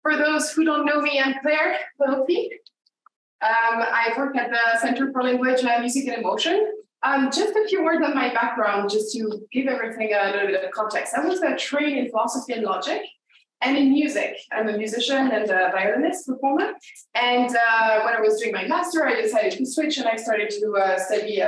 For those who don't know me, I'm Claire Pelofi. I work at the Center for Language, Music, and Emotion. Just a few words on my background, just to give everything a little bit of context. I was trained in philosophy and logic and in music. I'm a musician and a violinist performer. And when I was doing my master, I decided to switch and I started to study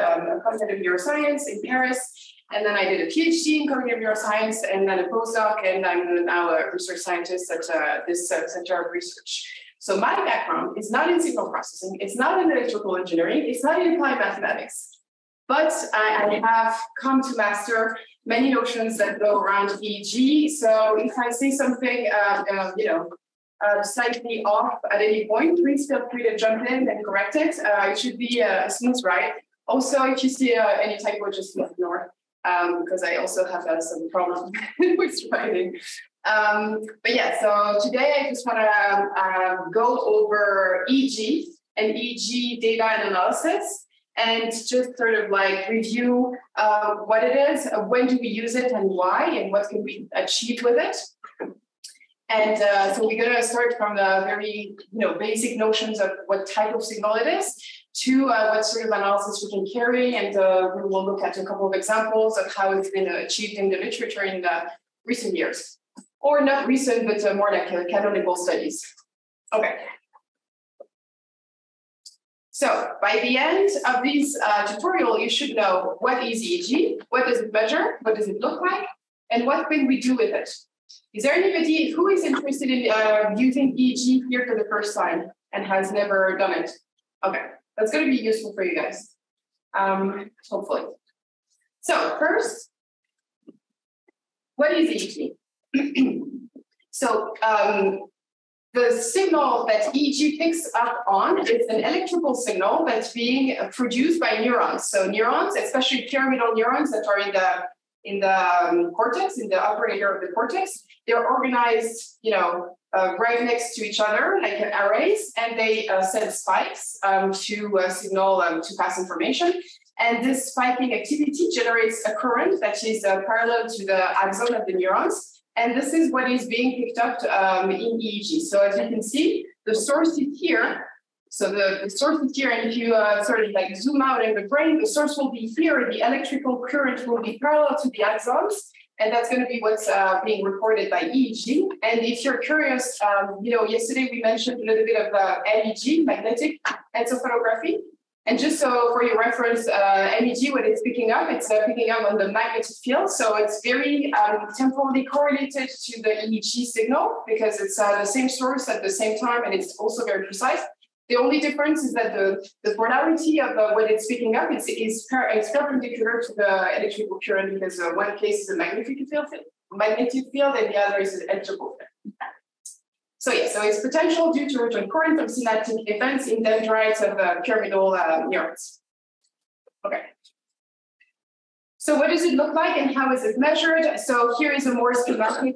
cognitive neuroscience in Paris. And then I did a PhD in cognitive neuroscience and then a postdoc, and I'm now a research scientist at this center of research. So my background is not in signal processing, it's not in electrical engineering, it's not in applied mathematics, but I have come to master many notions that go around EEG. So if I say something, slightly off at any point, please feel free to jump in and correct it. It should be a smooth ride. Also, if you see any typo, just ignore. Because I also have some problem with writing. But yeah, so today I just want to go over EEG and EEG data and analysis, and just sort of like review what it is, when do we use it and why, and what can we achieve with it. And so we're going to start from the very basic notions of what type of signal it is, to what sort of analysis we can carry, and we will look at a couple of examples of how it's been achieved in the literature in recent years. Or not recent, but more like canonical studies. Okay. So by the end of this tutorial, you should know what is EEG, what does it measure, what does it look like, and what can we do with it. Is there anybody who is interested in using EEG here for the first time and has never done it? Okay. That's going to be useful for you guys, hopefully. So first, what is EEG? So the signal that EEG picks up on is an electrical signal that's being produced by neurons. So neurons, especially pyramidal neurons that are in the cortex, in the upper layer of the cortex, they're organized, right next to each other, like arrays, and they send spikes to signal to pass information. And this spiking activity generates a current that is parallel to the axon of the neurons. And this is what is being picked up in EEG. So as you can see, the source is here. So the source is here, and if you sort of like zoom out in the brain, the source will be here, the electrical current will be parallel to the axons, and that's going to be what's being recorded by EEG. And if you're curious, yesterday we mentioned a little bit of MEG, magnetic encephalography. And just so for your reference, MEG, what it's picking up on the magnetic field. So it's very temporally correlated to the EEG signal because it's the same source at the same time, and it's also very precise. The only difference is that the polarity of what it's picking up is perpendicular to the electrical current, because one case is a magnetic field, and the other is an electrical field. So yeah, so it's potential due to return current of synaptic events in dendrites of pyramidal neurons. Okay. So what does it look like and how is it measured? So here is a more schematic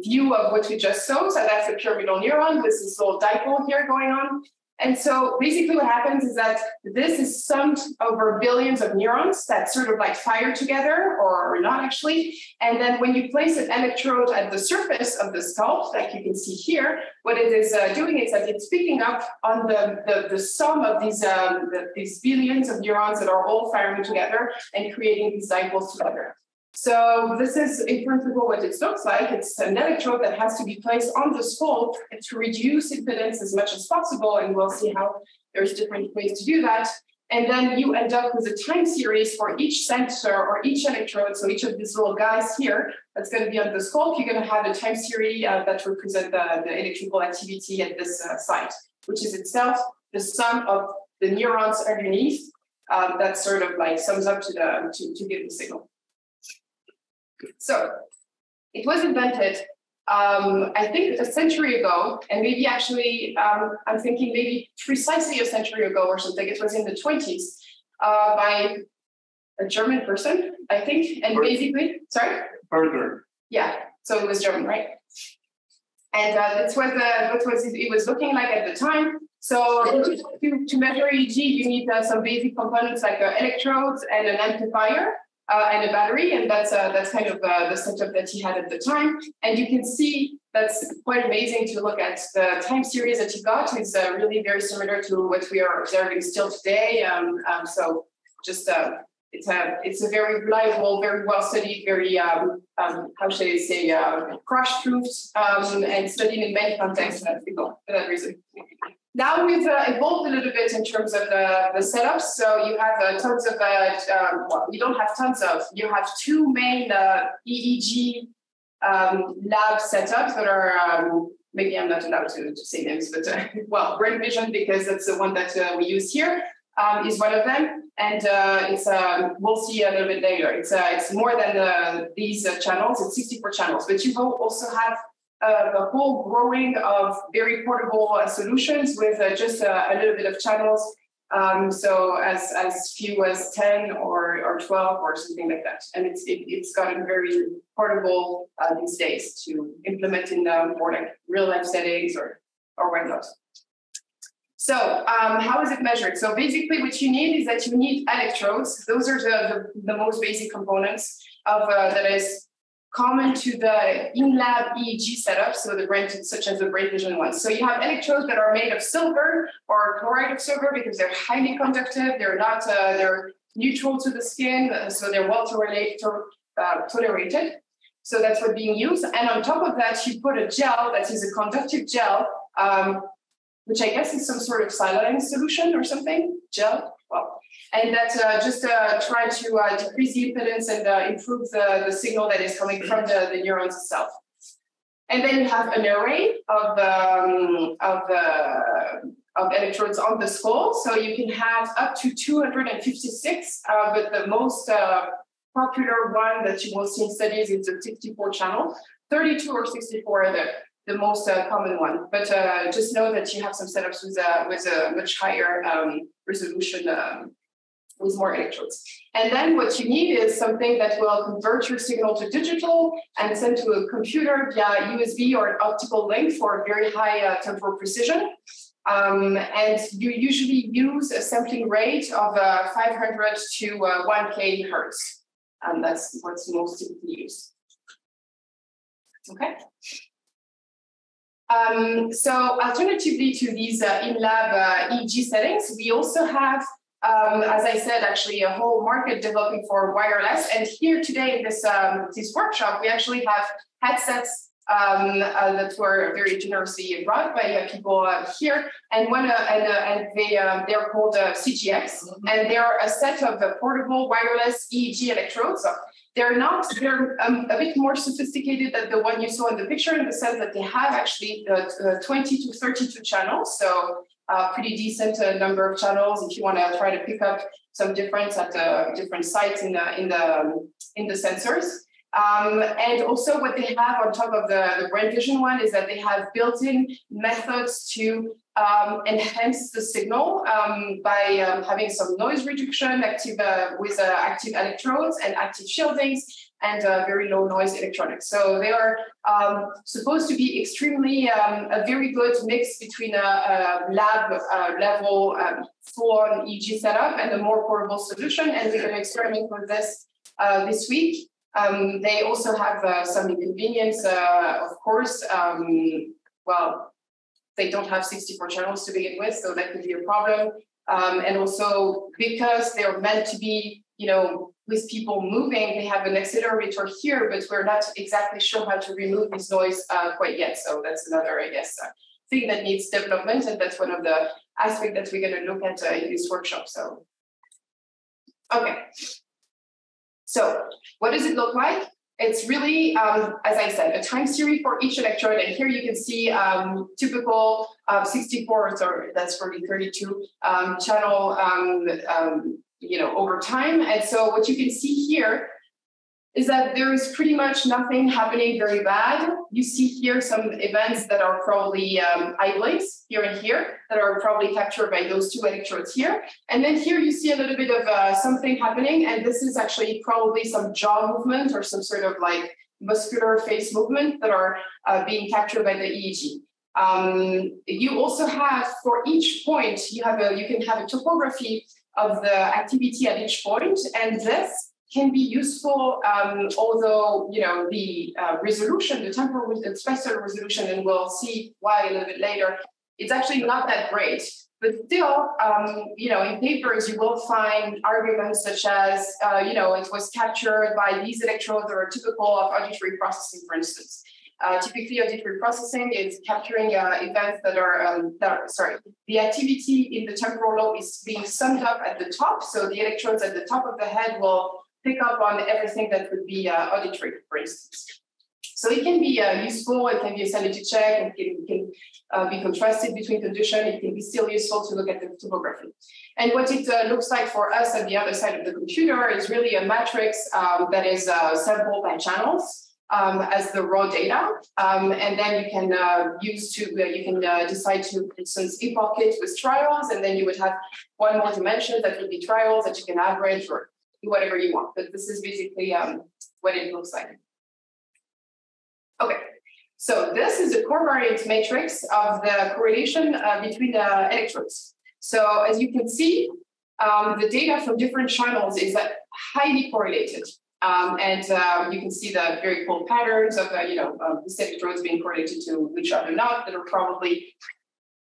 view of what we just saw. So that's a pyramidal neuron. This is a little dipole here going on. And so basically what happens is that this is summed over billions of neurons that sort of like fire together or not actually. And then when you place an electrode at the surface of the skull, like you can see here, what it is doing is that it's picking up on the sum of these billions of neurons that are all firing together and creating these dipoles together. So this is, in principle, what it looks like. It's an electrode that has to be placed on the skull to reduce impedance as much as possible, and we'll see how there's different ways to do that. And then you end up with a time series for each sensor or each electrode. So each of these little guys here that's going to be on the skull, you're going to have a time series that represent the electrical activity at this site, which is itself the sum of the neurons underneath that sort of like sums up to give the signal. So it was invented, I think, a century ago, and maybe actually, I'm thinking maybe precisely a century ago or something. It was in the 20s by a German person, I think, and basically, sorry? Further. Yeah, so it was German, right? And that's what it was looking like at the time. So to measure EEG, you need some basic components like electrodes and an amplifier. and a battery, and that's kind of the setup that he had at the time. And you can see that's quite amazing to look at the time series that he got. It's really very similar to what we are observing still today. So just it's a very reliable, very well studied, very how should I say, crash-proofed, and studied in many contexts for that reason. Now we've evolved a little bit in terms of the setups. So you have tons of, well, you don't have tons of, you have two main EEG lab setups that are, maybe I'm not allowed to say names, but well, Brain Vision, because that's the one that we use here, is one of them. And it's we'll see a little bit later. It's more than these channels. It's 64 channels, but you also have the whole growing of very portable solutions with just a little bit of channels. So as few as 10 or 12 or something like that. And it's gotten very portable these days to implement in more like real life settings or whatnot. So how is it measured? So basically what you need is that you need electrodes. Those are the most basic components of that is common to the in-lab EEG setup, so the brain, such as the Brain Vision ones. So you have electrodes that are made of silver or chloride of silver because they're highly conductive. They're not, they're neutral to the skin, so they're well tolerated. So that's what's being used. And on top of that, you put a gel that is a conductive gel, which I guess is some sort of siloline solution or something, gel. Well, and that just try to decrease the impedance and improve the signal that is coming from the neurons itself. And then you have an array of electrodes on the skull. So you can have up to 256, but the most popular one that you will see in studies is the 64 channel. 32 or 64 are the most common one, but just know that you have some setups with a much higher resolution with more electrodes. And then what you need is something that will convert your signal to digital and send to a computer via USB or an optical link for very high temporal precision. And you usually use a sampling rate of 500 to 1K hertz. And that's what's most typically used. Okay. So alternatively to these in-lab EEG settings, we also have, as I said, actually a whole market developing for wireless. And here today in this workshop, we actually have headsets that were very generously brought by people here, and they're called CGX, and they're a set of portable wireless EEG electrodes. They're a bit more sophisticated than the one you saw in the picture, in the sense that they have actually 20 to 32 channels, so pretty decent number of channels if you want to try to pick up some difference at different sites in the sensors. And also what they have on top of the Brain Vision one is that they have built-in methods to enhance the signal by having some noise reduction with active electrodes and active shieldings and very low noise electronics. So they are supposed to be extremely a very good mix between a lab level full-on EEG setup and a more portable solution. And we're going to experiment with this week. They also have some inconvenience, of course. Well, they don't have 64 channels to begin with, so that could be a problem. And also because they're meant to be, with people moving, they have an accelerometer here, but we're not exactly sure how to remove this noise quite yet. So that's another, I guess, thing that needs development, and that's one of the aspects that we're going to look at in this workshop. So, okay. So what does it look like? It's really, as I said, a time series for each electrode. And here you can see typical 64, sorry, that's probably 32 channel, over time. And so what you can see here is that there is pretty much nothing happening very bad. You see here some events that are probably eye blinks here and here that are probably captured by those two electrodes here. And then here you see a little bit of something happening. And this is actually probably some jaw movement or some sort of like muscular face movement that are being captured by the EEG. You also have, for each point, you can have a topography of the activity at each point. And this can be useful, although, you know, the resolution, the temporal spatial resolution, and we'll see why a little bit later, it's actually not that great. But still, you know, in papers, you will find arguments such as, you know, it was captured by these electrodes that are typical of auditory processing, for instance. Typically, auditory processing is capturing events that are, the activity in the temporal lobe is being summed up at the top. So the electrodes at the top of the head will pick up on everything that would be auditory, for instance. So it can be useful, it can be a sanity check, it can be contrasted between conditions, it can be still useful to look at the topography. And what it looks like for us at the other side of the computer is really a matrix that is sampled by channels. As the raw data, and then you can decide to, for instance, epoch it with trials, and then you would have one more dimension that would be trials that you can average or do whatever you want. But this is basically what it looks like. Okay, so this is the covariance matrix of the correlation between the electrodes. So as you can see, the data from different channels is highly correlated. And you can see the very cool patterns of, these electrodes being correlated to each other not, that are probably,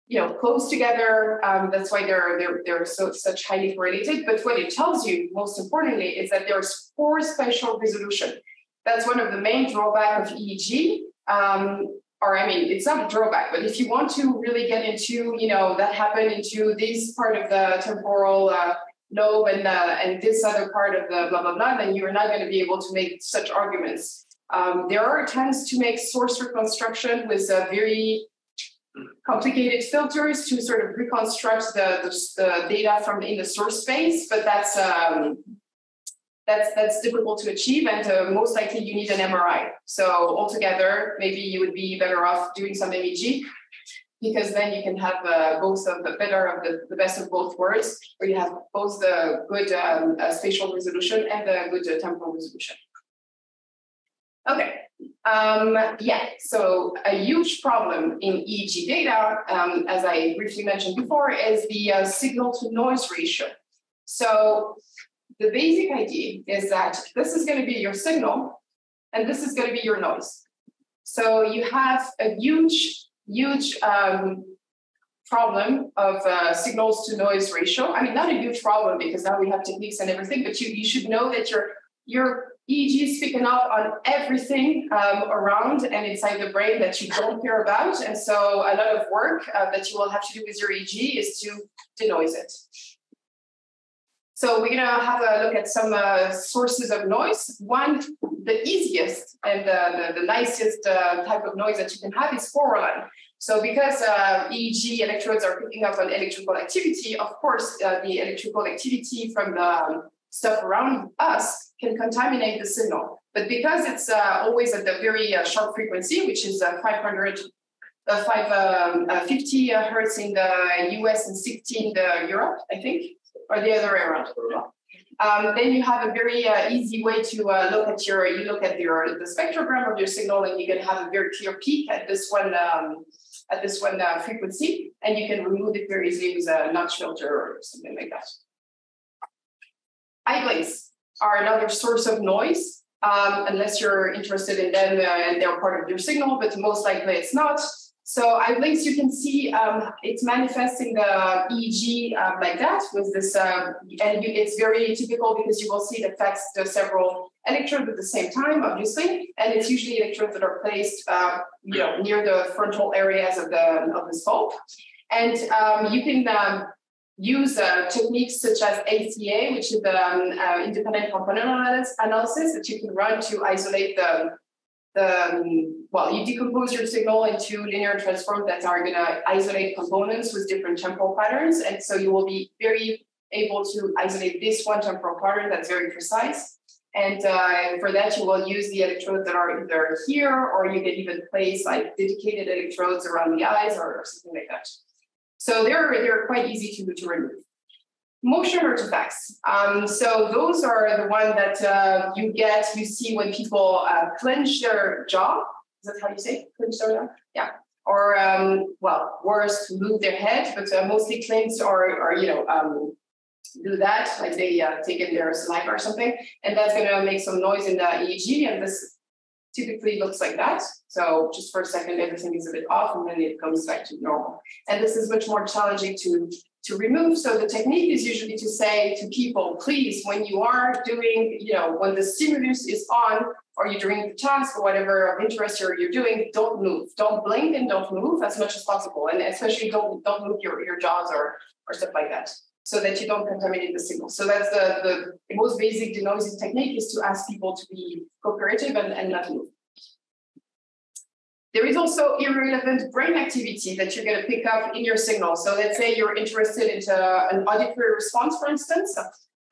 you know, close together. That's why they're such highly correlated. But what it tells you, most importantly, is that there's poor spatial resolution. That's one of the main drawbacks of EEG. Or I mean, it's not a drawback, but if you want to really get into, you know, that happened into this part of the temporal lobe and this other part of the blah, blah, blah, then you're not going to be able to make such arguments. There are attempts to make source reconstruction with very complicated filters to sort of reconstruct the data from in the source space, but that's difficult to achieve, and most likely you need an MRI. So altogether, maybe you would be better off doing some MEG, because then you can have both of the best of both worlds, where you have both the good spatial resolution and the good temporal resolution. Okay, so a huge problem in EEG data, as I briefly mentioned before, is the signal-to-noise ratio. So the basic idea is that this is going to be your signal, and this is going to be your noise. So you have a huge problem of signals to noise ratio. I mean, not a huge problem because now we have techniques and everything, but you should know that your EEG is picking up on everything around and inside the brain that you don't care about. And so a lot of work that you will have to do with your EEG is to denoise it. So we're going to have a look at some sources of noise. One, the easiest and the nicest type of noise that you can have is Forerunner. So because EEG electrodes are picking up on electrical activity, of course, the electrical activity from the stuff around us can contaminate the signal. But because it's always at the very sharp frequency, which is 550 hertz in the US and 60 in the Europe, I think, or the other way around. Then you have a very easy way to look at the spectrogram of your signal, and you can have a very clear peak at this one frequency, and you can remove it very easily with a notch filter or something like that. Eye blinks are another source of noise, unless you're interested in them and they're part of your signal, but most likely it's not. So eye blinks, you can see it's manifesting the EEG like that with this, and it's very typical because you will see it affects the several electrodes at the same time, obviously, and it's usually electrodes that are placed, near the frontal areas of the skull, and you can use techniques such as ACA, which is the independent component analysis that you can run to isolate you decompose your signal into linear transforms that are going to isolate components with different temporal patterns. And so you will be very able to isolate this one temporal pattern that's very precise. And for that, you will use the electrodes that are either here, or you can even place like dedicated electrodes around the eyes or something like that. So they're quite easy to remove. Motion artifacts. So those are the one that you see when people clench their jaw. Is that how you say it? Clench their jaw? Yeah. Or worse, to move their head, but mostly clench or do that, like they take in their saliva or something, and that's going to make some noise in the EEG, and this typically looks like that. So just for a second, everything is a bit off, and then it comes back to normal. And this is much more challenging to remove. So the technique is usually to say to people, please, when you are doing, when the stimulus is on, or you're doing the task or whatever of interest you're doing, don't move, don't blink and don't move as much as possible. And especially don't move your jaws or stuff like that, so that you don't contaminate the signal. So that's the most basic denoising technique, is to ask people to be cooperative and not move. There is also irrelevant brain activity that you're going to pick up in your signal. So let's say you're interested in an auditory response, for instance,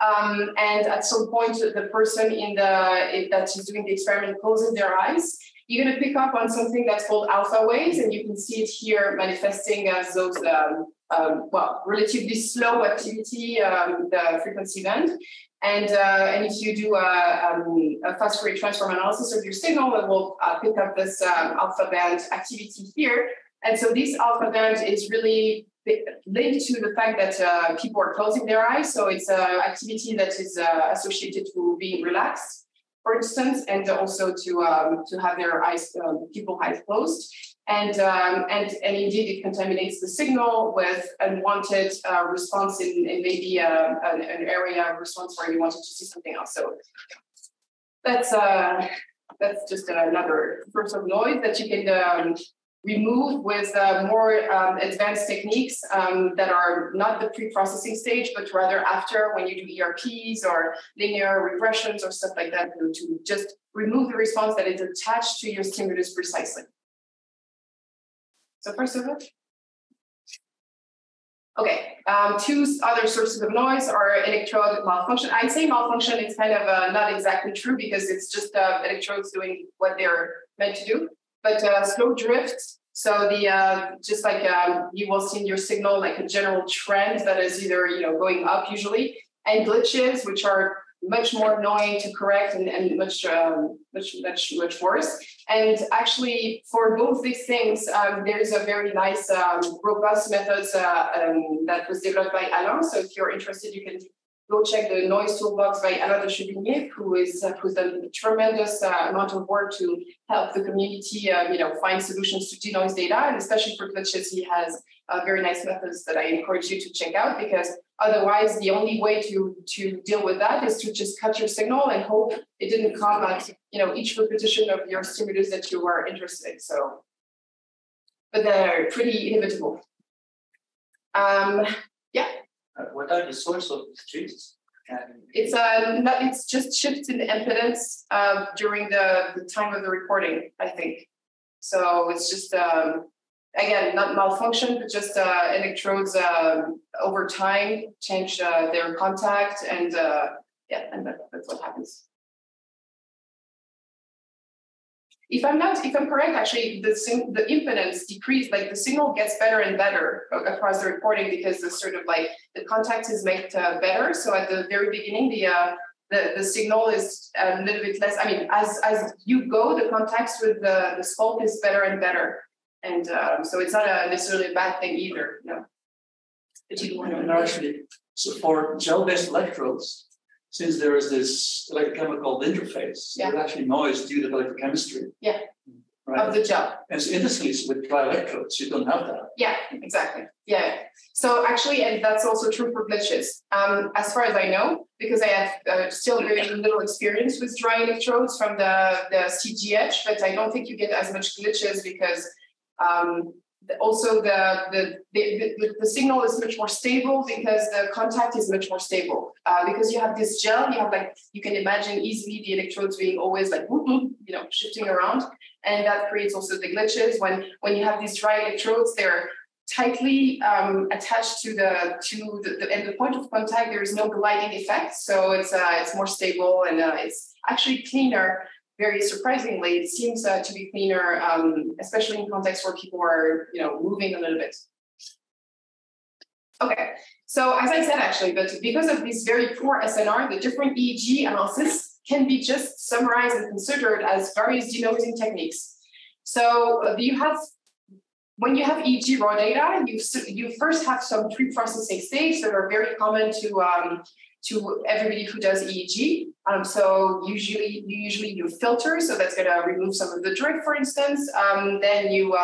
and at some point the person that is doing the experiment closes their eyes. You're going to pick up on something that's called alpha waves, and you can see it here manifesting as those relatively slow activity, the frequency band. And if you do a fast Fourier transform analysis of your signal, it will pick up this alpha band activity here. And so this alpha band is really linked to the fact that people are closing their eyes. So it's an activity that is associated to being relaxed, for instance, and also to have their eyes, people eyes closed. And indeed, it contaminates the signal with unwanted response in maybe an area of response where you wanted to see something else. So that's just another source of noise that you can remove with more advanced techniques that are not the pre-processing stage, but rather after, when you do ERPs or linear regressions or stuff like that, to just remove the response that is attached to your stimulus precisely. So first of all, okay, two other sources of noise are electrode malfunction. I say malfunction, it's kind of not exactly true, because it's just electrodes doing what they're meant to do. But slow drift, so just like you will see in your signal, like a general trend that is either going up usually, and glitches, which are much more annoying to correct and much worse. And actually, for both these things, there's a very nice, robust methods that was developed by Alain. So if you're interested, you can go check the noise toolbox by Alain de Chevigny, who's done a tremendous amount of work to help the community, find solutions to denoise data, and especially for glitches, he has very nice methods that I encourage you to check out, because otherwise, the only way to deal with that is to just cut your signal and hope it didn't come at each repetition of your stimulus that you were interested in. So, but they're pretty inevitable. Yeah. What are the source of these shifts? It's just shifts in the impedance during the time of the recording, I think. So it's just again, not malfunction, but just electrodes over time change their contact, and that's what happens. If I'm correct, actually, the impedance decreased, like the signal gets better and better across the recording, because the sort of like the contact is made better. So at the very beginning, the signal is a little bit less. I mean, as you go, the contacts with the sculpt is better and better. And so it's not necessarily a bad thing either. No. But you want to actually, so for gel-based electrodes, since there is this electrochemical interface, there's actually noise due to electrochemistry. Yeah. Right. Of the gel. And so interestingly, with dry electrodes, you don't have that. Yeah, exactly. Yeah. So actually, and that's also true for glitches. As far as I know, because I have still very little experience with dry electrodes from the CGH, but I don't think you get as much glitches, because also the signal is much more stable, because the contact is much more stable. Because you have this gel, you can imagine easily the electrodes being always like shifting around, and that creates also the glitches. When you have these dry electrodes, they're tightly attached to the and the point of contact. There is no gliding effect, so it's more stable, and it's actually cleaner. Very surprisingly, it seems to be cleaner, especially in contexts where people are, moving a little bit. Okay, so as I said, actually, but because of this very poor SNR, the different EEG analysis can be just summarized and considered as various denoising techniques. So you have when you have EEG raw data, you first have some pre-processing states that are very common to everybody who does EEG. So usually you filter, so that's going to remove some of the drift, for instance. Then you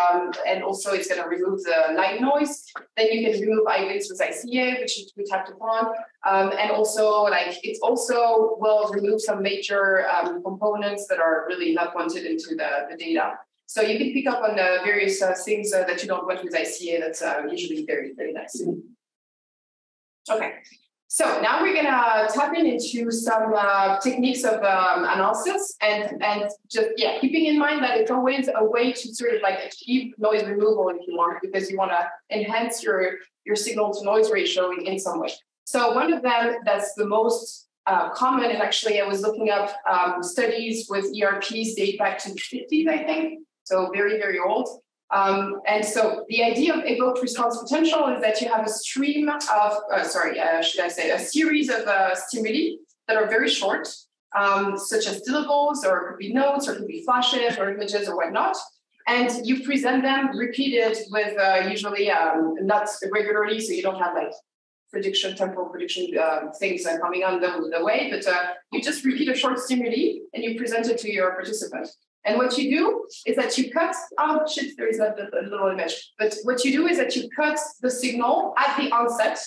and also it's going to remove the light noise. Then you can remove eyelids with ICA, which we tapped upon, and also it also will remove some major components that are really not wanted into the data. So you can pick up on the various things that you don't want with ICA. That's usually very, very nice. Okay. So now we're gonna tap into some techniques of analysis and just keeping in mind that it's always a way to sort of achieve noise removal if you want, because you want to enhance your signal to noise ratio in some way. So one of them that's the most common, and actually I was looking up studies with ERPs date back to the 50s, I think, so very, very old. And so the idea of evoked response potential is that you have a stream of, a series of stimuli that are very short, such as syllables, or it could be notes, or it could be flashes, or images, or whatnot. And you present them repeated with usually not regularly, so you don't have temporal prediction things coming on the way, but you just repeat a short stimuli and you present it to your participant. And what you do is that you cut, there is a little image. But what you do is that you cut the signal at the onset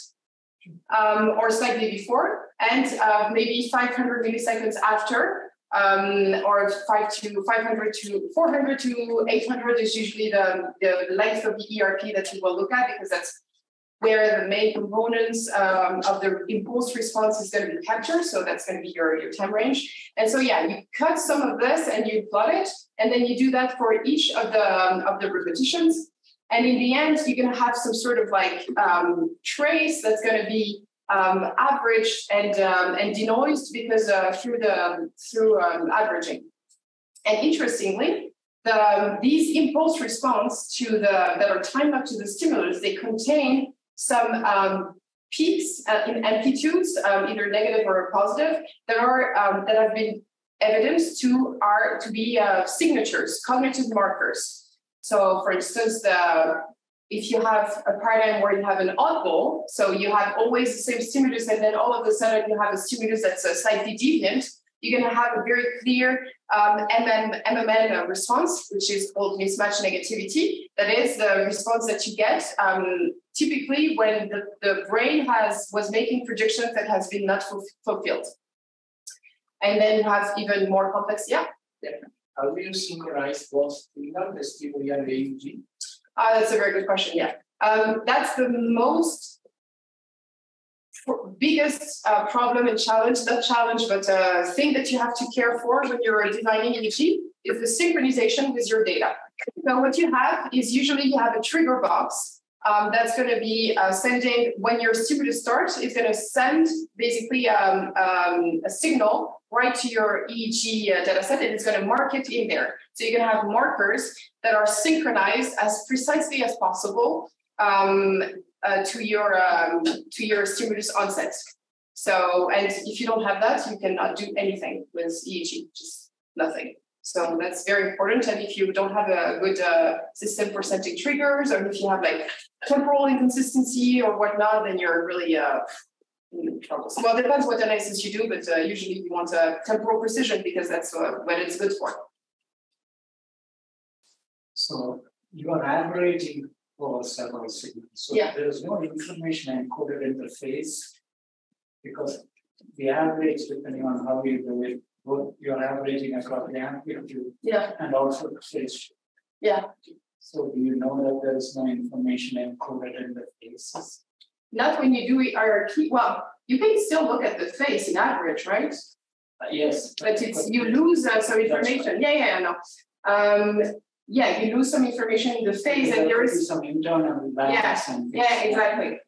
or slightly before, and maybe 500 milliseconds after, or 500 to 400 to 800 is usually the length of the ERP that you will look at, because that's where the main components of the impulse response is going to be captured. So that's going to be your time range. And so, you cut some of this and you plot it, and then you do that for each of the repetitions. And in the end, you're going to have some sort of trace that's going to be averaged and denoised because through averaging. And interestingly, these impulse response that are timed up to the stimulus, they contain some peaks in amplitudes, either negative or positive, that have been evidenced to be signatures, cognitive markers. So, for instance, if you have a paradigm where you have an oddball, so you have always the same stimulus, and then all of a sudden you have a stimulus that's slightly deviant, you're going to have a very clear MMN response, which is called mismatch negativity. That is the response that you get typically when the brain was making predictions that has been not fulfilled. And then you have even more complex, How do you synchronize both signal, the stimuli, and the EEG? That's a very good question, that's the most biggest problem and challenge, not challenge, but thing that you have to care for when you're designing EEG is the synchronization with your data. So what you have is usually you have a trigger box that's going to be sending, when your stimulus starts, it's going to send basically a signal right to your EEG data set, and it's going to mark it in there. So you're going to have markers that are synchronized as precisely as possible to your stimulus onset. So, and if you don't have that, you cannot do anything with EEG, just nothing. So that's very important. And if you don't have a good system for sending triggers, or if you have temporal inconsistency or whatnot, then you're really in trouble. Well, it depends what analysis you do, but usually you want temporal precision because that's what it's good for. So you are averaging for several signals. So there is no information encoded in the phase, because the average, depending on how you do it, both you're averaging across the amplitude and also the phase. So do you know that there is no information encoded in the phases? Not when you do hierarchy. Well, you can still look at the phase in average, right? Yes. But you lose some information. Right. You lose some information in the phase, and there is some internal balance. Exactly.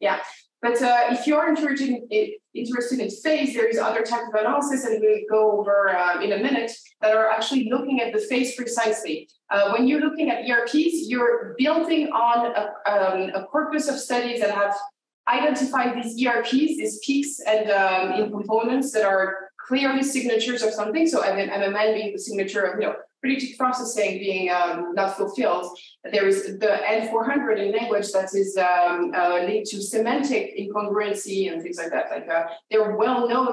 But if you're interested in phase, there is other types of analysis, and we'll go over in a minute, that are actually looking at the phase precisely. When you're looking at ERPs, you're building on a corpus of studies that have identified these ERPs, these peaks and in components that are clearly signatures of something. So MMN being the signature of predictive processing being not fulfilled. There is the N400 in language that is linked to semantic incongruency and things like that. Like they're well known.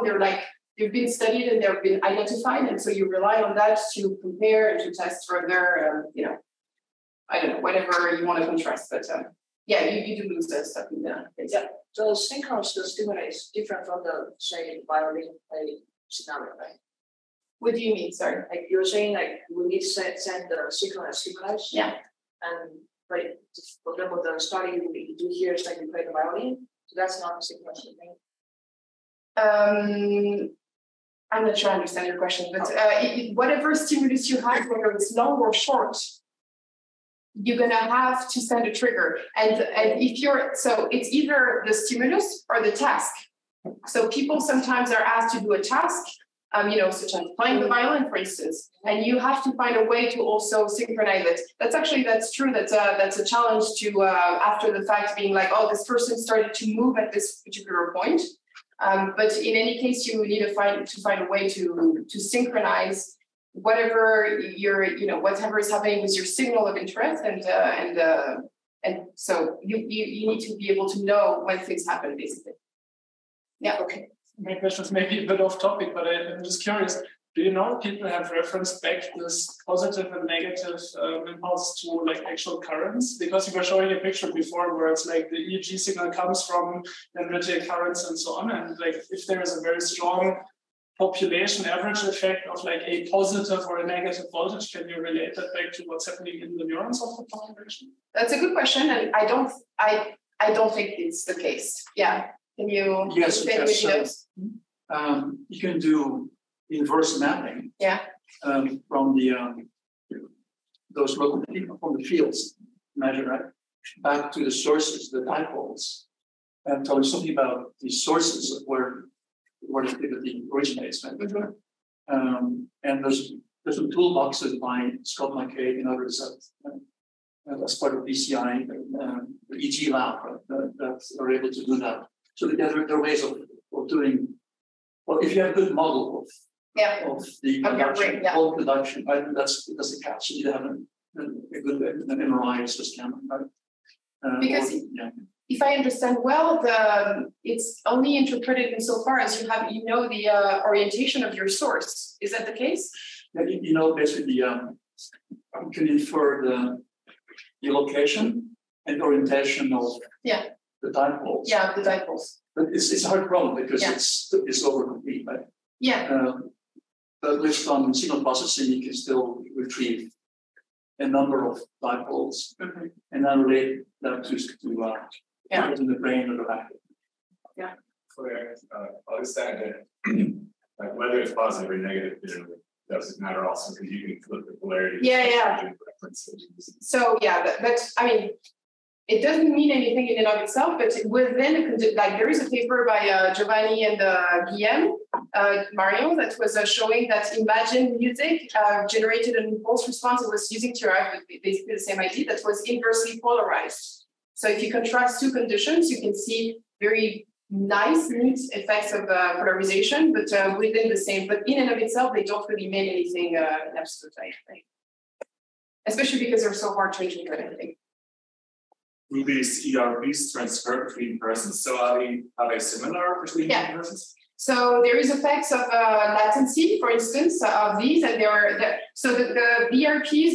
They've been studied and they've been identified, and so you rely on that to compare and to test further. I don't know, whatever you want to contrast, but yeah, you do lose that stuff in there. Yeah. So synchronous stimuli is different from the say violin scenario, right? What do you mean? Sorry. Like you're saying, like we need to send the synchronous stimuli. Yeah. And like for example, the study we do here is like we play the violin, so that's not a synchronous thing. I'm not sure I understand your question, but whatever stimulus you have, whether it's long or short, you're gonna have to send a trigger. And if so it's either the stimulus or the task. So people sometimes are asked to do a task, such as playing the violin, for instance, and you have to find a way to also synchronize it. That's true. That's a challenge to after the fact being like, oh, this person started to move at this particular point. But in any case, you need to find a way to synchronize whatever whatever is happening with your signal of interest, and so you need to be able to know when things happen, basically. Yeah. Okay. My question is maybe a bit off topic, but I'm just curious. Do you know people have referenced back this positive and negative impulse to like actual currents? Because you were showing a picture before where it's like the EEG signal comes from dendritic currents and so on. And like if there is a very strong population average effect of like a positive or a negative voltage, can you relate that back to what's happening in the neurons of the population? That's a good question, and I don't think it's the case. Yeah. Can you? Yes. You can do inverse mapping. Yeah. From the those local from the fields measure back to the sources, the dipoles, and tell you something about the sources of where the activity originates. And there's some toolboxes by Scott McCabe and others as part of BCI, the EG lab that are able to do that. So there are ways of doing. Well, if you have a good model of the production, whole production, right? That's the catch. You have a good MRI scan, right? Because if I understand well, it's only interpreted insofar as you know the orientation of your source. Is that the case? Yeah, basically, you can infer the location and orientation of the dipoles. Yeah, the dipoles. But it's a hard problem because it's over complete, right? Yeah. But with some signal processing, you can still retrieve a number of dipoles and then relate that to in the brain or the back. Yeah. I'll just add that like whether it's positive or negative, doesn't matter also because you can flip the polarity. Yeah. So that's it doesn't mean anything in and of itself, but within there is a paper by Giovanni and Guillaume Mario that was showing that imagine music generated an impulse response. It was using TRF, basically the same idea, that was inversely polarized. So if you contrast two conditions, you can see very nice, neat effects of polarization, but within the same. But in and of itself, they don't really mean anything in absolute, I think. Especially because they're so hard to interpret, I think. Will these ERPs transfer between persons? So are they similar between persons? So there is effects of latency, for instance, of these, and the ERPs,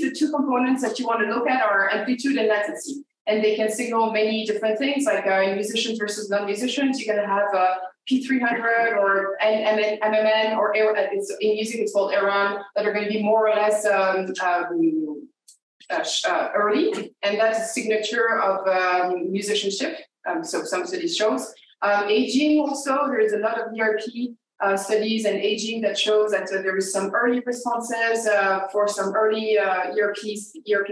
the two components that you want to look at are amplitude and latency, and they can signal many different things. Like in musicians versus non-musicians, you're going to have P300 or MMN, or in music it's called Aeron, that are going to be more or less early, and that's a signature of musicianship. So some studies shows. Aging also, there is a lot of ERP studies and aging that shows that there is some early responses for some early ERP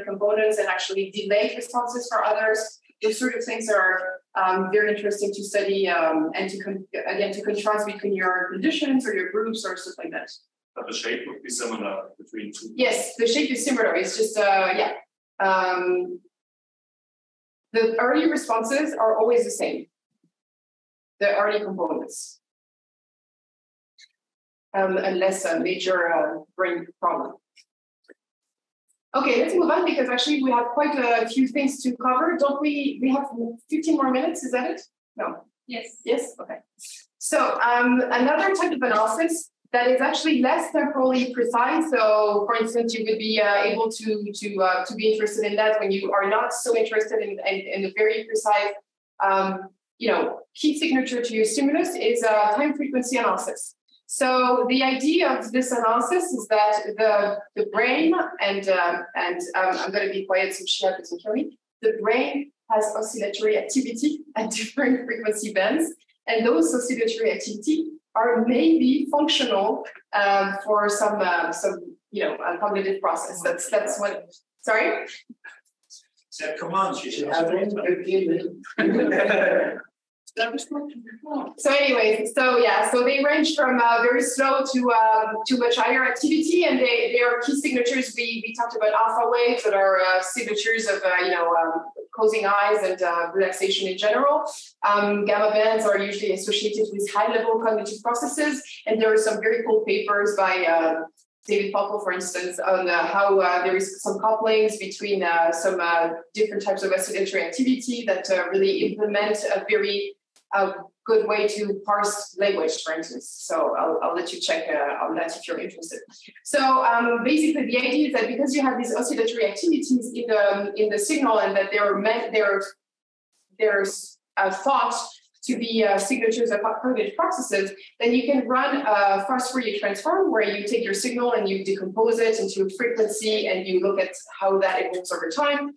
components, and actually delayed responses for others. Those sort of things are very interesting to study and to contrast between your conditions or your groups or stuff like that. But the shape would be similar between two. Yes, the shape is similar. It's just the early responses are always the same. The early components, unless a major brain problem. Okay, let's move on because actually we have quite a few things to cover. Don't we? We have 15 more minutes, is that it? No. Yes. Yes, okay. So another type of analysis that is actually less temporally precise. So for instance, you would be able to be interested in that when you are not so interested in a very precise key signature to your stimulus is time frequency analysis. So the idea of this analysis is that the brain and I'm going to be quiet so she doesn't kill me. The brain has oscillatory activity at different frequency bands, and those oscillatory activity are maybe functional for some cognitive process. That's what. Sorry. Said, come on, she should have 15 minutes. So anyways, so they range from very slow to much higher activity, and they are key signatures. We talked about alpha waves that are signatures of closing eyes and relaxation in general. Gamma bands are usually associated with high-level cognitive processes, and there are some very cool papers by David Popple, for instance, on how there is some couplings between some different types of oscillatory activity that really implement a very good way to parse language, for instance. So I'll let you check on that if you're interested. So basically, the idea is that because you have these oscillatory activities in the signal, and that there's thought to be signatures of cognitive processes, then you can run a fast Fourier transform where you take your signal and you decompose it into frequency, and you look at how that evolves over time.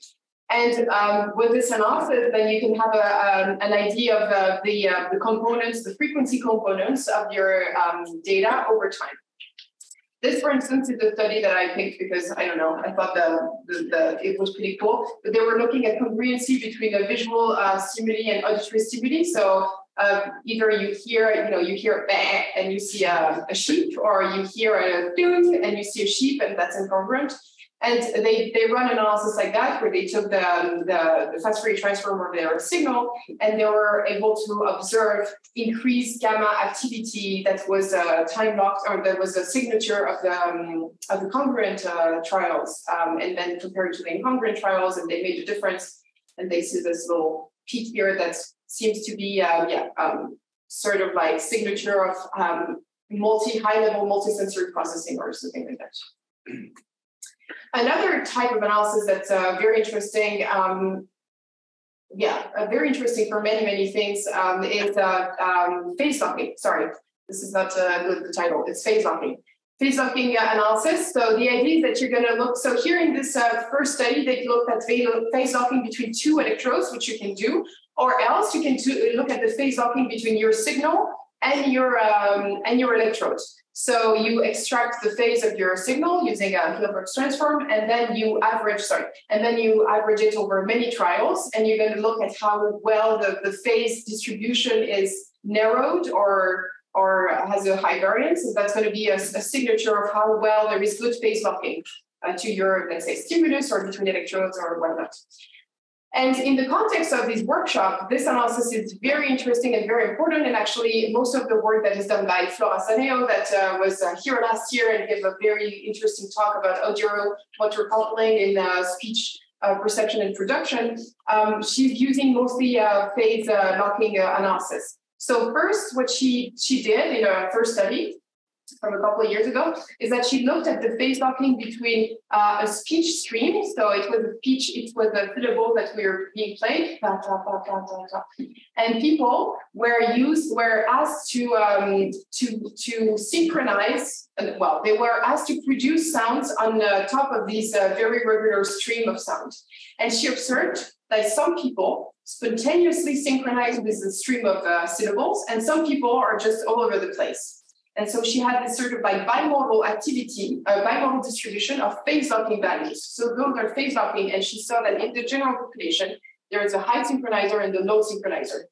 And with this analysis, then you can have an idea of the components, the frequency components of your data over time. This, for instance, is a study that I picked because, I don't know, I thought it was pretty cool. But they were looking at congruency between the visual stimuli and auditory stimuli. So either you hear a bah and you see a sheep, or you hear a doom and you see a sheep, and that's incongruent. And they run analysis like that, where they took the fast Fourier transform of their signal, and they were able to observe increased gamma activity that was time locked, or that was a signature of the congruent trials, and then compared to the incongruent trials, and they made a difference. And they see this little peak here that seems to be sort of like signature of high-level multisensory processing or something like that. Another type of analysis that's very interesting, very interesting for many things, is phase locking. Sorry, this is not the title. It's phase locking. Phase locking analysis. So the idea is that you're going to look. So here in this first study, they looked at phase locking between two electrodes, which you can do, or else you can look at the phase locking between your signal and your electrodes. So you extract the phase of your signal using a Hilbert's transform, and then you average it over many trials, and you're going to look at how well the phase distribution is narrowed or has a high variance. And that's going to be a signature of how well there is good phase locking to your, let's say, stimulus, or between electrodes or whatnot. And in the context of this workshop, this analysis is very interesting and very important. And actually, most of the work that is done by Flora Saneo, that was here last year and gave a very interesting talk about audio motor coupling in speech perception and production, she's using mostly phase locking analysis. So first, what she did in her first study from a couple of years ago is that she looked at the phase locking between a speech stream. So it was a syllable that we were being played, and people were asked to synchronize. Well, they were asked to produce sounds on the top of these very regular stream of sound. And she observed that some people spontaneously synchronize with the stream of syllables, and some people are just all over the place. And so she had this sort of like bimodal activity, bimodal distribution of phase locking values. So those are phase locking, and she saw that in the general population, there is a high synchronizer and the low synchronizer,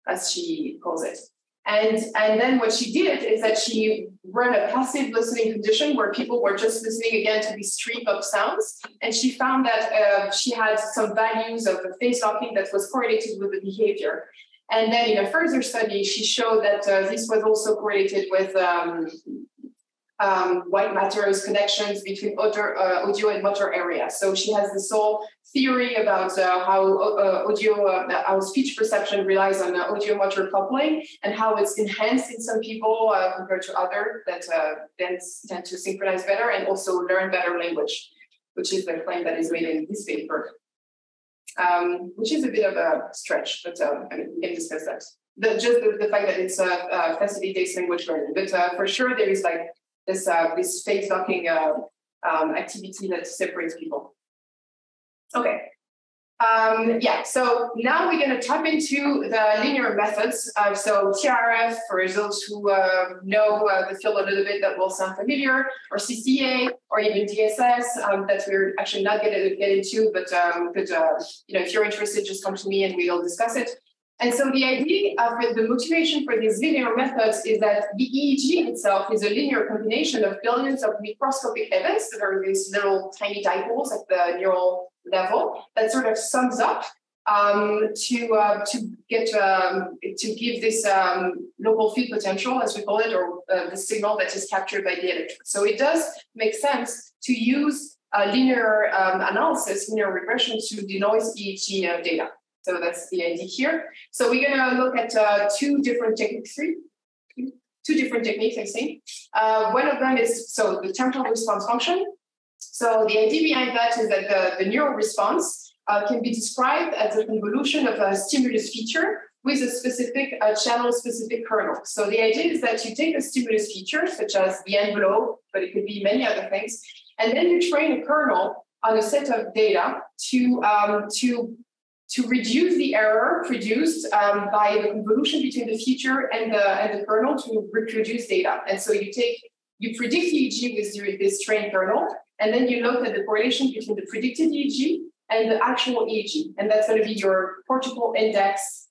as she calls it. And then what she did is that she ran a passive listening condition where people were just listening again to this stream of sounds. And she found that she had some values of the phase locking that was correlated with the behavior. And then in a further study, she showed that this was also correlated with white matters connections between audio and motor area. So she has this whole theory about how speech perception relies on audio-motor coupling and how it's enhanced in some people compared to others that tend to synchronize better and also learn better language, which is the claim that is made in this paper, which is a bit of a stretch, but I mean, we can discuss that. Just the fact that it's facilitates language learning, but for sure there is like this face docking activity that separates people. Okay. Yeah, so now we're going to tap into the linear methods. So TRF, for those who know the field a little bit, that will sound familiar, or CCA, or even DSS, that we're actually not going to get into, but if you're interested, just come to me and we'll discuss it. And so the idea for the motivation for these linear methods is that the EEG itself is a linear combination of billions of microscopic events that are these little tiny dipoles at the neural level that sort of sums up to give this local field potential, as we call it, or the signal that is captured by the electrode. So it does make sense to use linear analysis, linear regression to denoise EEG data. So that's the idea here. So we're going to look at two different techniques, I think. One of them is the temporal response function. So the idea behind that is that the neural response can be described as a convolution of a stimulus feature with a specific channel-specific kernel. So the idea is that you take a stimulus feature, such as the envelope, but it could be many other things, and then you train a kernel on a set of data to reduce the error produced by the convolution between the feature and the kernel to reproduce data. And so you predict EEG with this trained kernel, and then you look at the correlation between the predicted EEG and the actual EEG. And that's going to be your cortical index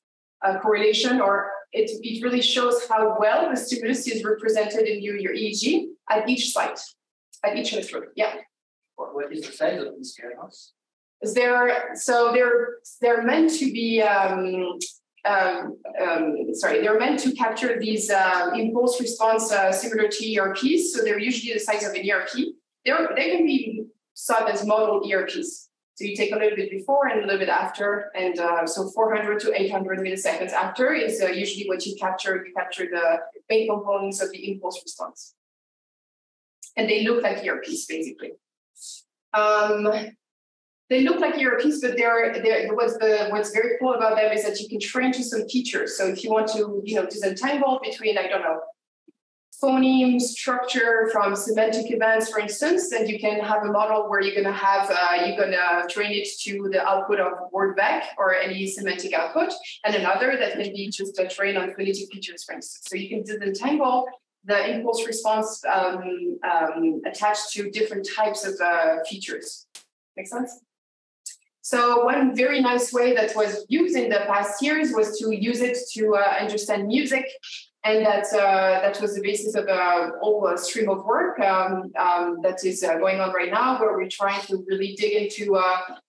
correlation, or it really shows how well the stimulus is represented in your EEG at each site, at each electrode. Yeah. What is the size of these kernels? They're meant to be they're meant to capture these impulse response similar to ERPs. So they're usually the size of an ERP. They can be thought as model ERPs. So you take a little bit before and a little bit after, and so 400 to 800 milliseconds after is usually what you capture. You capture the main components of the impulse response, and they look like ERPs basically. They look like ERPs, but what's very cool about them is that you can train to some features. So if you want to, disentangle between, I don't know, phoneme structure from semantic events, for instance, then you can have a model where you're gonna train it to the output of word back or any semantic output, and another that can be just a train on phonetic features, for instance. So you can disentangle the impulse response attached to different types of features. Make sense? So one very nice way that was used in the past years was to use it to understand music, and that was the basis of a whole stream of work that is going on right now, where we're trying to really dig into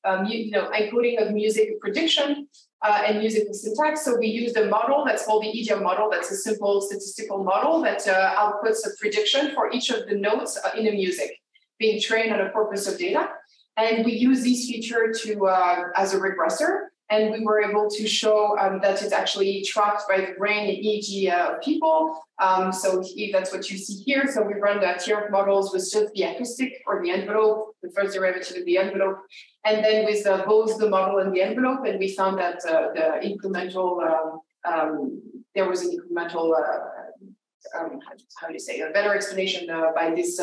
encoding of music prediction and musical syntax. So we used a model that's called the EDM model. That's a simple statistical model that outputs a prediction for each of the notes in the music, being trained on a corpus of data. And we use this feature as a regressor, and we were able to show that it's actually tracked by the brain in EEG people. So if that's what you see here. So we run the TRF models with just the acoustic or the envelope, the first derivative of the envelope, and then with both the model and the envelope, and we found that the incremental, there was an incremental, how do you say, a better explanation by this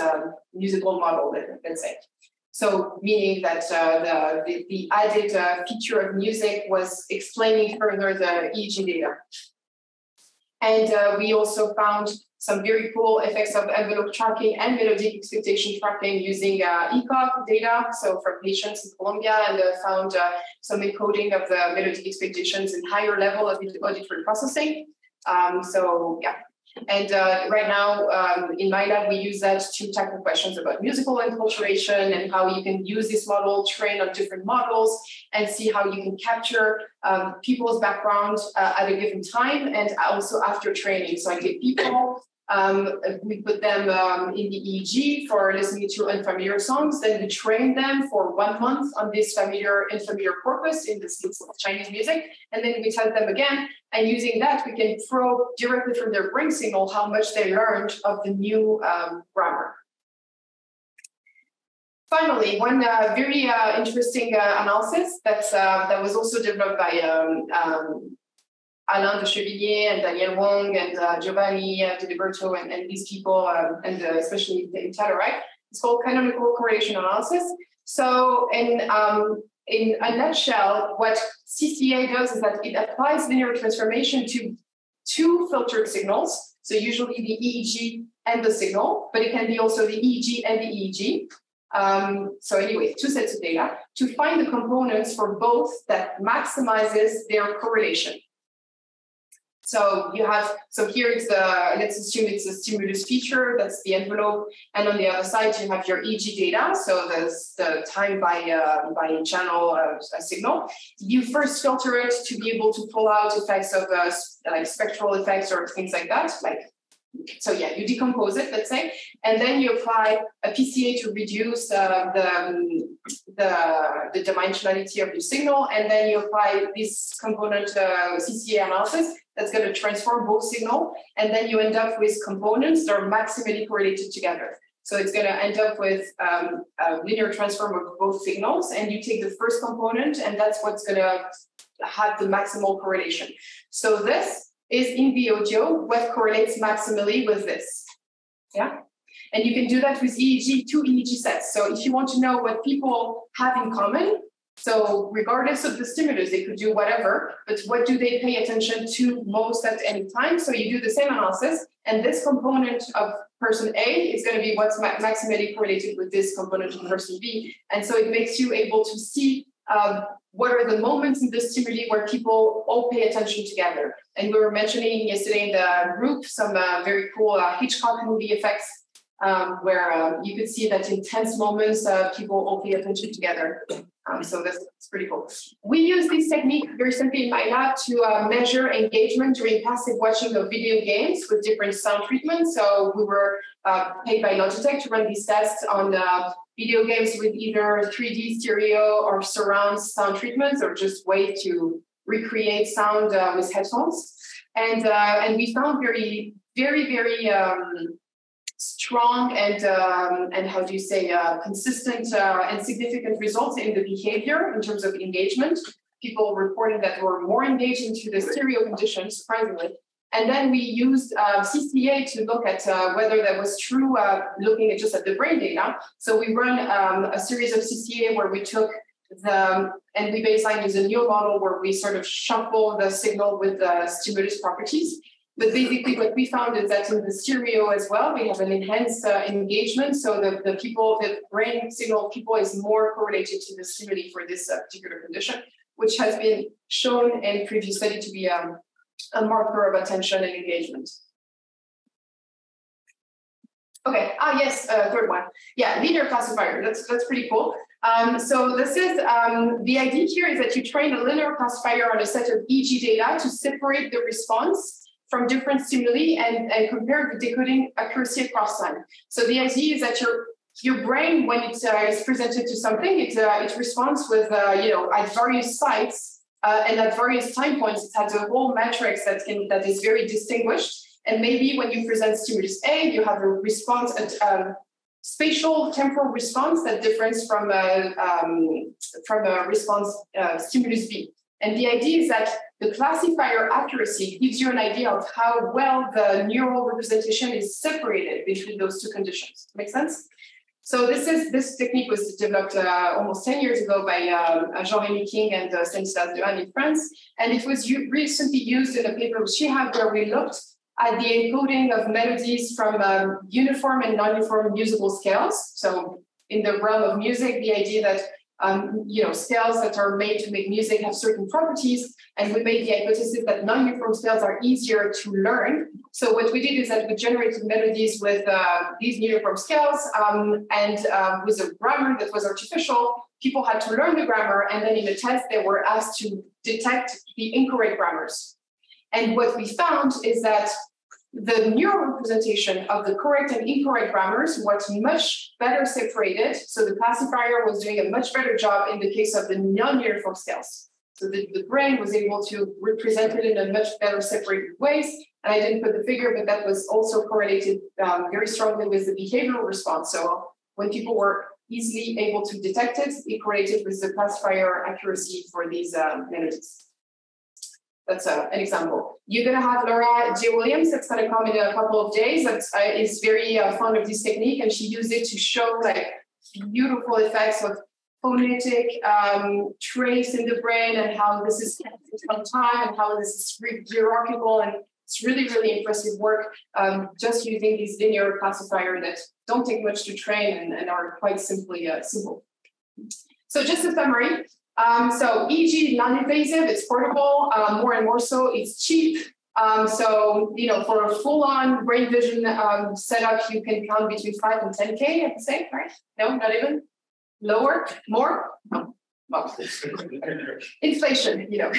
musical model, let's say. So meaning that the added feature of music was explaining further the EEG data. And we also found some very cool effects of envelope tracking and melodic expectation tracking using ECOG data, so from patients in Colombia, and found some encoding of the melodic expectations in higher level of auditory processing. So yeah. And right now in my lab, we use that to tackle questions about musical enculturation and how you can use this model, train on different models, and see how you can capture people's background at a given time and also after training. So I get people We put them in the EEG for listening to unfamiliar songs. Then we train them for 1 month on this unfamiliar corpus, in this case of Chinese music. And then we test them again. And using that, we can probe directly from their brain signal how much they learned of the new grammar. Finally, one very interesting analysis that was also developed by Alain de Chevillier and Daniel Wong and Giovanni De Liberto and these people, and especially in Telluride. It's called canonical correlation analysis. So in a nutshell, what CCA does is that it applies linear transformation to 2 filtered signals. So usually the EEG and the signal, but it can be also the EEG and the EEG. So anyway, 2 sets of data to find the components for both that maximizes their correlation. So you have, so here it's let's assume it's a stimulus feature, that's the envelope. And on the other side, you have your EEG data. So that's the time by channel signal. You first filter it to be able to pull out effects of like spectral effects or things like that. So yeah, you decompose it, let's say, and then you apply a PCA to reduce the dimensionality of your signal, and then you apply this component CCA analysis that's going to transform both signal, and then you end up with components that are maximally correlated together. So it's going to end up with a linear transform of both signals, and you take the first component, and that's what's going to have the maximal correlation. So this is in the audio what correlates maximally with this. Yeah. And you can do that with EEG, 2 EEG sets. So if you want to know what people have in common, so regardless of the stimulus, they could do whatever, but what do they pay attention to most at any time? So you do the same analysis, and this component of person A is going to be what's maximally correlated with this component of person B. And so it makes you able to see what are the moments in the stimuli where people all pay attention together. And we were mentioning yesterday in the group some very cool Hitchcock movie effects where you could see that in tense moments, people all pay attention together. So that's pretty cool. We use this technique very simply in my lab to measure engagement during passive watching of video games with different sound treatments. So we were paid by Logitech to run these tests on video games with either 3D stereo or surround sound treatments, or just way to recreate sound with headphones. And we found very strong and how do you say consistent and significant results in the behavior in terms of engagement. People reporting that were more engaged into the stereo conditions, surprisingly. And then we used CCA to look at whether that was true, looking at just at the brain data. So we run a series of CCA where we took and we baseline use a Noel model where we sort of shuffle the signal with the stimulus properties. But basically what we found is that in the stereo as well, we have an enhanced engagement. So the brain signal of people is more correlated to the stimuli for this particular condition, which has been shown in previous study to be a marker of attention and engagement. Okay, yes, third one. Yeah, linear classifier, that's pretty cool. So this is, the idea here is that you train a linear classifier on a set of EEG data to separate the response from different stimuli and compare the decoding accuracy across time. So the idea is that your brain, when it is presented to something, it responds with, at various sites and at various time points, it has a whole matrix that is very distinguished. And maybe when you present stimulus A, you have a response, spatial temporal response that differs from a response stimulus B. And the idea is that the classifier accuracy gives you an idea of how well the neural representation is separated between those two conditions. Make sense? So this technique was developed almost 10 years ago by Jean-Rémy King and Stanislas Dehaene in France. And it was recently used in a paper which she had where we looked at the encoding of melodies from uniform and non-uniform musical scales. So in the realm of music, the idea that scales that are made to make music have certain properties, and we made the hypothesis that non-uniform scales are easier to learn. So what we did is that we generated melodies with these uniform scales and with a grammar that was artificial. People had to learn the grammar, and then in the test, they were asked to detect the incorrect grammars. And what we found is that the neural representation of the correct and incorrect grammars was much better separated. So the classifier was doing a much better job in the case of the non-uniform scales. So the brain was able to represent it in a much better separated ways. And I didn't put the figure, but that was also correlated very strongly with the behavioral response. So when people were easily able to detect it, it correlated with the classifier accuracy for these melodies. That's an example. You're going to have Laura J. Williams that's going to come in a couple of days. That is very fond of this technique, and she used it to show like beautiful effects of phonetic trace in the brain and how this is on time and how this is hierarchical. And it's really, really impressive work just using these linear classifiers that don't take much to train and are quite simply simple. So just a summary. So EEG non-invasive, it's portable, more and more so, it's cheap. So, you know, for a full-on brain vision setup, you can count between 5 and 10K, I'd say, right? No, not even? Lower? More? No. Well, inflation, you know.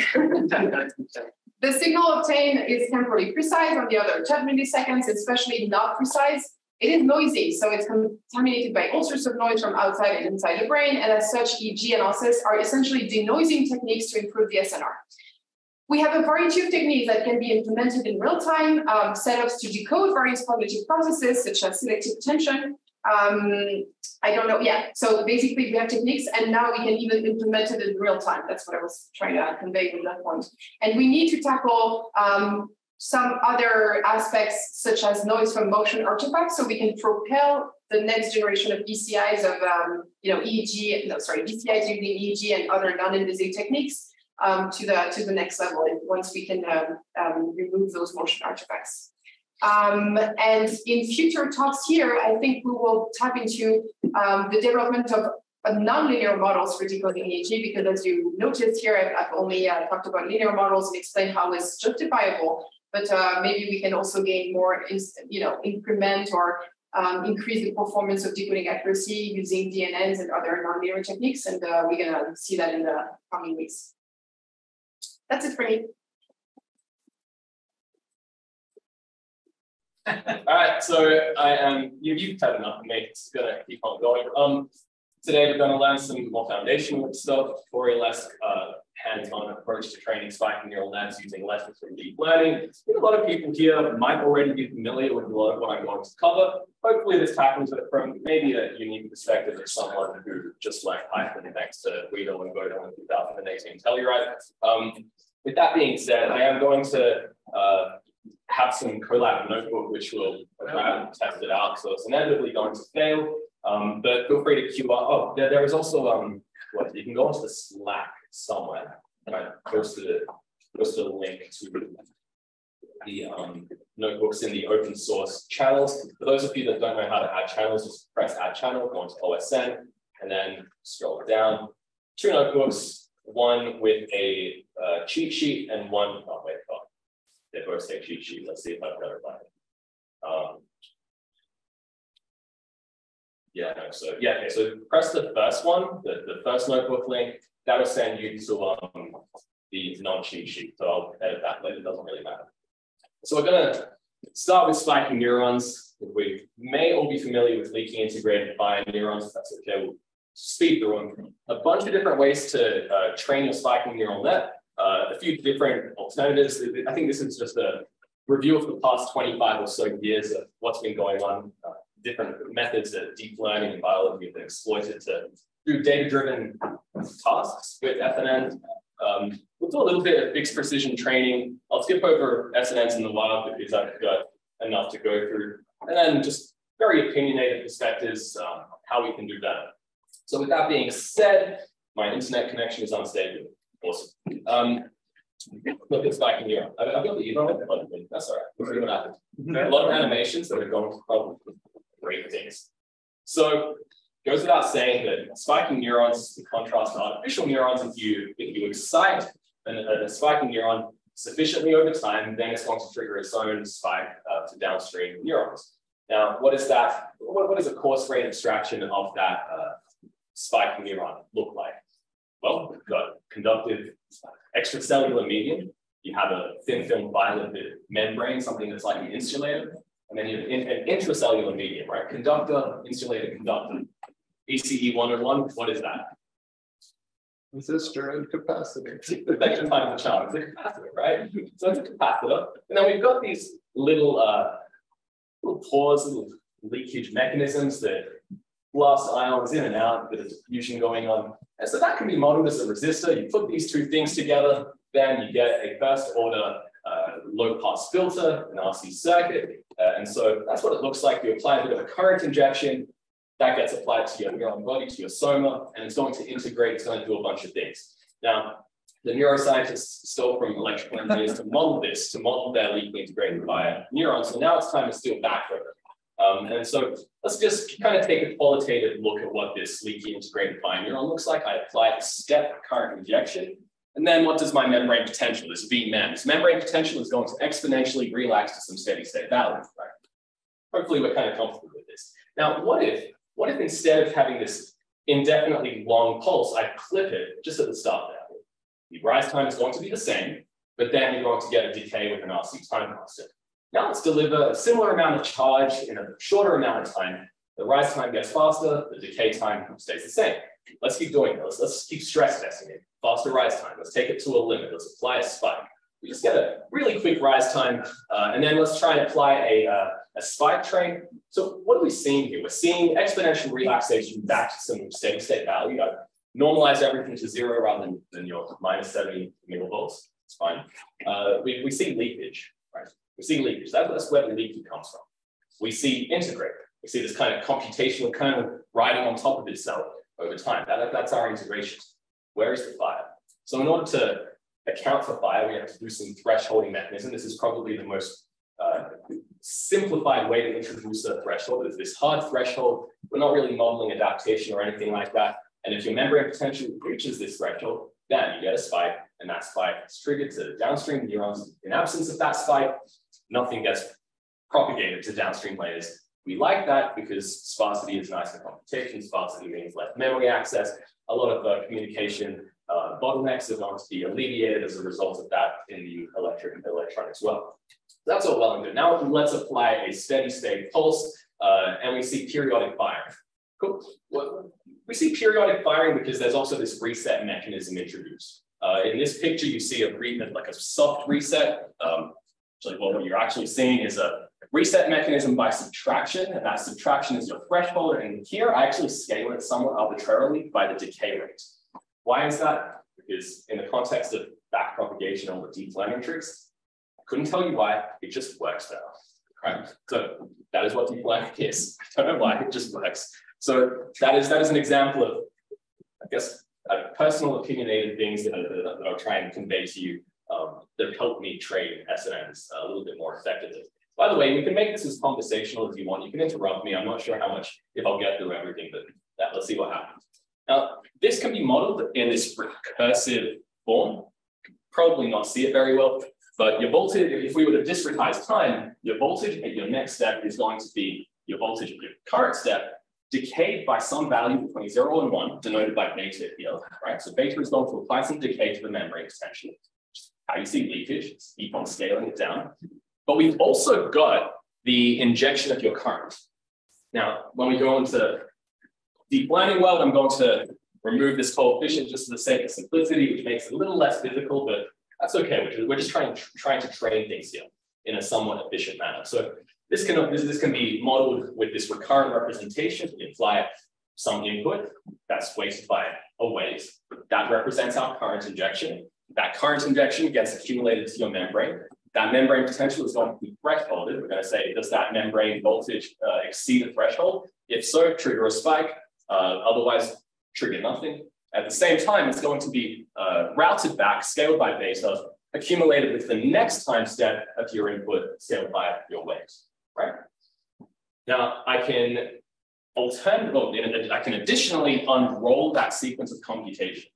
The signal obtained is temporally precise, on the other 10 milliseconds, especially not precise. It is noisy, so it's contaminated by all sorts of noise from outside and inside the brain, and as such, EEG analysis are essentially denoising techniques to improve the SNR. We have a variety of techniques that can be implemented in real time, setups to decode various cognitive processes, such as selective attention. I don't know, yeah, so basically we have techniques, and now we can even implement it in real time. That's what I was trying to convey with that point. And we need to tackle some other aspects such as noise from motion artifacts, so we can propel the next generation of BCIs of BCIs using EEG and other non-invasive techniques to the next level. And once we can remove those motion artifacts. And in future talks here, I think we will tap into the development of non-linear models for decoding EEG, because as you noticed here, I've only talked about linear models and explained how it's justifiable. But maybe we can also gain more, increment or increase the performance of decoding accuracy using DNNs and other non-linear techniques. And we're going to see that in the coming weeks. That's it for me. All right, so I am, you've had enough of me, it's going to keep on going. Today we're going to learn some more foundational stuff, Fourier-esque hands-on approach to training spiking neural nets using lessons from deep learning. I think a lot of people here might already be familiar with a lot of what I'm going to cover. Hopefully this tackles it from maybe a unique perspective of someone who just left Python thanks to Guido and Godo in 2018 Telluride. With that being said, I am going to have some collab notebook which will try and test it out. So it's inevitably going to fail, but feel free to queue up. Oh, there is also you can go into the Slack somewhere, and I posted a link to the notebooks in the open source channels. For those of you that don't know how to add channels, just press add channel, go into OSN, and then scroll down. 2 notebooks, one with a cheat sheet and one, oh wait, oh, they both say cheat sheet. Let's see if I've got it right. Yeah, no, so yeah, okay, so press the first one, the first notebook link, that'll send you to the non-cheat sheet. So I'll edit that later, it doesn't really matter. So we're gonna start with spiking neurons. We may all be familiar with leaky integrated fire neurons, if that's okay, we'll speed through them. A bunch of different ways to train your spiking neural net, a few different alternatives. I think this is just a review of the past 25 or so years of what's been going on. Different methods that deep learning and biology have been exploited to do data-driven tasks with SNNs. We'll do a little bit of fixed precision training. I'll skip over SNNs in the wild because I've got enough to go through. And then just very opinionated perspectives, how we can do better. So with that being said, my internet connection is unstable. Awesome. Look at spiking neuron. I've got the email. That's all right. We'll see what happens. A lot of animations that are going to probably great things. So it goes without saying that spiking neurons, in contrast to artificial neurons, if you excite a spiking neuron sufficiently over time, then it's going to trigger its own spike to downstream neurons. Now, what is that? What does a coarse rate abstraction of that spiking neuron look like? Well, we've got conductive extracellular medium. you have a thin film bilipid membrane, something that's like an insulator, and then you have an intracellular medium, right? Conductor, insulator, conductor. ECE 101, what is that? Resistor and capacitor. Thanks for finding the chart. It's a capacitor, right? So it's a capacitor. And then we've got these little pores, little leakage mechanisms that blast ions in and out, a bit of diffusion going on. And so that can be modeled as a resistor. You put these two things together, then you get a first order low pass filter, an RC circuit. And so that's what it looks like. You apply a bit of a current injection, that gets applied to your neuron body, to your soma, and it's going to integrate, it's going to do a bunch of things. Now, the neuroscientists stole from electrical engineers to model this, to model their leaky integrated via neurons. So now it's time to steal back from it. And so let's just kind of take a qualitative look at what this leaky integrated via neuron looks like. I apply a step current injection. And then what does my membrane potential, this Vmem? This membrane potential is going to exponentially relax to some steady state value, right? Hopefully we're kind of comfortable with this. Now, what if instead of having this indefinitely long pulse, I clip it just at the start there? The rise time is going to be the same, but then you're going to get a decay with an RC time constant. Now let's deliver a similar amount of charge in a shorter amount of time. The rise time gets faster, the decay time stays the same. Let's keep doing this. Let's keep stress testing it. Faster rise time. Let's take it to a limit. Let's apply a spike. We just get a really quick rise time, and then let's try and apply a spike train. So what are we seeing here? We're seeing exponential relaxation back to some steady state value. I've normalized everything to 0 rather than your minus 70 millivolts. It's fine. We see leakage, right? We see leakage. That's where the leakage comes from. We see integrate. We see this kind of computational kernel riding on top of itself over time. That's our integration. Where is the fire? So in order to account for fire, we have to do some thresholding mechanism. This is probably the most simplified way to introduce a threshold. Is this hard threshold. We're not really modeling adaptation or anything like that. And if your membrane potential reaches this threshold, then you get a spike, and that spike is triggered to downstream neurons. In absence of that spike, nothing gets propagated to downstream layers. We like that because sparsity is nice for computation. Sparsity means less memory access. A lot of communication bottlenecks are going to be alleviated as a result of that in the electronics world. That's all well and good. Now let's apply a steady state pulse, and we see periodic firing. Cool. Well, we see periodic firing because there's also this reset mechanism introduced. In this picture, you see like a soft reset. So what you're actually seeing is a reset mechanism by subtraction, and that subtraction is your threshold. And here I actually scale it somewhat arbitrarily by the decay rate. Why is that? Because in the context of back propagation or the deep learning tricks, I couldn't tell you why, it just works better. Right? So that is what deep learning is. I don't know why, it just works. So that is an example of, I guess, personal opinionated things that I'll try and convey to you that have helped me train SNNs a little bit more effectively. By the way, we can make this as conversational as you want. You can interrupt me. I'm not sure how much, if I'll get through everything, but let's see what happens. Now, this can be modeled in this recursive form. Probably not see it very well, but your voltage, if we were to discretize time, your voltage at your next step is going to be your voltage at your current step decayed by some value between 0 and 1, denoted by beta here, right? So beta is going to apply some decay to the membrane potential. How you see leakage, keep on scaling it down. But we've also got the injection of your current. Now, when we go into deep learning world, I'm going to remove this coefficient just for the sake of simplicity, which makes it a little less physical, but that's okay. We're just trying to train things here in a somewhat efficient manner. So this can be modeled with this recurrent representation. We apply some input that's weighted by a weight. That represents our current injection. That current injection gets accumulated to your membrane. That membrane potential is going to be thresholded. We're going to say, does that membrane voltage exceed the threshold? If so, trigger a spike. Otherwise, trigger nothing. At the same time, it's going to be routed back, scaled by beta, accumulated with the next time step of your input, scaled by your waves, right? Now, I can additionally unroll that sequence of computations.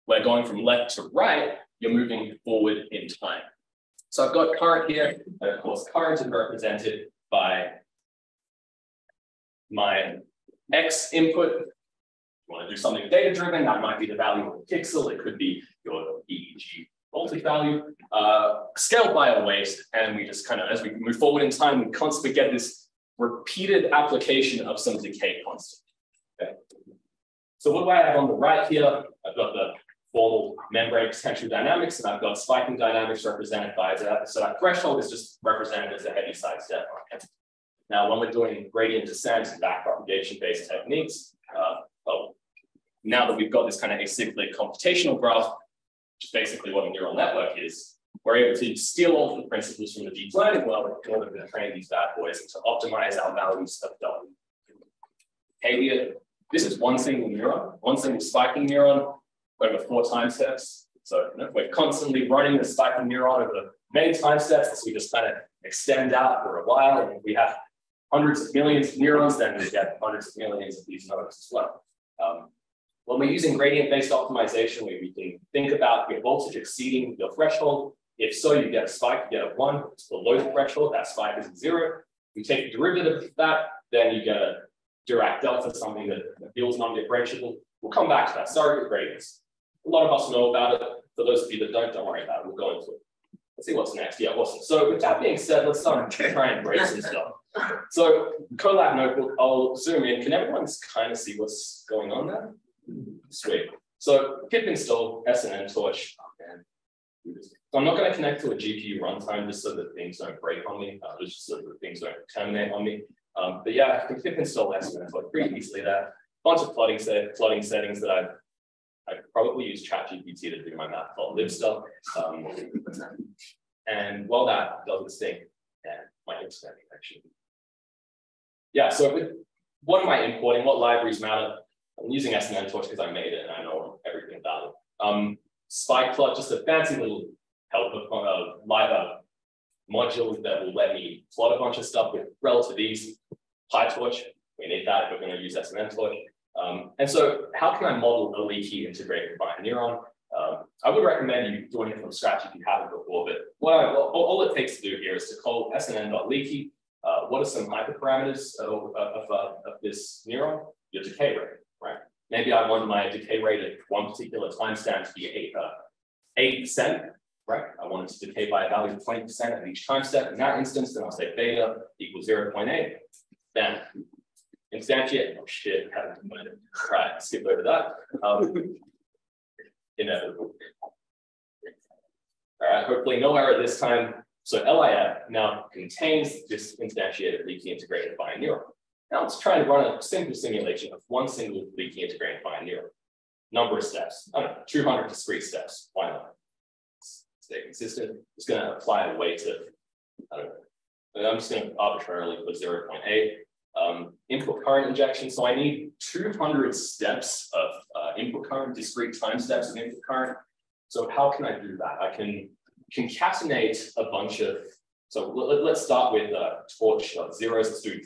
Where going from left to right, you're moving forward in time. So I've got current here, and of course, current is represented by my X input. If you want to do something data-driven, that might be the value of a pixel. It could be your EEG voltage value. scaled by a weight, and we just kind of, as we move forward in time, we constantly get this repeated application of some decay constant. Okay. So what do I have on the right here? I've got the formal membrane potential dynamics, and I've got spiking dynamics represented by that. So that threshold is just represented as a heavy side step. Now, when we're doing gradient descent and backpropagation-based techniques, well, now that we've got this kind of acyclic computational graph, which is basically what a neural network is, we're able to steal all of the principles from the deep learning world in order to train these bad boys and to optimize our values of W. Okay, this is one single neuron, one single spiking neuron over 4 time steps. So we're constantly running the spiking neuron over many time steps as we just kind of extend out for a while. And if we have hundreds of millions of neurons, then we get hundreds of millions of these nodes as well. When we're using gradient-based optimization, we can think about your voltage exceeding your threshold. If so, you get a spike, you get a 1. It's below the threshold, that spike is 0. You take the derivative of that, then you get a Dirac delta, something that feels non-differentiable. We'll come back to that, surrogate gradients. A lot of us know about it. For those of you that don't worry about it. We'll go into it. Let's see what's next. Yeah, awesome. So with that being said, let's start trying and break some stuff. So Colab notebook, I'll zoom in. Can everyone kind of see what's going on there? Sweet. So pip install SNN torch. So I'm not going to connect to a GPU runtime just so that things don't break on me, just so that things don't terminate on me. But yeah, I can pip install SNN torch pretty easily there. Bunch of plotting settings that I probably use ChatGPT to do my matplotlib stuff. And while that does its thing, and my internet connection. Yeah, so what am I importing? What libraries matter? I'm using SNN torch because I made it and I know everything about it. Spike plot, just a fancy little helper module that will let me plot a bunch of stuff with relative ease. PyTorch, we need that if we're going to use SNN torch. And so how can I model a leaky integrated binary neuron? I would recommend you doing it from scratch if you haven't before, but all it takes to do here is to call SNN.leaky. What are some hyperparameters of this neuron? Your decay rate, right? Maybe I want my decay rate at one particular timestamp to be 80%, right? I want it to decay by a value of 20% at each timestamp. In that instance, then I'll say beta equals 0.8. Then instantiate, oh shit, haven't done it. All right, skip over that. Inevitable. All right, hopefully no error this time. So LIF now contains this instantiated leaky integrated binary neuron. Now let's try to run a simple simulation of one single leaky integrated binary neuron. Number of steps, I don't know, 200 discrete steps. Why not? Stay consistent. It's going to apply a weight of, I don't know, I'm just going to arbitrarily put 0.8. Input current injection. So I need 200 steps of input current, discrete time steps of input current. So how can I do that? I can concatenate a bunch of, so let's start with torch of zeros. Let's do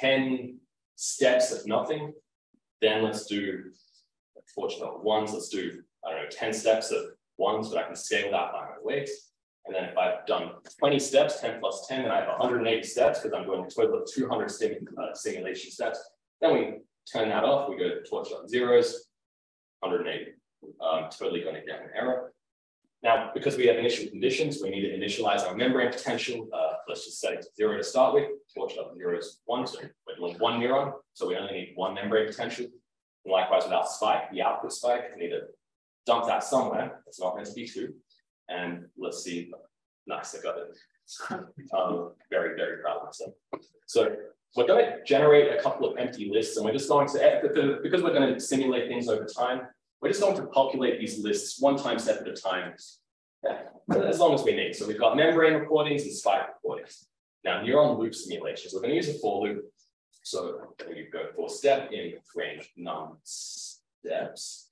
10 steps of nothing. Then let's do torch of ones. Let's do, I don't know, 10 steps of ones, but I can scale that by my weight. And then if I've done 20 steps, 10 plus 10, then I have 180 steps because I'm doing a total of 200 simulation steps. Then we turn that off. We go to torch on zeros, 180. Totally going to get an error. Now, because we have initial conditions, we need to initialize our membrane potential. Let's just set it to 0 to start with. Torch up 0 is 1, so we're doing 1 neuron, so we only need 1 membrane potential. And likewise, without spike, the output spike, we need to dump that somewhere. It's not meant to be 2. And let's see. Nice, I got it. Very, very proud of myself. So we're going to generate a couple of empty lists, and we're just going to, because we're going to simulate things over time, we're just going to populate these lists one time step at a time, as long as we need. So we've got membrane recordings and spike recordings. Now, neuron loop simulations, we're going to use a for loop. So we go for step in range num steps.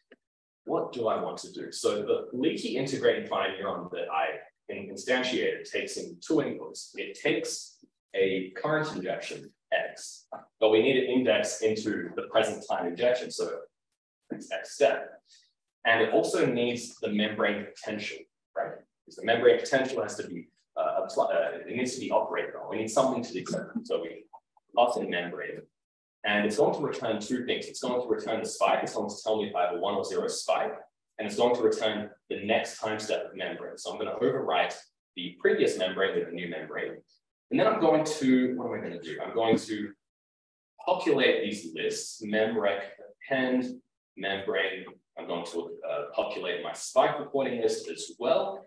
What do I want to do? So the leaky integrating binary neuron that I instantiated takes in 2 inputs. It takes a current injection, X, but we need to index into the present time injection. So it's X step. And it also needs the membrane potential, right? Because the membrane potential has to be, it needs to be operated on. We need something to do. So we pass in membrane. And it's going to return 2 things. It's going to return the spike. It's going to tell me if I have a 1 or 0 spike. and it's going to return the next time step of membrane. So I'm going to overwrite the previous membrane with a new membrane. And then I'm going to, what am I going to do? I'm going to populate these lists, memrec, append, membrane. I'm going to populate my spike recording list as well.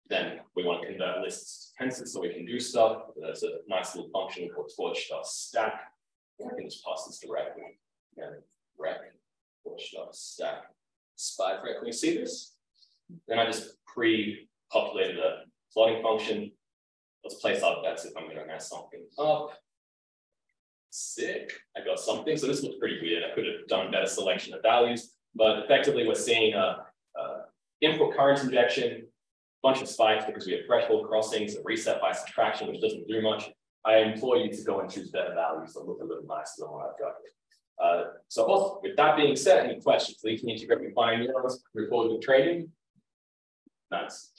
Then we want to convert lists to tensors so we can do stuff. There's a nice little function called torch.stack. I can just pass this directly. Rec, torch.stack, spike rec. Can you see this? Then I just pre-populated a plotting function. Let's place our bets if I'm going to mess something up. Sick. I got something. So this looks pretty weird. I could have done better selection of values, but effectively we're seeing a input current injection, bunch of spikes because we have threshold crossings, a reset by subtraction, which doesn't do much. I implore you to go and choose better values that look a little nicer than what I've got here. So also, with that being said, any questions? Leaky integrated fine neurons recorded with training? Nice.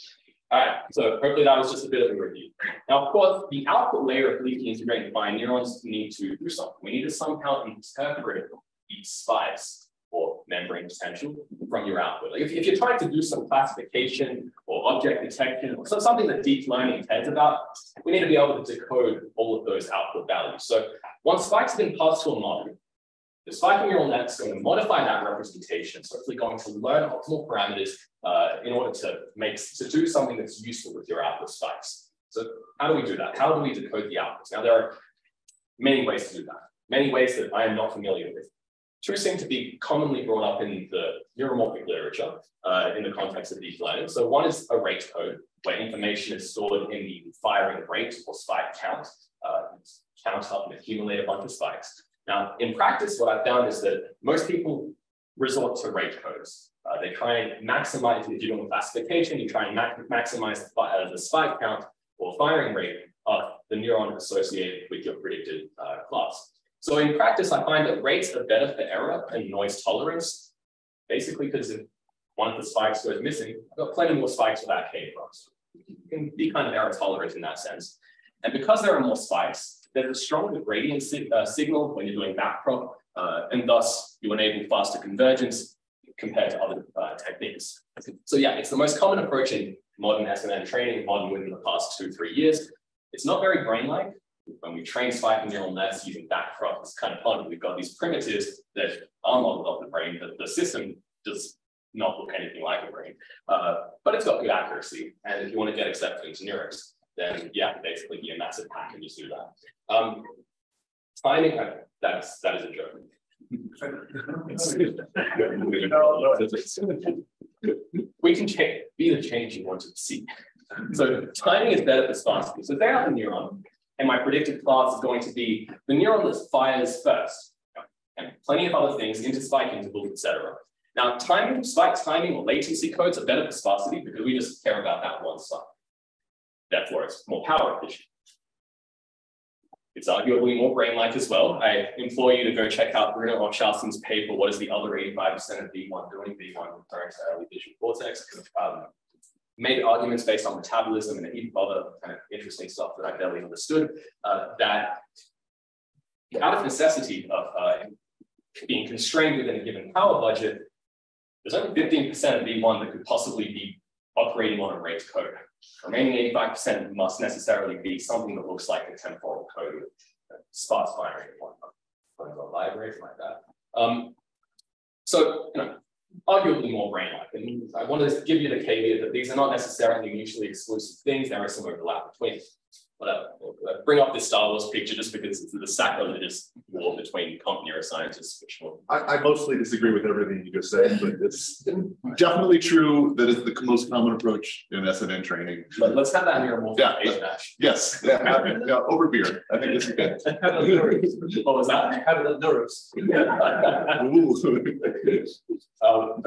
All right, so hopefully that was just a bit of a review. Now, of course, the output layer of leaky integrated fine neurons need to do something. We need to somehow interpret these spikes or membrane potential from your output. Like if you're trying to do some classification or object detection or something that deep learning cares about, we need to be able to decode all of those output values. So once spikes have been passed to a model, the spiking neural net is going to modify that representation. So hopefully going to learn optimal parameters in order to do something that's useful with your output spikes. So how do we do that? How do we decode the outputs? Now there are many ways to do that, many ways that I am not familiar with. Two seem to be commonly brought up in the neuromorphic literature in the context of deep learning. So one is a rate code, where information is stored in the firing rate or spike count, count up and accumulate a bunch of spikes. Now, in practice, what I've found is that most people resort to rate codes. They try and maximize, if you're doing classification, you try and maximize the spike count or firing rate of the neuron associated with your predicted class. So in practice, I find that rates are better for error and noise tolerance, basically because if one of the spikes goes missing, I've got plenty more spikes without K-cross. You can be kind of error tolerant in that sense. And because there are more spikes, there's a stronger gradient signal when you're doing backprop, and thus you enable faster convergence compared to other techniques. So yeah, it's the most common approach in modern SNN training, modern within the past 2-3 years. It's not very brain-like. When we train spiking neural nets using backprop, it's kind of fun. We've got these primitives that are modeled off the brain, but the system does not look anything like a brain. But it's got good accuracy. And if you want to get accepted into neurics, then yeah, basically be a massive hack and just do that. Timing, that is a joke. We can be the change you want to see. So timing is better for sparsity. So say I have a neuron, and my predicted class is going to be the neuron that fires first, and plenty of other things, interspike intervals, etc. Now, timing, spike timing or latency codes are better for sparsity because we just care about that one side. Therefore, it's more power efficient. It's arguably more brain-like as well. I implore you to go check out Bruno Hochschild paper, What is the Other 85% of B1 Doing? B1 referring to early visual cortex. Made arguments based on metabolism and a heap of other kind of interesting stuff that I barely understood, that out of necessity of being constrained within a given power budget, there's only 15% of B1 that could possibly be operating on a rate code. The remaining 85% must necessarily be something that looks like a temporal code with sparse firing and whatnot, a library like that. So, you know, arguably more brain-like. And I want to give you the caveat that these are not necessarily mutually exclusive things. There is some overlap between. But bring up this Star Wars picture just because it's the sacrilegious war between comp neuroscientists, which will... I mostly disagree with everything you just said, but it's definitely true that it's the most common approach in SNN training. But let's have that neuromorphic age match. Yes, over beer. I think this is good. What was that? Have the nerves.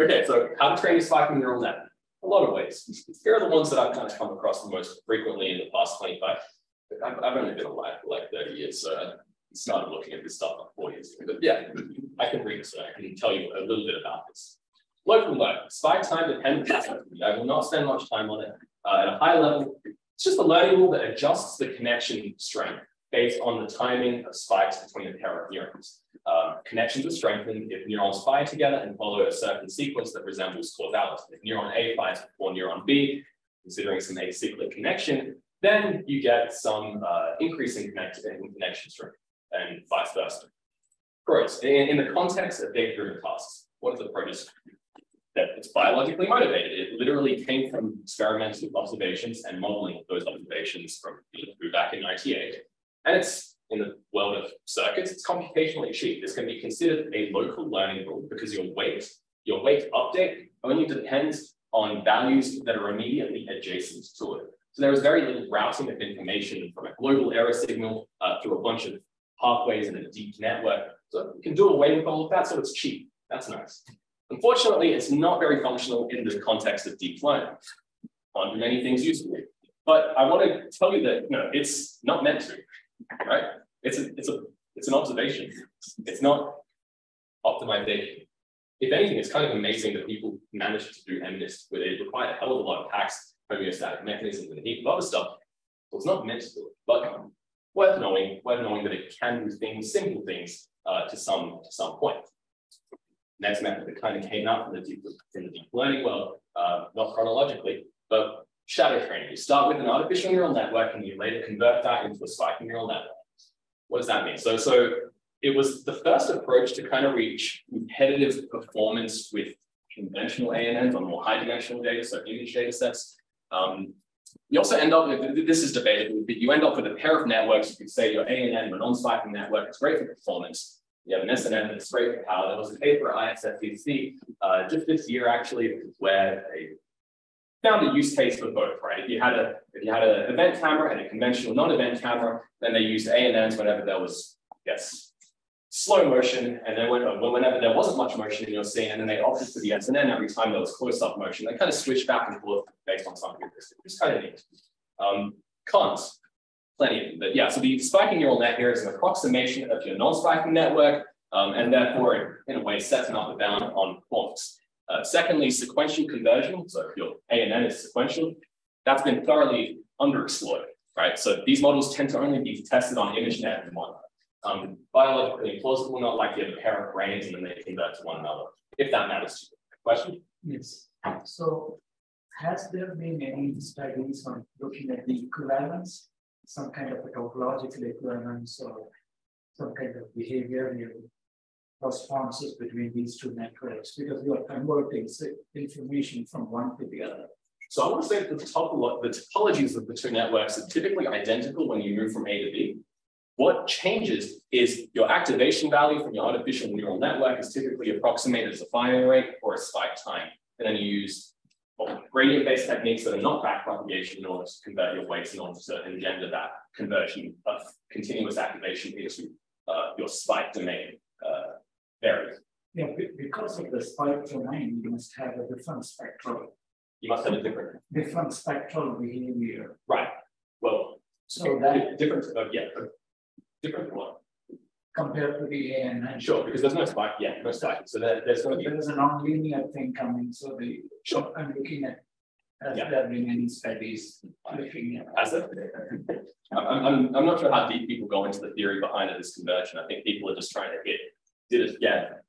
Okay, so how to train a spiking neural net? A lot of ways. Here are the ones that I've kind of come across the most frequently in the past 25. I've only been alive for like 30 years, so I started looking at this stuff like 4 years ago. But yeah, I can read this, so I can tell you a little bit about this. Local learning, spike time dependent. I will not spend much time on it. At a high level, it's just a learning rule that adjusts the connection strength based on the timing of spikes between a pair of neurons. connections are strengthened if neurons fire together and follow a certain sequence that resembles causality. If neuron A fires before neuron B, considering some acyclic connection, then you get some increase in connection strength and vice versa. Pros, in the context of data-driven tasks, what is the pros? That it's biologically motivated. It literally came from experimental observations and modeling of those observations from back in 98. And it's in the world of circuits, it's computationally cheap. This can be considered a local learning rule because your weight update only depends on values that are immediately adjacent to it. So there is very little routing of information from a global error signal through a bunch of pathways in a deep network. So you can do away with all of that, so it's cheap. That's nice. Unfortunately, it's not very functional in the context of deep learning. Can't do many things usefully. But I want to tell you that it's not meant to, right? It's an observation. It's not optimization. If anything, it's kind of amazing that people manage to do MNIST where they require a hell of a lot of tax, homeostatic mechanisms, and a heap of other stuff. So it's not meant to do it, but worth knowing that it can do things, simple things, to some point. Next method that kind of came out from the deep learning world, not chronologically, but shadow training. You start with an artificial neural network and you later convert that into a spiking neural network. What does that mean? So it was the first approach to kind of reach competitive performance with conventional ANNs on more high-dimensional data, so image data sets. You also end up with, this is debatable, but you end up with a pair of networks. You could say your ANN, a non-spiking network, it's great for performance. You have an SNN that's great for power. There was a paper at ISFTC just this year, actually, where they found a use case for both, right? If you had an event camera and a conventional non-event camera, then they used ANNs whenever there was, slow motion, and then whenever there wasn't much motion in your scene, and then they opted for the SNN every time there was close-up motion. They kind of switched back and forth based on some heuristic, which is kind of neat. Cons, plenty of them. But yeah, so the spiking neural net here is an approximation of your non-spiking network, and therefore, it, in a way, sets an upper bound on performance. Secondly, sequential conversion. So if your ANN is sequential, that's been thoroughly underexploited, right? So these models tend to only be tested on ImageNet and one. Biologically implausible, not like you have a pair of brains and then they convert to one another, if that matters to you. Question? Yes. So has there been any studies on looking at the equivalence, some kind of a topological equivalence or some kind of behavioral responses between these two networks, because you are converting information from one to the other? So I want to say that the topologies of the two networks are typically identical when you move from A to B. What changes is your activation value from your artificial neural network is typically approximated as a firing rate or a spike time. And then you use gradient-based techniques that are not backpropagation in order to convert your weights in order to engender that conversion of continuous activation into your spike domain varies. Yeah, because of the spike domain, you must have a different spectral. You must have a different spectral behavior. Right. Well, so that different one. Compared to the ANN. Sure, because there's no spike. Yeah, no spike. So there's going to be a nonlinear thing coming. So I'm looking at there been any studies looking at. Has there? I'm not sure how deep people go into the theory behind this conversion. I think people are just trying to get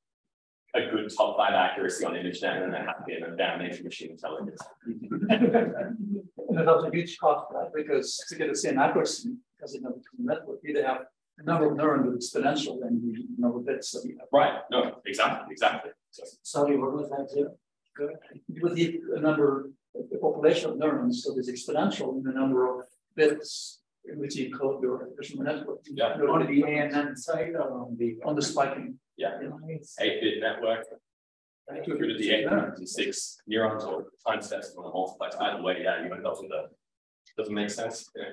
a good top 5 accuracy on ImageNet and then happy and then damnation machine intelligence. And that's a huge cost, right? Because to get the same accuracy, because in the network, you either have a number of neurons with exponential and you know bits. Right. No, exactly. Sorry, what was that? Good. You would need a number, the population of neurons, so there's exponential in the number of bits in which you code your artificial network. Yeah. On the ANN side or on the spiking. Yeah. 8-bit network. Through to the 8 neurons and 6 neurons or time steps on a multiplex. Either way, yeah, you end up with doesn't make sense. Yeah.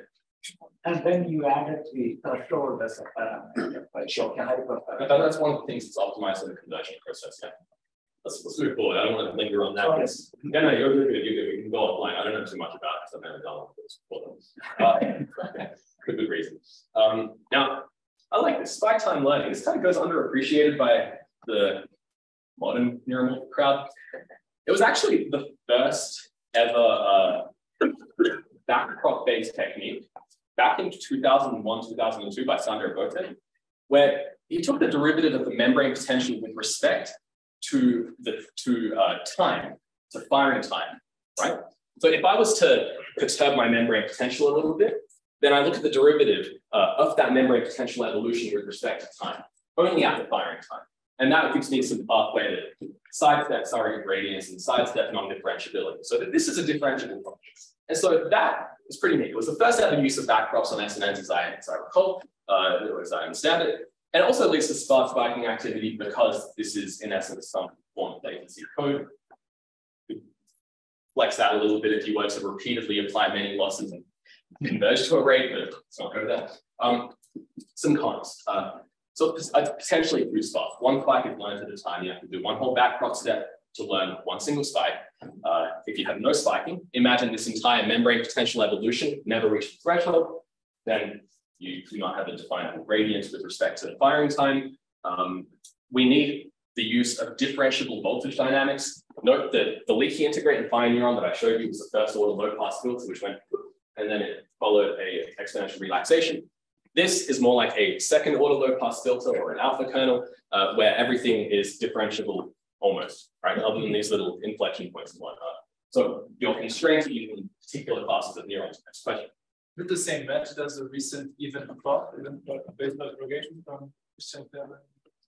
And then you added the threshold as a parameter. Sure. That's one of the things that's optimized in the conversion process. Yeah. Let's move forward. I don't want to linger on that. Oh, yes. No, you're good. We can go offline. I don't know too much about it because I've never done one of those before. For good reason. Now, I like this spike time learning. This kind of goes underappreciated by the modern neural crowd. It was actually the first ever backprop-based technique back in 2001, 2002 by Sandro Bote, where he took the derivative of the membrane potential with respect to time, to firing time, right? So if I was to perturb my membrane potential a little bit, then I look at the derivative of that membrane potential evolution with respect to time, only at the firing time. And that gives me some pathway to sidestep surrogate gradients and sidestep non-differentiability. So this is a differentiable function. And so that is pretty neat. It was the first ever use of backprops on SNNs as I recall, or as I understand it. And it also leads to sparse spiking activity because this is in essence some form of latency code. Flex that a little bit if you were to repeatedly apply many losses and converge to a rate, but let's not go there. Some cons. So potentially through sparse. One spike is learned at a time. You have to do one whole backprop step to learn one single spike. If you have no spiking, imagine this entire membrane potential evolution never reached the threshold, then you do not have a definable gradient with respect to the firing time. We need the use of differentiable voltage dynamics. Note that the leaky integrate and fire neuron that I showed you was the first order low pass filter, which went, and then it followed a exponential relaxation. This is more like a second order low pass filter or an alpha kernel, where everything is differentiable almost, right? Other than these little inflection points and whatnot. So you're constrained to using particular classes of neurons. Next question. With the same method as the recent event based on aggregation from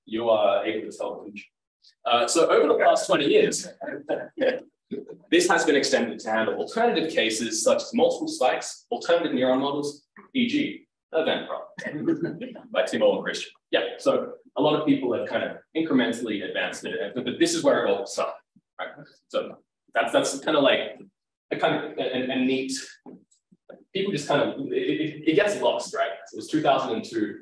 you are able to tell the future. So over the past 20 years, this has been extended to handle alternative cases such as multiple spikes, alternative neuron models, e.g. event prop by Timo and Christian. Yeah, so a lot of people have kind of incrementally advanced it, but this is where it all started, right? So that's kind of like a neat, people just kind of, it gets lost, right? So it was 2002.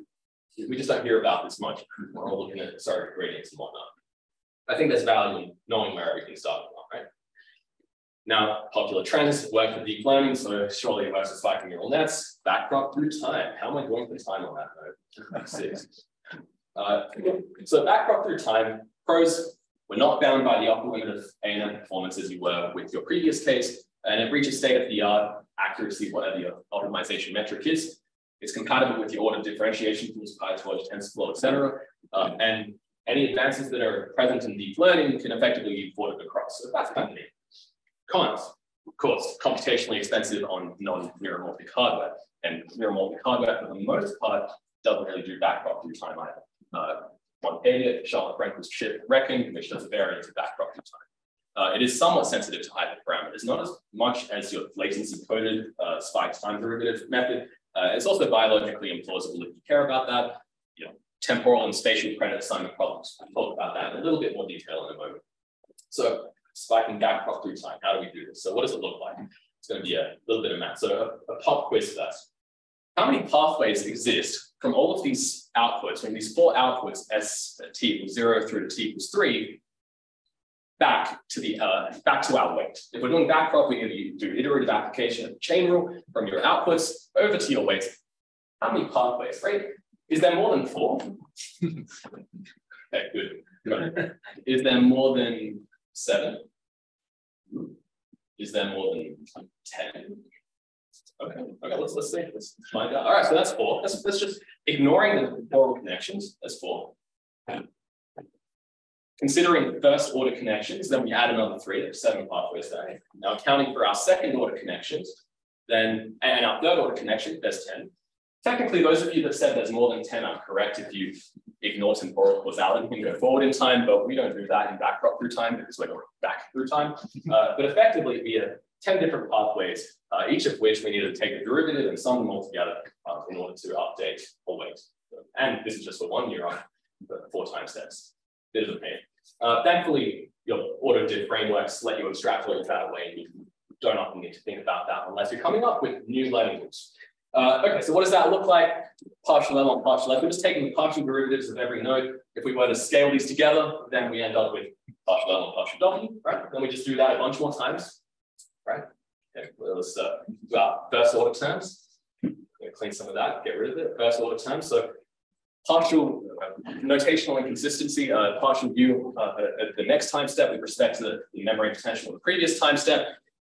We just don't hear about this much. We're all looking at surrogate gradients and whatnot. I think there's value in knowing where everything started from, right? Now, popular trends work for deep learning, so surely it works with spiking neural nets. Backprop through time. How am I going for time on that note? 6. So backprop through time. Pros, we're not bound by the upper limit of A&M performance as you were with your previous case, and it reaches state-of-the-art accuracy, whatever your optimization metric is. It's compatible with your ordered differentiation tools, PyTorch, TensorFlow, etc. And any advances that are present in deep learning can effectively be ported across. So that's kind of neat. Cons, of course, computationally expensive on non-neuromorphic hardware. And neuromorphic hardware, for the most part, doesn't really do backprop through time either. One idiot, Charlotte Frankel's chip Reckon, which does a variant of backprop through time. It is somewhat sensitive to hyperparameters, not as much as your latency-coded spike time derivative method. It's also biologically implausible if you care about that. You know, temporal and spatial credit assignment problems. I'll talk about that in a little bit more detail in a moment. So, spiking backprop through time. How do we do this? So, what does it look like? It's going to be a little bit of math. So, a pop quiz first. How many pathways exist from all of these outputs, from these 4 outputs, s at t equals 0 through to t equals 3, back to our weight? If we're doing backprop, we're going to do iterative application of the chain rule from your outputs over to your weights. How many pathways, right? Is there more than 4? Okay, good. Is there more than 7? Is there more than 10? Okay, let's see. Let's find out. All right, so that's 4. Let's just ignoring the temporal connections. That's 4. Considering first order connections, then we add another 3. There's 7 pathways there. Now accounting for our second order connections, then and our third order connection, there's 10. Technically, those of you that said there's more than 10 are correct if you ignore temporal causality and go forward in time, but we don't do that in backprop through time because we're going back through time. But effectively, we have 10 different pathways, each of which we need to take a derivative and sum them all together in order to update or weight. And this is just for 1 neuron, but 4 time steps. Bit of a pain. Thankfully, your order diff frameworks let you extrapolate that away, and you don't often need to think about that unless you're coming up with new learning rules. Okay, so what does that look like? Partial L on partial F. We're just taking the partial derivatives of every node. If we were to scale these together, then we end up with partial L on partial W, right? Then we just do that a bunch more times, right? Okay, well, let's do our first order terms. I'm going to clean some of that, get rid of it. First order terms. So partial notational inconsistency, partial view at the next time step with respect to the membrane potential of the previous time step.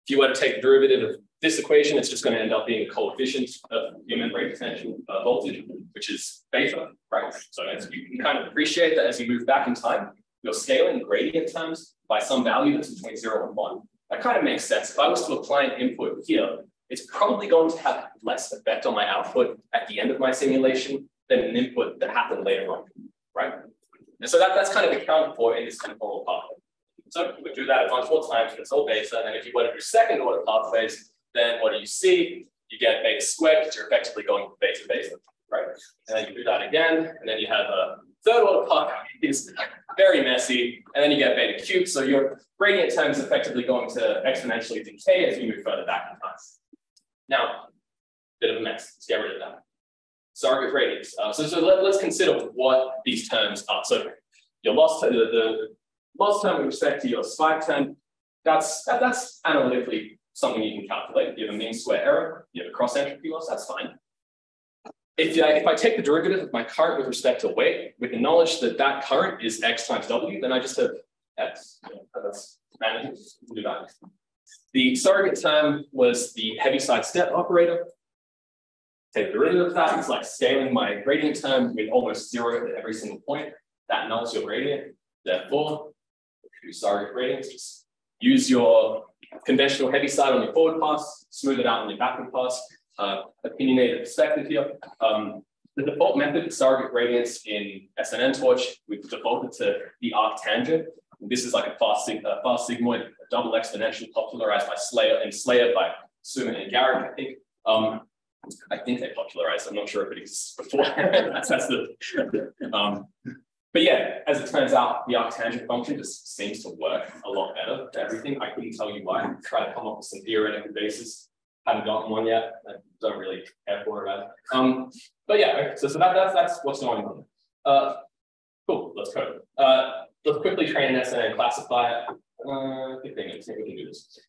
If you were to take the derivative of this equation is just going to end up being a coefficient of your membrane potential voltage, which is beta, right? So as you can kind of appreciate that as you move back in time, you're scaling gradient terms by some value that's between 0 and 1. That kind of makes sense. If I was to apply an input here, it's probably going to have less effect on my output at the end of my simulation than an input that happened later on, right? And so that's kind of accounted for in this temporal pathway. So we would do that a bunch more times, and it's all beta. And then if you want to do second order pathways, then what do you see? You get beta squared because you're effectively going beta beta, right? And then you do that again, and then you have a third order pathway. It's very messy, and then you get beta cubed. So your gradient time is effectively going to exponentially decay as you move further back in time. Now, bit of a mess. Let's get rid of that. Surrogate gradients. So let's consider what these terms are. So your loss, the loss term with respect to your spike term, that's analytically something you can calculate. You have a mean square error, you have a cross entropy loss, that's fine. If I take the derivative of my current with respect to weight, with the knowledge that that current is x times w, then I just have x. That's manageable to do that. The surrogate term was the Heaviside step operator. Take the derivative of that, it's like scaling my gradient term with almost 0 at every single point. That nulls your gradient. Therefore, if you do surrogate gradients, just use your conventional Heaviside on your forward pass, smooth it out on your backward pass. Opinionated perspective here. The default method for surrogate gradients in SNN torch, we've defaulted to the arctangent. This is like a fast sigmoid, a double exponential popularized by Slayer by Suman and Garrick, I think they popularized. I'm not sure if it exists before. But yeah, as it turns out, the arctangent function just seems to work a lot better for everything. I couldn't tell you why. I tried to come up with some theoretical basis. Haven't gotten one yet. I don't really care for it. But yeah, so that's what's going on. Cool, let's code. Let's quickly train an SNN classifier. Good thing, let's see if we can do this.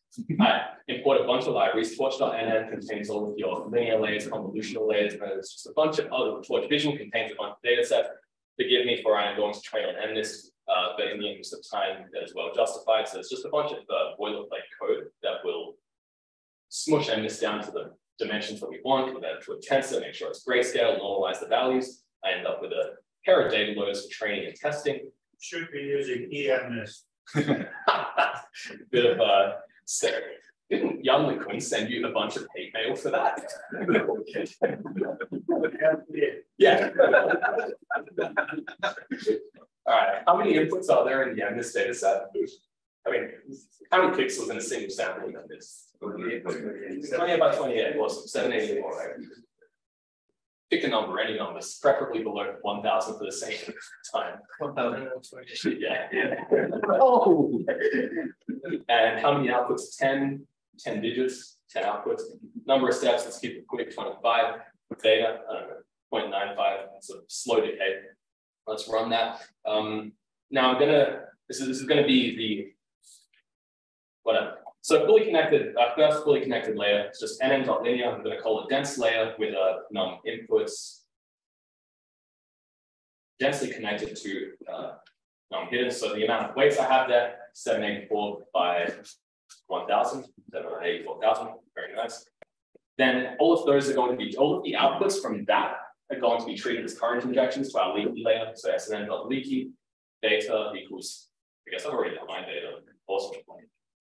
Import a bunch of libraries. Torch.nn contains all of your linear layers, convolutional layers, and there's just a bunch of other. Torch Vision contains a bunch of data set. Forgive me for I'm going to train on MNIST, but in the interest of time, that is well justified. So it's just a bunch of boilerplate code that will smush MNIST down to the dimensions that we want, put that to a tensor, make sure it's grayscale, normalize the values. I end up with a pair of data loads for training and testing. Should be using EMNIST. Bit of didn't young McQueen send you a bunch of hate mail for that? Yeah. All right. How many inputs are there in the MNIST data set? I mean, how many pixels in a single sample of this? 28 by 28, awesome. 784, right? Pick a number, any numbers, preferably below 1,000 for the sake of time. 1,000. Yeah. Oh. And how many outputs? 10 digits, 10 outputs. Number of steps, let's keep it quick, 25. Data, I don't know, 0.95, so slow decay. Let's run that. Now this is gonna be the, whatever. So fully connected, first fully connected layer, it's just nn.linear. I'm going to call it dense layer with num inputs densely connected to num hidden. So the amount of weights I have there, 784 by 1,000, 784,000, very nice. Then all of those are going to be, all of the outputs from that are going to be treated as current injections to our leaky layer. So SNN.leaky data equals, I guess I've already defined data, awesome.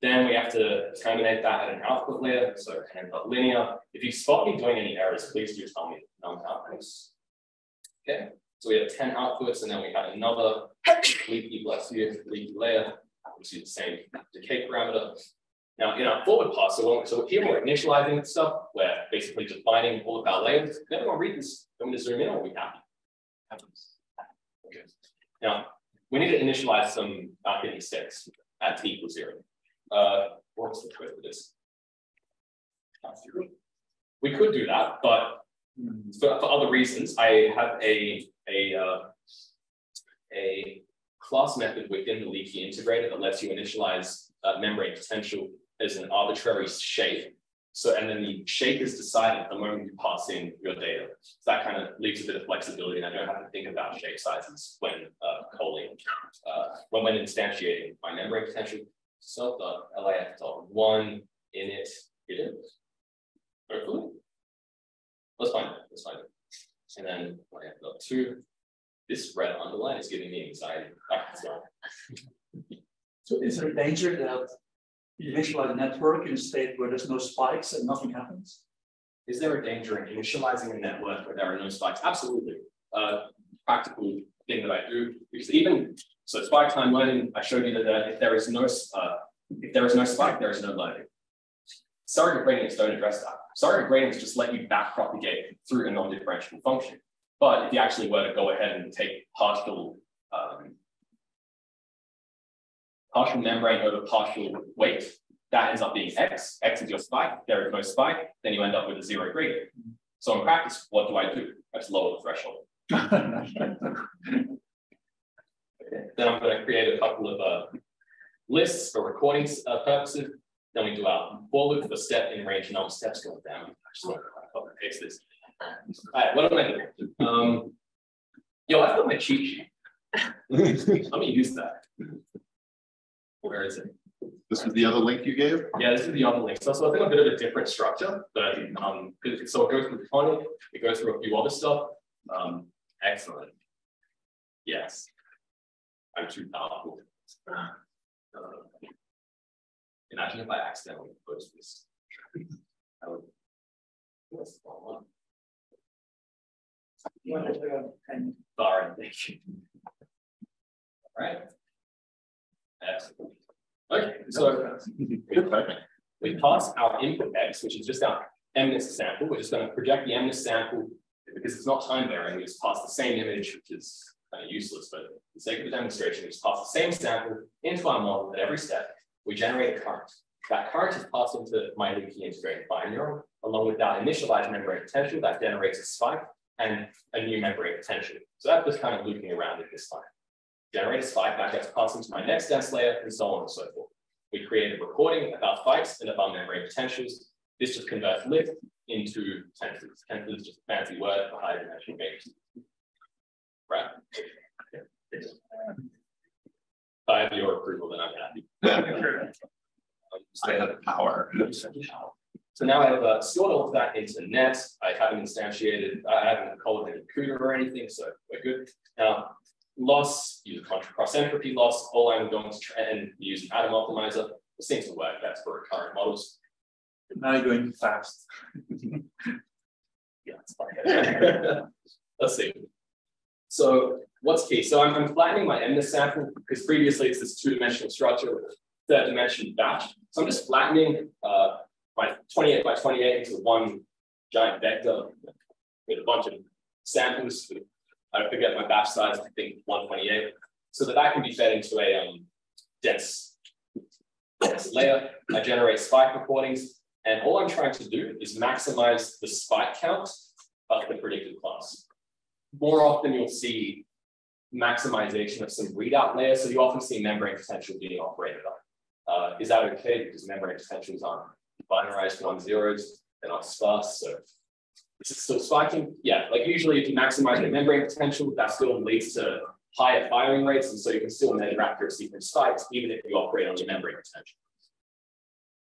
Then we have to terminate that at an output layer, so n.linear. If you spot me doing any errors, please do tell me num outputs. Okay, so we have 10 outputs, and then we have another leaky layer, which is the same decay parameter. Now, in our forward pass, so here we're initializing stuff, we're basically defining all of our layers. Then we're going to read this, then we zoom in, or we happy. Okay. Now, we need to initialize some hidden states at t equals 0. What's the code for this? We could do that, but for other reasons, I have a class method within the leaky integrator that lets you initialize membrane potential as an arbitrary shape. So, and then the shape is decided the moment you pass in your data. So that kind of leaves a bit of flexibility, and I don't have to think about shape sizes when when instantiating my membrane potential. Self.laf.1 init hidden. And then I have got 2. This red underline is giving me anxiety. So is there a danger that you initialize a network in a state where there's no spikes and nothing happens? Is there a danger in initializing a network where there are no spikes? Absolutely. Practical thing that I do, because even so, spike time learning, I showed you that if there is no spike, there is no learning. Surrogate gradients don't address that. Surrogate gradients just let you back propagate through a non-differentiable function. But if you actually were to go ahead and take partial membrane over partial weight, that ends up being x. X is your spike. There is no spike. Then you end up with a 0 gradient. So in practice, what do? I just lower the threshold. Then I'm going to create a couple of lists for recording purposes. Then we do our for loop for step in range num steps going down. I just want to fix this. All right, what am I doing? Yo, I've got my cheat sheet. Let me use that. Where is it? This was the other link you gave? Yeah, this is the other link. So I think a bit of a different structure, but so it goes through tonic, it goes through a few other stuff. Excellent. Yes. I'm too powerful. Imagine if I accidentally post this. I would. What's the wrong one? Sorry, thank you. All right. Excellent. Okay, so we pass our input x, which is just our MNIST sample. We're just going to project the MNIST sample because it's not time varying. We just pass the same image, which is kind of useless, but for the sake of the demonstration, we just pass the same sample into our model at every step. We generate a current. That current is passed into my leaky integrated bineuron, along with that initialized membrane potential that generates a spike and a new membrane potential. So that's just kind of looping around at this time. Generate a spike, that gets passed into my next dense layer, and so on and so forth. We create a recording of our spikes and of our membrane potentials. This just converts lift into tensors. Tensor is just a fancy word for high dimensional matrix. Right? If I have your approval, then I'm happy. I have power. So now I have stored all of that into net. I haven't instantiated, I haven't called it a CUDO or anything, so we're good. Now, loss, use a cross entropy loss. All I'm going to try and use an atom optimizer. It seems to work. That's for recurrent models. Now you're going too fast. Yeah, it's fine. Let's see. So what's key? So I'm flattening my MNIST sample because previously it's this 2-dimensional structure with a 3rd-dimension batch. So I'm just flattening my 28 by 28 into one giant vector with a bunch of samples. I forget my batch size, I think 128, so that can be fed into a dense layer. I generate spike recordings, and all I'm trying to do is maximize the spike count of the predicted class. More often, you'll see maximization of some readout layer, so you often see membrane potential being operated on. Is that okay? Because membrane potentials aren't binarized 1-0s, they're not sparse, so. Is it still spiking? Yeah, like usually if you maximize the membrane potential, that still leads to higher firing rates, and so you can still measure accuracy from spikes, even if you operate on the membrane potential.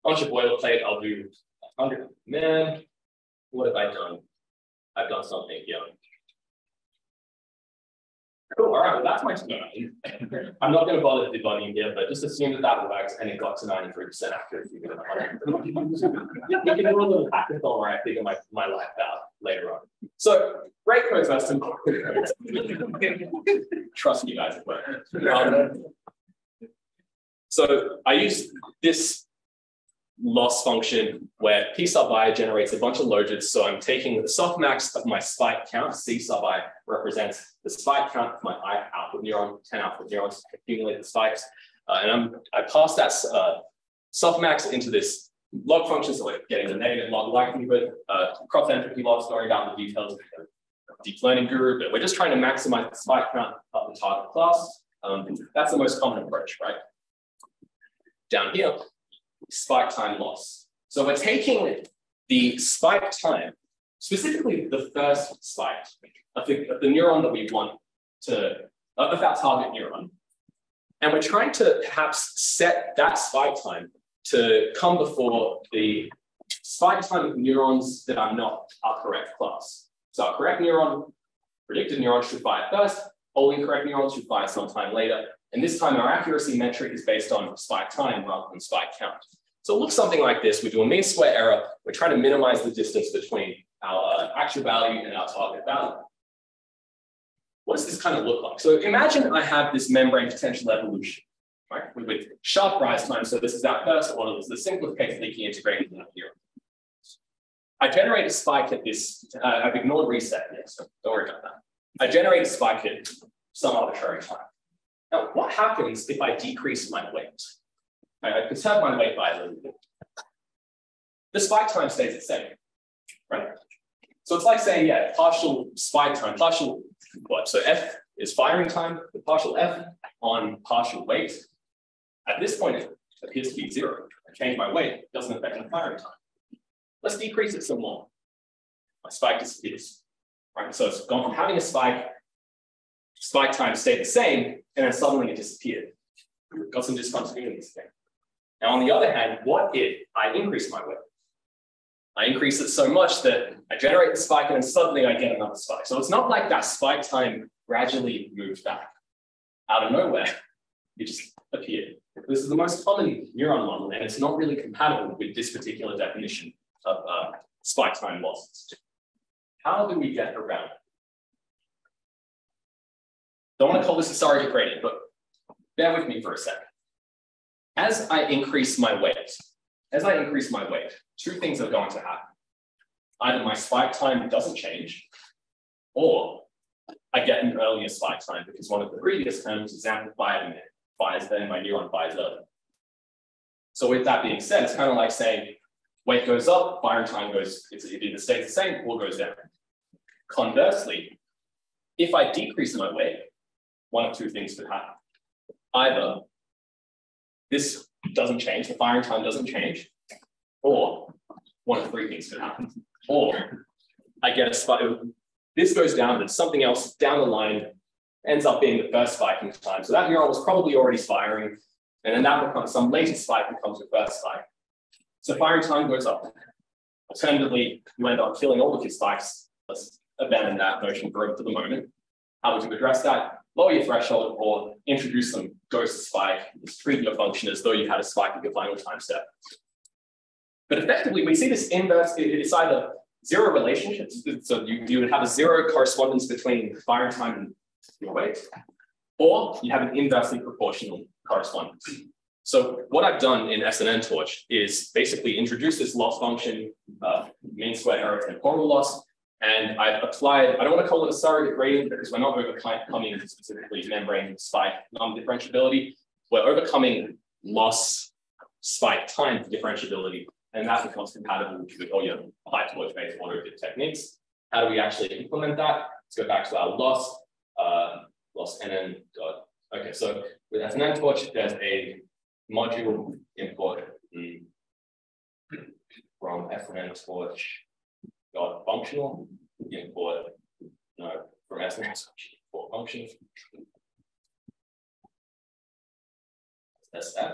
Bunch of boilerplate, I'll do 100. Man, what have I done? I've done something here. Cool, all right, well, that's my debugging. I'm not going to bother debugging here, but just assume that that works and it got to 93% accuracy. We can do a little hackathon where I figure my life out later on. So, great code custom. Trust you guys, it works. So, I use this loss function where P sub I generates a bunch of logits. So I'm taking the softmax of my spike count. C sub I represents the spike count of my output neuron, 10 output neurons to accumulate the spikes. And I pass that softmax into this log function. So we're getting the negative log likelihood, cross entropy loss, going down the details of the deep learning guru, but we're just trying to maximize the spike count of the target class. That's the most common approach, right? Down here, spike time loss. So we're taking the spike time, specifically the first spike of the neuron that we want to, of our target neuron. And we're trying to perhaps set that spike time to come before the spike time of neurons that are not our correct class. So our correct neuron Predicted neurons should fire first, all incorrect neurons should fire sometime later. And this time our accuracy metric is based on spike time rather than spike count. So it looks something like this. We do a mean square error. We're trying to minimize the distance between our actual value and our target value. What does this kind of look like? So imagine I have this membrane potential evolution, right? With sharp rise time. So this is our first order. This is the simplest case leaky integrated here. I generate a spike at this. I've ignored reset here, so don't worry about that. I generate a spike at some arbitrary time. Now, what happens if I decrease my weight? I perturb my weight by a little bit. The spike time stays the same, right? So it's like saying, yeah, partial spike time, partial what? So F is firing time, the partial F on partial weight. At this point, it appears to be 0. I change my weight, it doesn't affect the firing time. Let's decrease it some more. My spike disappears, right? So it's gone from having a spike time stayed the same, and then suddenly it disappeared. Got some discontinuities there. Now, on the other hand, what if I increase my weight? I increase it so much that I generate the spike and then suddenly I get another spike. So it's not like that spike time gradually moved back out of nowhere. It just appeared. This is the most common neuron model, and it's not really compatible with this particular definition of spike time losses. How do we get around it? Don't want to call this a surrogate gradient, but bear with me for a second. As I increase my weight, two things are going to happen. Either my spike time doesn't change, or I get an earlier spike time because one of the previous terms is amplified and it fires then, my neuron fires earlier. So with that being said, it's kind of like saying weight goes up, firing time goes, it either stays the same or goes down. Conversely, if I decrease my weight, one of two things could happen. Either this doesn't change, the firing time doesn't change, or one of three things could happen. Or I get a spike, this goes down, but something else down the line ends up being the first spike in time. So that neuron was probably already firing, and then that becomes some later spike becomes the first spike. So firing time goes up. Alternatively, you end up killing all of your spikes. Let's abandon that notion for the moment. How would you address that? Lower your threshold or introduce some ghost spike. Just treat your function as though you had a spike at your final time step. But effectively, we see this inverse, it's either zero relationships. So you would have a zero correspondence between firing time and your weight, or you have an inversely proportional correspondence. So what I've done in SNN torch is basically introduce this loss function, mean square error temporal loss, and I've applied, I don't want to call it a surrogate gradient because we're not overcoming specifically membrane spike non-differentiability. We're overcoming loss spike time differentiability, and that becomes compatible with all your high torch-based auto-dip techniques. How do we actually implement that? Let's go back to our loss NN dot. Okay, so with SNN torch, there's a module import from SNN torch dot functional import from SNN torch import function SF,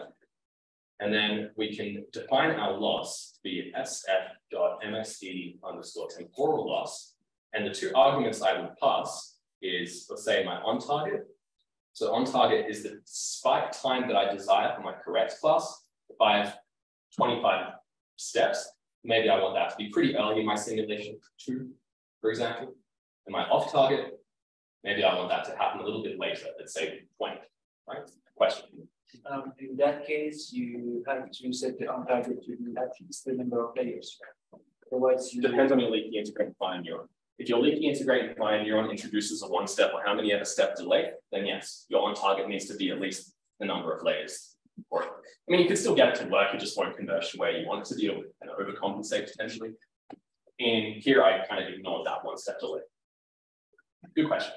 and then we can define our loss to be SF dot MSD underscore temporal loss, and the two arguments I would pass is, let's say, my on target. So on target is the spike time that I desire for my correct class. If I have 25 steps, maybe I want that to be pretty early in my simulation, 2, for example. And my off target, maybe I want that to happen a little bit later, let's say 20, right? Question. In that case, you have to set the on target to at least the number of layers. Otherwise, you depends on your leaky integrated fine neuron. If your leaky integrated fine neuron introduces a one step or how many ever step delay, then yes, your on target needs to be at least the number of layers. Or, I mean, you can still get it to work, it just won't converge to where you want it to be or overcompensate potentially. In here, I kind of ignored that one step delay. Good question.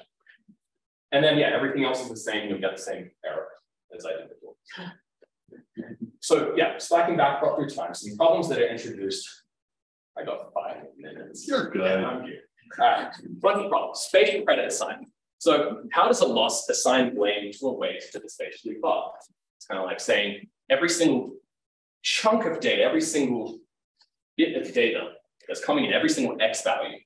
And then, yeah, everything else is the same, you'll get the same error as I did before. So, yeah, spiking back through time. Some problems that are introduced. I got 5 minutes. You're good. Yeah, I'm good. All right, running problem, spatial credit assignment. So how does a loss assign blame to a weight to the spatially far? It's kind of like saying every single chunk of data, every single bit of data that's coming in, every single X value,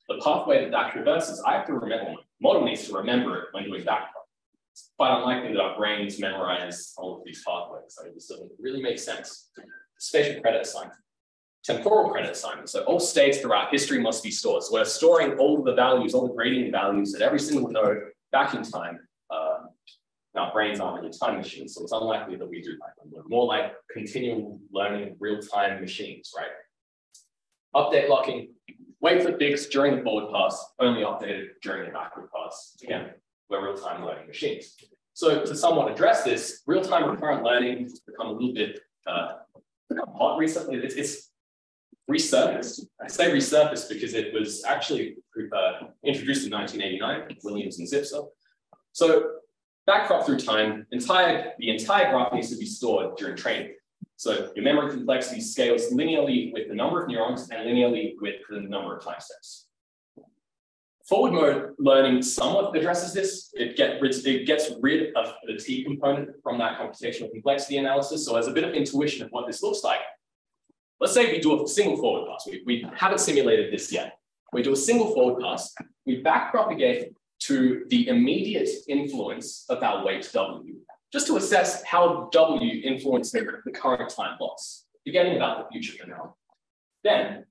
the pathway that traverses, I have to remember model needs to remember it when doing backprop. It's quite unlikely that our brains memorize all of these pathways. So this doesn't really make sense. Spatial credit assignment. Temporal credit assignment. So all states throughout history must be stored. So we're storing all the values, all the gradient values at every single node back in time. Our brains aren't really time machines, so it's unlikely that we do that. We're more like continual learning real-time machines, right? Update locking. Wait for fix during the forward pass, only updated during the backward pass. Again, we're real-time learning machines. So to somewhat address this, real-time recurrent learning has become a little bit hot recently. It's resurfaced. I say resurfaced because it was actually introduced in 1989, Williams and Zipser. So backprop through time, the entire graph needs to be stored during training. So your memory complexity scales linearly with the number of neurons and linearly with the number of time steps. Forward mode learning somewhat addresses this. It gets rid of the T component from that computational complexity analysis. So there's a bit of intuition of what this looks like. Let's say we do a single forward pass. We haven't simulated this yet. We do a single forward pass. We backpropagate to the immediate influence of our weight W, just to assess how W influenced the current time loss, forgetting about the future for now. Then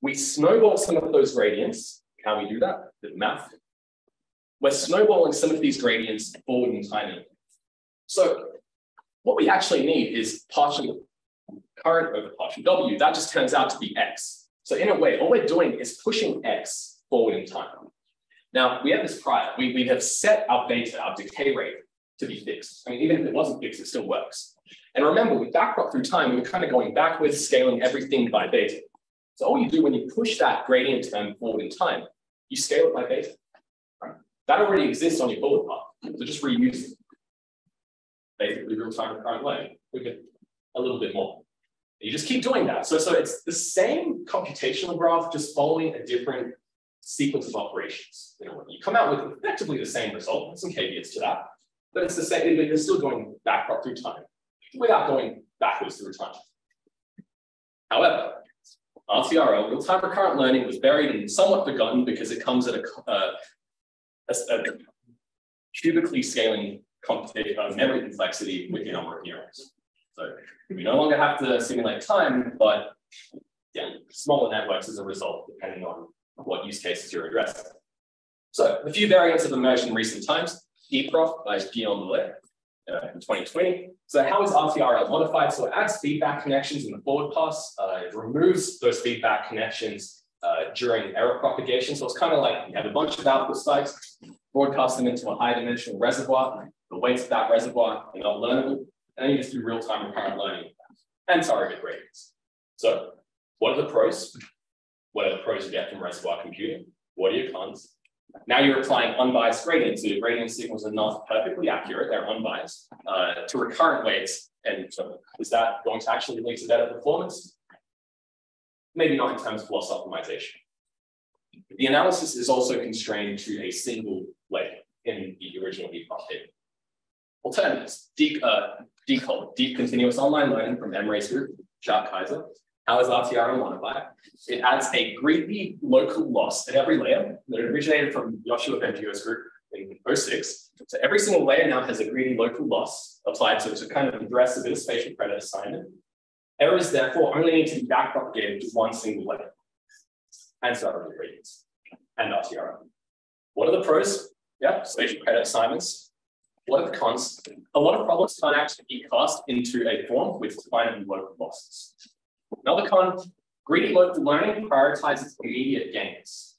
we snowball some of those gradients. How we do that? The math. We're snowballing some of these gradients forward in time. So what we actually need is partial current over partial W. That just turns out to be X. So in a way, all we're doing is pushing X forward in time. Now, we have this prior. We have set our beta, our decay rate, to be fixed. I mean, even if it wasn't fixed, it still works. And remember, with backprop through time, we were kind of going backwards, scaling everything by beta. So all you do when you push that gradient term forward in time, you scale it by beta. Right? That already exists on your forward path, so just reuse it. Basically, real-time recurrent learning. We get a little bit more. You just keep doing that. So it's the same computational graph, just following a different sequence of operations. You come out with effectively the same result. There's some caveats to that, but it's the same. You're still going backprop through time without going backwards through time. However, RTRL, real-time recurrent learning, was buried and somewhat forgotten because it comes at a cubically scaling memory complexity with the number of neurons. So we no longer have to simulate time, but yeah, smaller networks as a result, depending on what use cases you're addressing. So a few variants have emerged in recent times. eProf by Guillaume in 2020. So how is RTRL modified? So it adds feedback connections in the forward pass. It removes those feedback connections during error propagation. So it's kind of like you have a bunch of output spikes, broadcast them into a high dimensional reservoir. The weights of that reservoir are not learnable. And then you just do real-time recurrent learning and surrogate gradients. So what are the pros? What are the pros you get from reservoir computing? What are your cons? Now you're applying unbiased gradients. So your gradient signals are not perfectly accurate, they're unbiased, to recurrent weights. And so is that going to actually lead to better performance? Maybe not in terms of loss optimization. The analysis is also constrained to a single layer in the original eProf paper. Alternatives, deep continuous online learning from Emre's group, Sharp Kaiser. How is RTRL modified? It adds a greedy local loss at every layer that originated from Joshua Bengio's group in 06. So every single layer now has a greedy local loss applied to kind of address a bit of spatial credit assignment. Errors, therefore, only need to be backpropagated to one single layer. And surrogate gradients and RTRL. What are the pros? Yeah, spatial credit assignments. What are the cons? A lot of problems can't actually be cast into a form with definable local losses. Another con, greedy local learning prioritizes immediate gains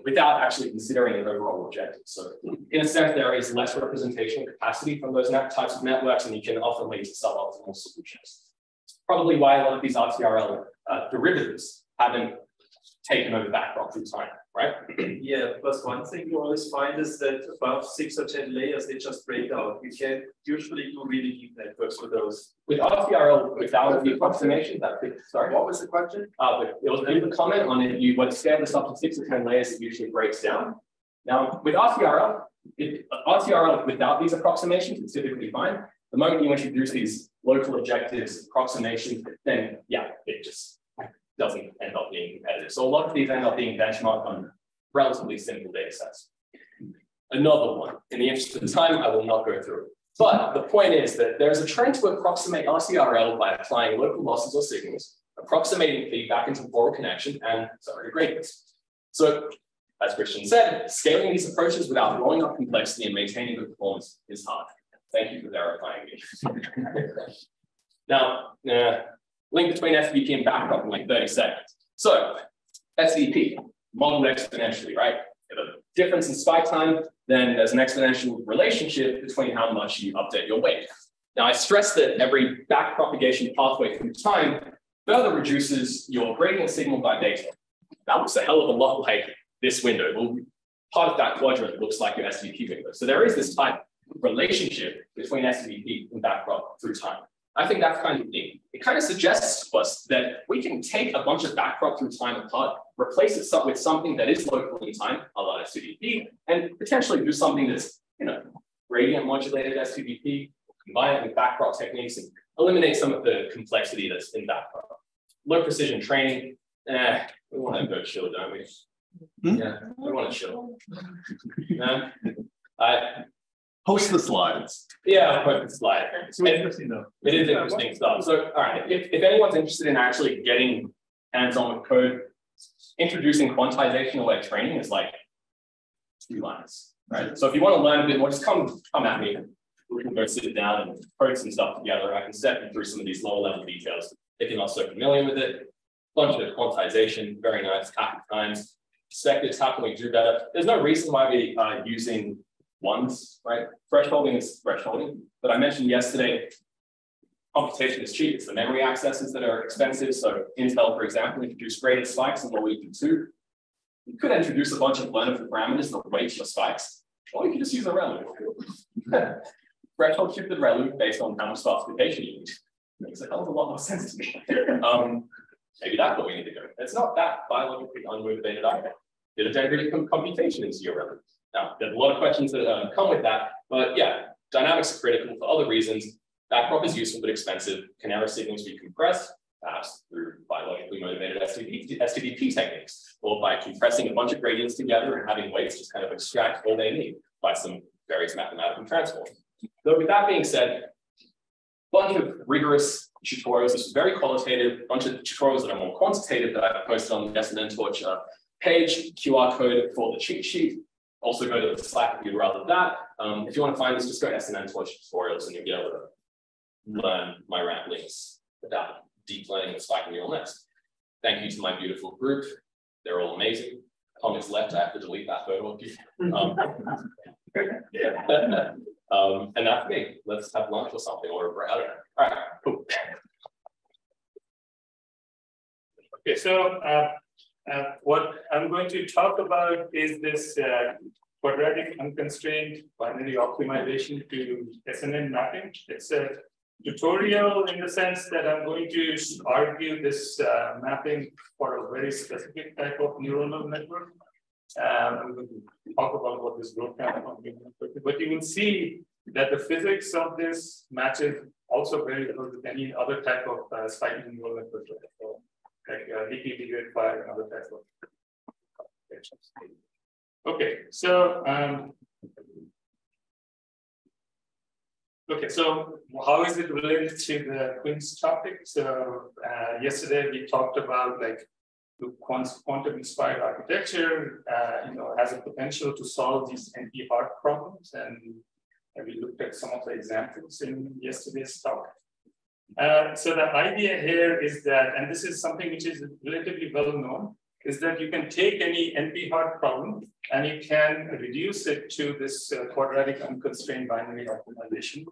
without actually considering an overall objective. So in a sense, there is less representational capacity from those types of networks, and you can often lead to suboptimal solutions. It's probably why a lot of these RTRL derivatives haven't taken over backprop through time, right? Yeah, plus one thing you always find is that above 6 or 10 layers, they just break out. You can't usually do really deep networks with those. With RTRL, without the approximation, sorry. What was the question? It was a bit of a comment on it. You would scale this up to 6 or 10 layers, it usually breaks down. Now, with RTRL, RTRL without these approximations is typically fine. The moment you introduce these local objectives, approximations, then yeah, it just doesn't end up being competitive. So a lot of these end up being benchmarked on relatively simple data sets. another one. In the interest of time, I will not go through it. But the point is that there's a trend to approximate RCRL by applying local losses or signals, approximating feedback into borrow connection, and sorry, gradients. So, as Christian said, scaling these approaches without blowing up complexity and maintaining good performance is hard. Thank you for verifying me. Now, link between SVP and backdrop in like 30 seconds. So, SVP, modeled exponentially, right? If a difference in spike time, then there's an exponential relationship between how much you update your weight. Now, I stress that every backpropagation pathway through time further reduces your gradient signal by data. That looks a hell of a lot like this window. Well, part of that quadrant looks like your SVP window. So there is this type of relationship between SVP and backprop through time. I think that's kind of neat. It kind of suggests to us that we can take a bunch of backprop through time apart, replace it with something that is local in time, a la SVP, and potentially do something that's, gradient modulated SVP, combine it with backprop techniques and eliminate some of the complexity that's in backprop. Low precision training, we want to go chill, don't we? Yeah, we want to chill. Post the slides. Yeah, I'll post the slide. It's interesting though. It is interesting stuff. So, all right, if anyone's interested in actually getting hands-on with code, introducing quantization away training is like 2 lines, right? So if you want to learn a bit more, just come at me. We can go sit down and code some stuff together. I can step you through some of these lower level details if you're not so familiar with it. Bunch of quantization, very nice, happy times. Perspectives, how can we do better? There's no reason why we are using ones, right? Thresholding is thresholding, but I mentioned yesterday, computation is cheap. It's the memory accesses that are expensive. So Intel, for example, introduced graded spikes in what we can do. You could introduce a bunch of learnable parameters that weight your spikes, or you could just use a relative. Threshold shifted relative based on how much specification you need. Makes a hell of a lot more sense to me. Maybe that's what we need to do. It's not that biologically unmotivated either. Did a derivative computation into your relative. Now, there's a lot of questions that come with that, but yeah, dynamics are critical for other reasons. Backprop is useful but expensive. Can error signals be compressed? Perhaps through biologically motivated STVP techniques, or by compressing a bunch of gradients together and having weights just kind of extract all they need by some various mathematical transforms. So with that being said, a bunch of rigorous tutorials. This is very qualitative, a bunch of tutorials that are more quantitative that I've posted on the SNN Torch page, QR code for the cheat sheet. Also go to the Slack if you'd rather that. If you want to find this, just go to SNN Torch tutorials and you'll be able to learn my ramblings about deep learning and spiking neural nets. Thank you to my beautiful group. They're all amazing. Comments left, I have to delete that photo of you. And that's me. Let's have lunch or something, or I don't know. All right, cool. Okay, so what I'm going to talk about is this quadratic unconstrained binary optimization to SNN mapping. It's a tutorial in the sense that I'm going to argue this mapping for a very specific type of neuronal network. I'm going to talk about what this growth pattern is, but you will see that the physics of this matches also very well with any other type of spiking neural network, like DPD grade 5 and other types of applications. Okay, so how is it related to the QuiNS topic? So yesterday we talked about like the quantum-inspired architecture, has a potential to solve these NP-hard problems, and we looked at some of the examples in yesterday's talk. So the idea here is that, and this is something which is relatively well known, is that you can take any NP-hard problem and you can reduce it to this quadratic unconstrained binary optimization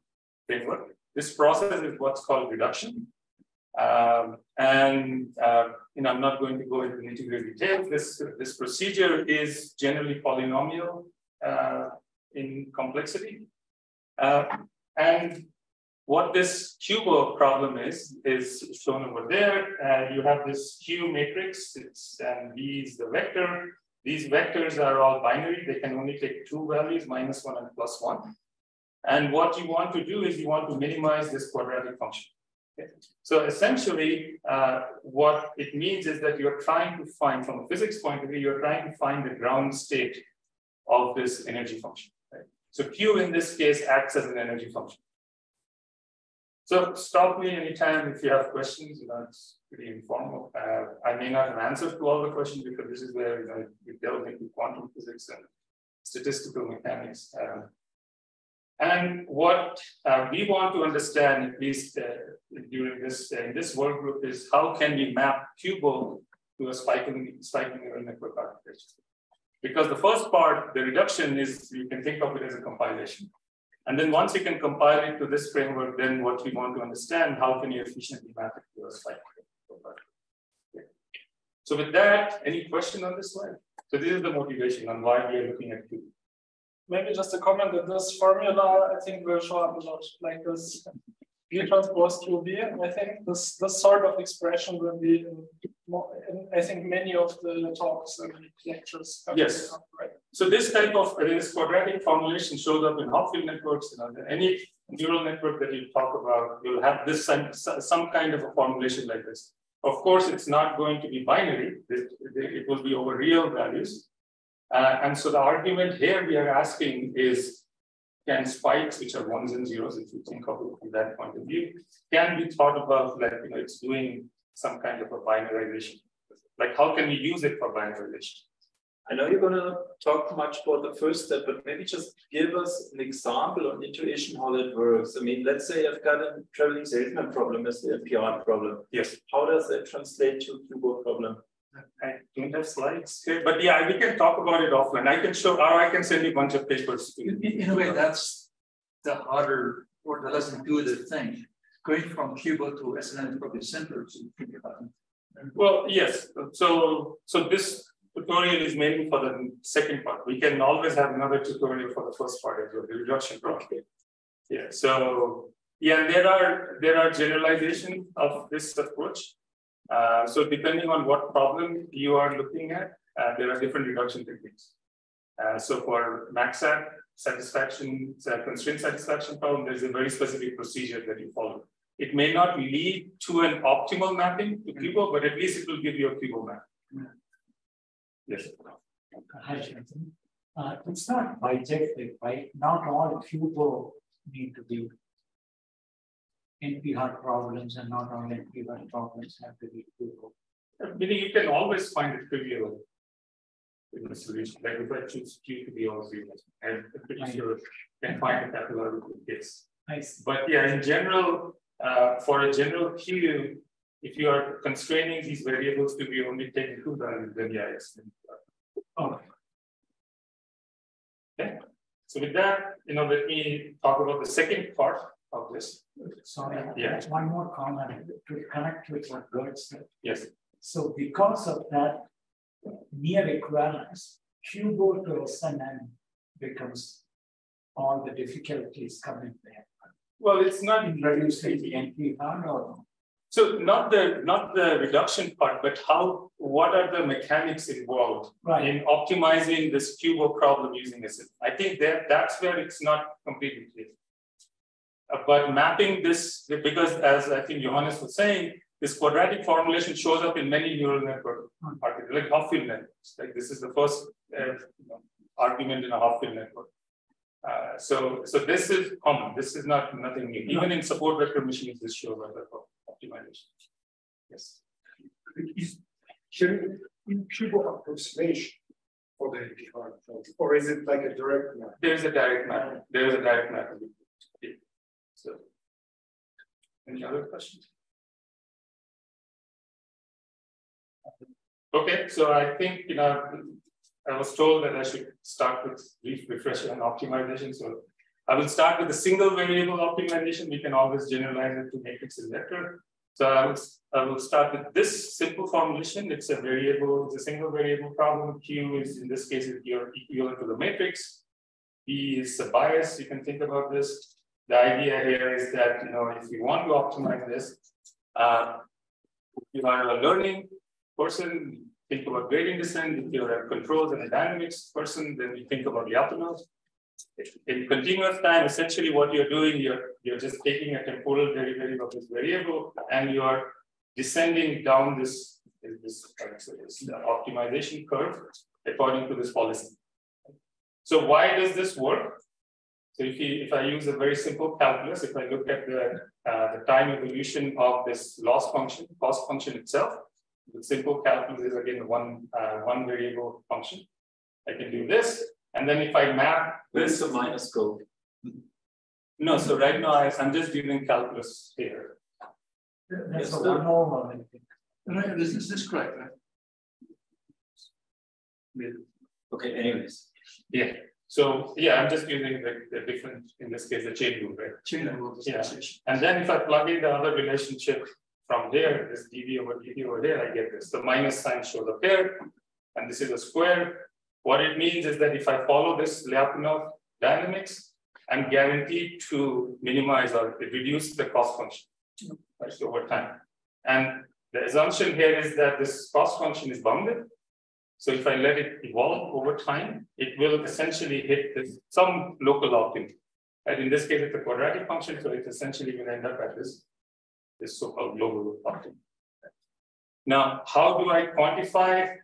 framework. This process is what's called reduction. I'm not going to go into nitty-gritty details. This procedure is generally polynomial in complexity. And what this QUBO problem is shown over there. You have this Q matrix, and B is the vector. These vectors are all binary. They can only take 2 values, -1 and +1. And what you want to do is you want to minimize this quadratic function. Okay. So essentially, what it means is that you're trying to find, from a physics point of view, you're trying to find the ground state of this energy function. Right? So Q in this case acts as an energy function. So stop me anytime if you have questions. It's pretty informal. I may not have answered to all the questions because this is where we delve into quantum physics and statistical mechanics. And what we want to understand, at least during this in this work group, is how can we map QUBO to a spiking neural network architecture? Because the first part, the reduction, is you can think of it as a compilation. And then once you can compile it to this framework, then what we want to understand, how can you efficiently map it to a spiking network architecture? So with that, any question on this slide? So this is the motivation on why we are looking at QUBO. Maybe just a comment that this formula, I think, will show up a lot, like this V transpose QB. I think this sort of expression will be in, I think, many of the talks and lectures. Yes. Right. So this type of this quadratic formulation shows up in Hopfield networks. Any neural network that you talk about will have this some kind of a formulation like this. Of course, it's not going to be binary. It will be over real values. And so the argument here we are asking is, can spikes, which are ones and zeros, if you think of it from that point of view, can be thought about like, it's doing some kind of a binarization. Like, how can we use it for binarization? I know you're going to talk much about the first step, but maybe just give us an example on intuition how that works. I mean, let's say I've got a traveling salesman problem as the NPR problem. Yes. How does that translate to a QUBO problem? I don't have slides here, but yeah, we can talk about it offline. I can show, or I can send you a bunch of papers. In a way, that's the harder or the less intuitive thing. Going from QUBO to SNN is probably simpler to think about it. Well, yes. So this tutorial is mainly for the second part. We can always have another tutorial for the first part as well, the reduction problem. Yeah. So yeah, there are generalizations of this approach. So depending on what problem you are looking at, there are different reduction techniques. So for MaxSat satisfaction, constraint satisfaction problem, there's a very specific procedure that you follow. It may not lead to an optimal mapping to QUBO, but at least it will give you a QUBO map. Yes. Hi, Shantanu. It's not bijective, right? Not all QUBO need to be NP-hard problems, and not all NP-hard problems have to be QUBO. Meaning you can always find it trivial in the solution. Like if I choose Q to be all zeros, and I'm pretty sure you can find a pathological case. But yeah, in general, for a general Q, if you are constraining these variables to be only taken two values, then yeah, it's okay. So with that, let me talk about the second part of this. Sorry, yeah. One more comment to connect with what Gert said. Yes. So because of that near equivalence, QUBO to SNN becomes all the difficulties coming there. Well, it's not in reducing the NP-hard or so not the reduction part, but what are the mechanics involved in optimizing this QUBO problem using SNN? I think that's where it's not completely clear. But mapping this, because as I think Johannes was saying, this quadratic formulation shows up in many neural network architectures, like Hopfield networks. Like this is the first argument in a Hopfield network. So this is common. This is nothing new. Even in support vector machines, this shows up as optimization. Yes. Should QUBO approximation for the NP-hard, or is it like a direct map? There is a direct map. There is a direct map. So, any other questions? Okay, so I think I was told that I should start with brief refresher and optimization. So I will start with the single variable optimization. We can always generalize it to matrix and vector. So I will start with this simple formulation. It's a single variable problem. Q is, in this case, equivalent to the matrix. P is a bias. You can think about this. The idea here is that, if you want to optimize this, if you are a learning person, think about gradient descent. If you're a controls and a dynamics person, then you think about Lyapunov. In continuous time, essentially what you're doing, you're just taking a temporal derivative of this variable, and you are descending down this optimization curve according to this policy. So why does this work? So if I use a very simple calculus, if I look at the time evolution of this loss function, cost function itself, the simple calculus is again one variable function. I can do this, and then if I map. Where's the minus go? No, so right now I'm just using calculus here. That's the one normal. Right, this is correct, right? Okay, anyways. Yeah. So yeah, I'm just using the different, in this case, the chain rule, right? Chain rule. Yeah. And then if I plug in the other relationship from there, this dv over dt over there, I get this. The minus sign shows up here, and this is a square. What it means is that if I follow this Lyapunov dynamics, I'm guaranteed to minimize or reduce the cost function right, over time. And the assumption here is that this cost function is bounded. So if I let it evolve over time, it will essentially hit some local optimum. And in this case, it's a quadratic function, so it essentially will end up at this so-called global optimum. Now, how do I quantify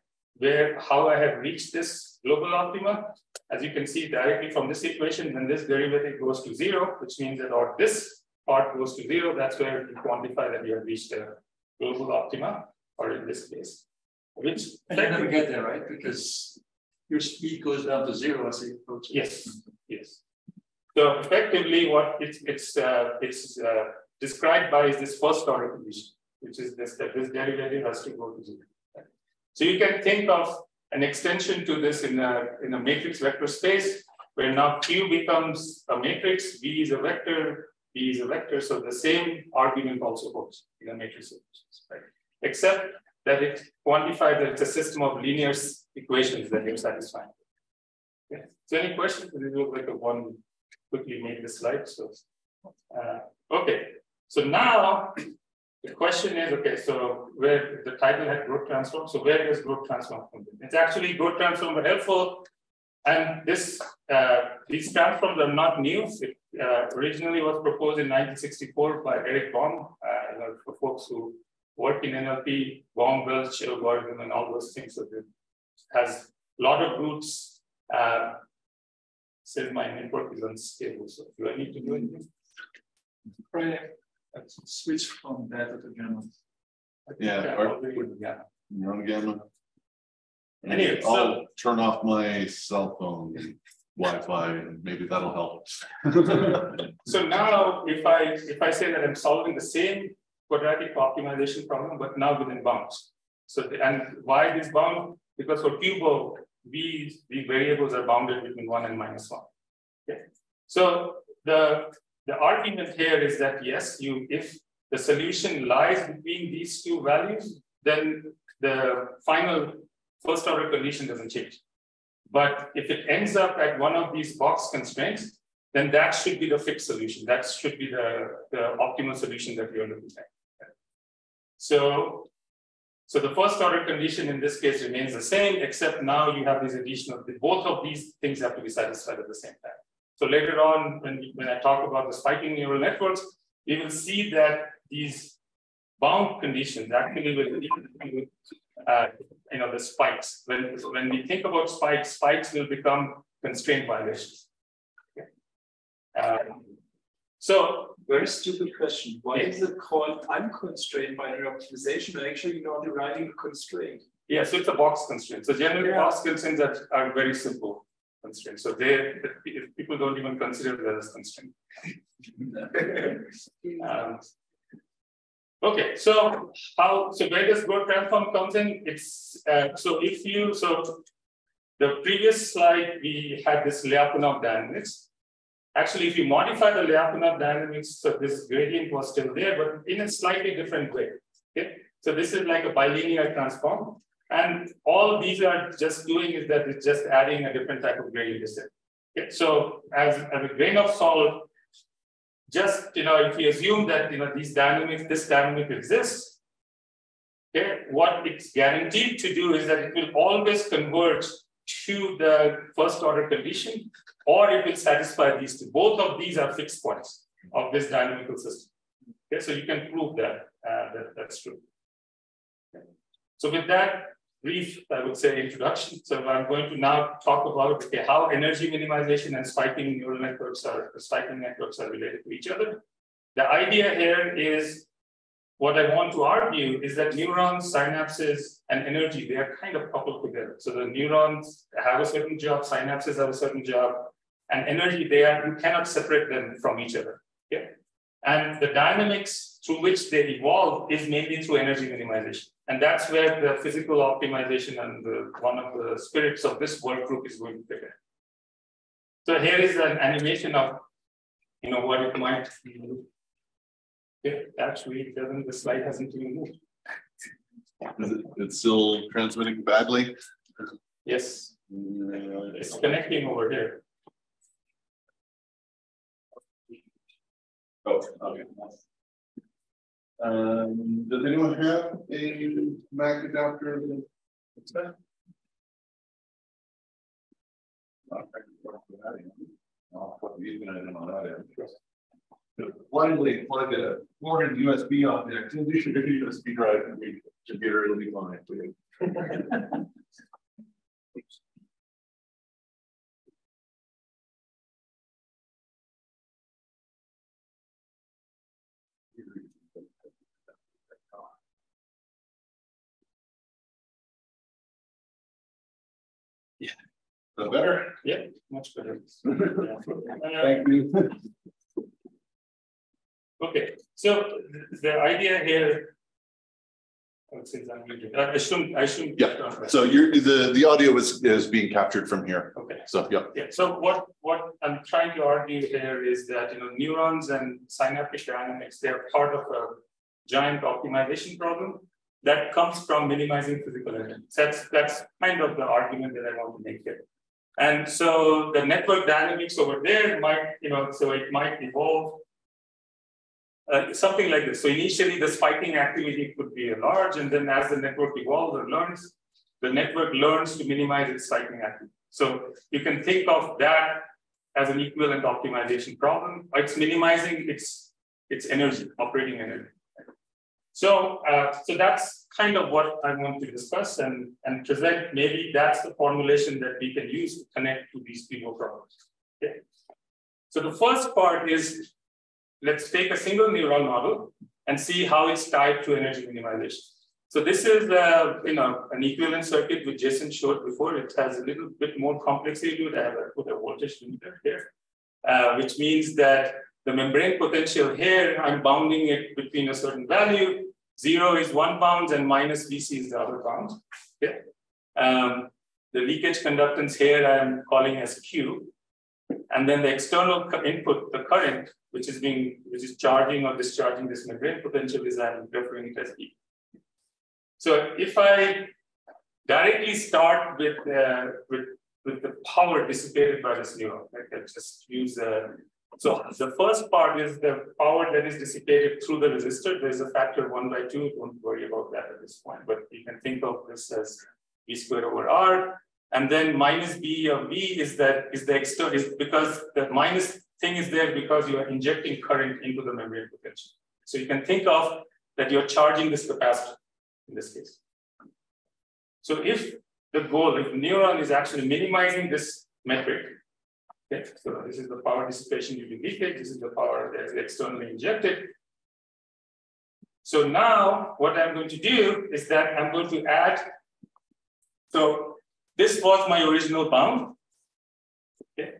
how I have reached this global optima? As you can see directly from this equation, when this derivative goes to 0, which means that or this part goes to 0, that's where you quantify that you have reached a global optima, or in this case. Which and you never get there, right? Because your speed goes down to 0 as you approach. Yes, yes. So effectively, what it's described by is this first order condition, which is this that this derivative has to go to 0. Right? So you can think of an extension to this in a matrix vector space, where now Q becomes a matrix, V is a vector, B is a vector. So the same argument also holds in a matrix space, right? Except that it quantifies that it's a system of linear equations that you're satisfying. Okay. So any questions? This looks like a one quickly make the slide. So okay. So now the question is, okay, so where the title had growth transform. So where does growth transform come in? It's actually growth transform are helpful. And these transforms are not new. It originally was proposed in 1964 by Eric Baum, for folks who work in NLP, Baum-Welch algorithm, and all those things. So it has a lot of roots. Says my network is unstable. So do I need to do anything? Right. Let's switch from beta to gamma. Yeah. You're on gamma. Anyway, I'll turn off my cell phone Wi-Fi, and maybe that'll help. So now, if I say that I'm solving the same quadratic optimization problem, but now within bounds. So and why this bound? Because for QUBO, these variables are bounded between 1 and -1. Okay. So the argument here is that yes, if the solution lies between these two values, then the final first order condition doesn't change. But if it ends up at one of these box constraints, then that should be the fixed solution. That should be the optimal solution that we are looking at. So the first order condition in this case remains the same, except now you have this addition of both of these things have to be satisfied at the same time. So later on, when I talk about the spiking neural networks, we will see that these bound conditions actually will lead to the spikes. When we think about spikes will become constraint violations. Okay. So very stupid question. Why is it called unconstrained binary optimization? But actually, you're not deriving a constraint. Yeah, so it's a box constraint. So generally, box constraints are very simple constraints. So people don't even consider that as constraint. Okay, so where does growth transform comes in? It's so the previous slide we had this Lyapunov dynamics. Actually, if you modify the Lyapunov dynamics, so this gradient was still there, but in a slightly different way. Okay, so this is like a bilinear transform, and all these are just doing is that it's just adding a different type of gradient descent. Okay, so as a grain of salt. Just if you assume that this dynamic exists, okay, what it's guaranteed to do is that it will always converge to the first order condition, or it will satisfy these two. Both of these are fixed points of this dynamical system. Okay, so you can prove that that's true. Okay. So with that, brief, I would say, introduction. So I'm going to now talk about how energy minimization and spiking neural networks are related to each other. The idea here is, what I want to argue is that neurons, synapses, and energy, they are kind of coupled together. So the neurons have a certain job, synapses have a certain job, and energy, you cannot separate them from each other. Yeah? And the dynamics through which they evolve is mainly through energy minimization. And that's where the physical optimization and one of the spirits of this work group is going to fit in. So here is an animation of what it might be. Yeah, actually, it doesn't. The slide hasn't even moved. It's still transmitting badly? Yes. It's connecting over here. Oh, okay. Does anyone have a Mac adapter? What's that? Blindly plug a foreign USB object into your USB drive and your computer will be fine. Yeah. Is that better? Yeah, much better. Thank you. Okay, so the idea here, I shouldn't. Yeah. So the audio is being captured from here. Okay. So yeah. Yeah. So what I'm trying to argue here is that neurons and synaptic dynamics, they are part of a giant optimization problem that comes from minimizing physical energy. That's kind of the argument that I want to make here. And so the network dynamics over there might, so it might evolve. Something like this. So initially, the spiking activity could be large, and then as the network evolves or learns, the network learns to minimize its spiking activity. So you can think of that as an equivalent optimization problem. It's minimizing its energy, operating energy. So that's kind of what I want to discuss and present. Maybe that's the formulation that we can use to connect to these QUBO problems. Okay. So the first part is, let's take a single neural model and see how it's tied to energy minimization. So this is an equivalent circuit which Jason showed before. It has a little bit more complexity to it. I have put a voltage limiter here, which means that the membrane potential here, I'm bounding it between a certain value. 0 is one bound and minus VC is the other bound. Okay. The leakage conductance here I'm calling as Q. And then the external input, the current, which is charging or discharging this membrane potential, is I'm referring it as E. So if I directly start with the power dissipated by this neuron, I just use so the first part is the power that is dissipated through the resistor. There's a factor 1/2. Don't worry about that at this point, but you can think of this as V squared over R. And then minus B of V is the external, is because the minus thing is there because you are injecting current into the membrane potential. So you can think of that you're charging this capacitor in this case. So if the neuron is actually minimizing this metric, okay, so this is the power dissipation due to leakage, this is the power that is externally injected. So now what I'm going to do is that I'm going to add, so this was my original bound, okay?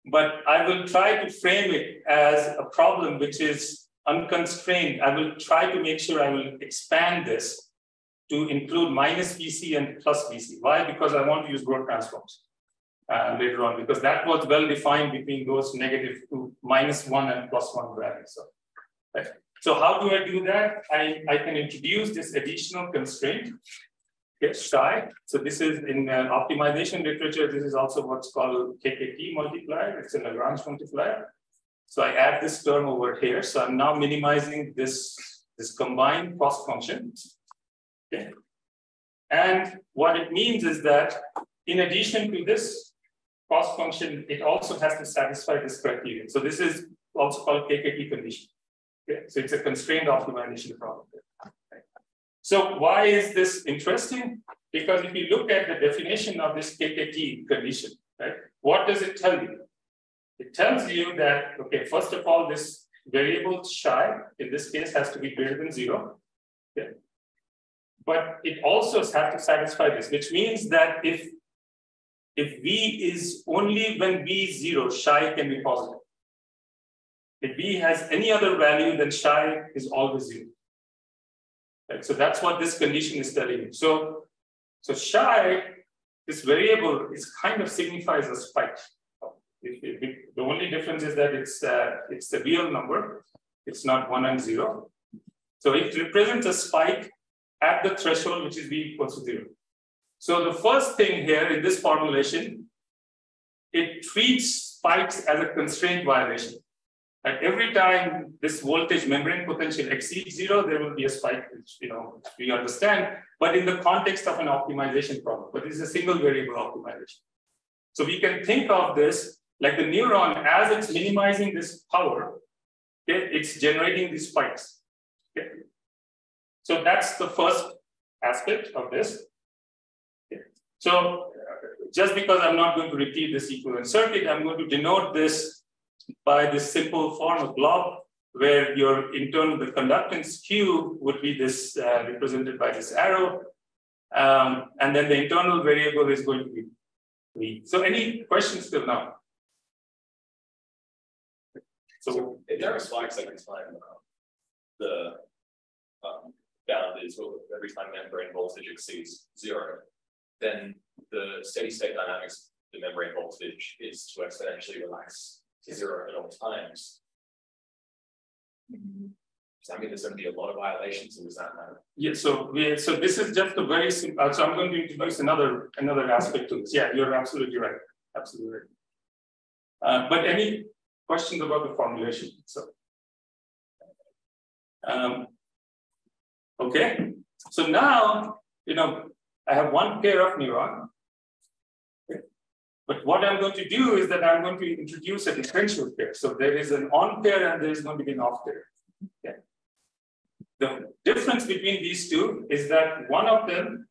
But I will try to frame it as a problem which is unconstrained. I will try to make sure I will expand this to include minus VC and plus VC. Why? Because I want to use growth transforms later on, because that was well defined between those negative to -1 and +1 values. So, right. So how do I do that? I can introduce this additional constraint. Okay, psi. So this is in optimization literature. This is also what's called KKT multiplier. It's a Lagrange multiplier. So I add this term over here. So I'm now minimizing this combined cost function. Okay. And what it means is that in addition to this cost function, it also has to satisfy this criterion. So this is also called KKT condition. Okay. So it's a constrained optimization problem. So why is this interesting? because if you look at the definition of this KKT condition, right, what does it tell you? It tells you that, okay, first of all, this variable psi, in this case, has to be greater than 0. Okay. But it also has to satisfy this, which means that if V is only when V is 0, psi can be positive. If V has any other value, then psi is always 0. Right? So that's what this condition is telling you. So psi, this variable, is kind of signifies a spike. The only difference is that it's a real number. It's not 1 and 0. So it represents a spike at the threshold, which is V equals to 0. So the first thing here in this formulation, it treats spikes as a constraint violation. At every time this voltage membrane potential exceeds 0, there will be a spike, which we understand, but in the context of an optimization problem. But this is a single variable optimization. So we can think of this like the neuron, as it's minimizing this power, okay, it's generating these spikes. Okay. So that's the first aspect of this. Okay. So just because I'm not going to repeat this equivalent circuit, I'm going to denote this by this simple form of blob, where your internal, the conductance Q would be this represented by this arrow. And then the internal variable is going to be V. So any questions till now? So if there are spikes every time the bound is every time membrane voltage exceeds 0, then the steady state dynamics, the membrane voltage is to exponentially relax to 0 at all times. Does that mean there's going to be a lot of violations, or does that matter? Yeah, so this is just a very simple, so I'm going to introduce another aspect to this. Yeah, you're absolutely right. Absolutely right. But any questions about the formulation? So, okay. So now, I have one pair of neurons. Okay. But what I'm going to do is that I'm going to introduce a differential pair. So there is an on pair and there is going to be an off pair. Okay. The difference between these two is that one of them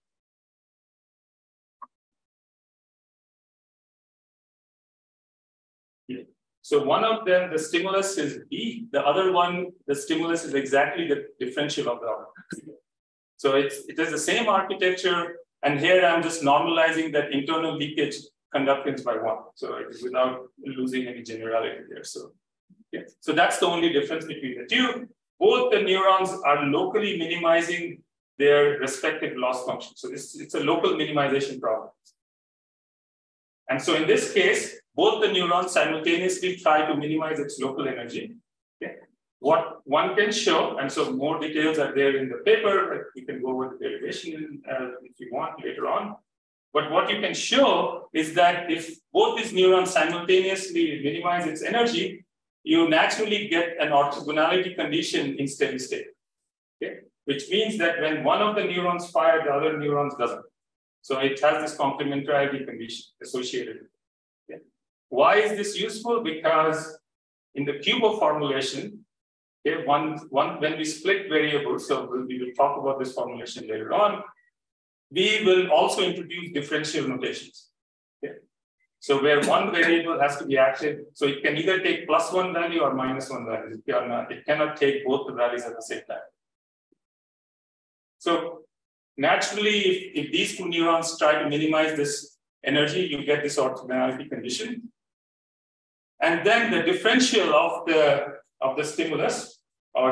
So one of them, the stimulus is B, the other one, the stimulus is exactly the differential of the other. So it is the same architecture, and here I'm just normalizing that internal leakage conductance by 1. So it is without losing any generality there. So, yeah. So that's the only difference between the two. Both the neurons are locally minimizing their respective loss functions. So it's a local minimization problem. And so in this case, both the neurons simultaneously try to minimize its local energy. Okay. What one can show, and so more details are there in the paper, we can go over the derivation if you want later on. But what you can show is that if both these neurons simultaneously minimize its energy, you naturally get an orthogonality condition in steady state. Okay. Which means that when one of the neurons fire, the other neurons doesn't. So it has this complementarity condition associated with it. Okay. Why is this useful? Because in the QUBO formulation, okay, when we split variables, so we will talk about this formulation later on, we will also introduce differential notations. Okay. So where one variable has to be active, so it can either take +1 value or -1 value. It cannot take both the values at the same time. So naturally, if these two neurons try to minimize this energy, you get this orthogonality condition. And then the differential of the stimulus or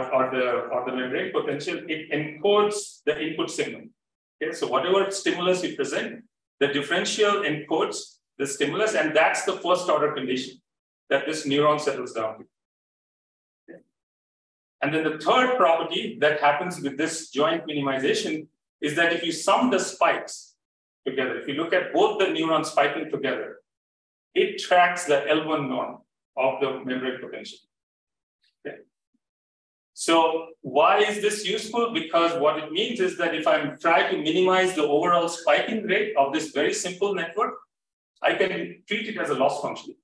the membrane potential, it encodes the input signal. Okay, so whatever stimulus you present, the differential encodes the stimulus, and that's the first order condition that this neuron settles down to. Okay. And then the third property that happens with this joint minimization is that if you sum the spikes together, if you look at both the neurons spiking together, it tracks the L1 norm of the membrane potential. Okay. So why is this useful? Because what it means is that if I'm trying to minimize the overall spiking rate of this very simple network, I can treat it as a loss function.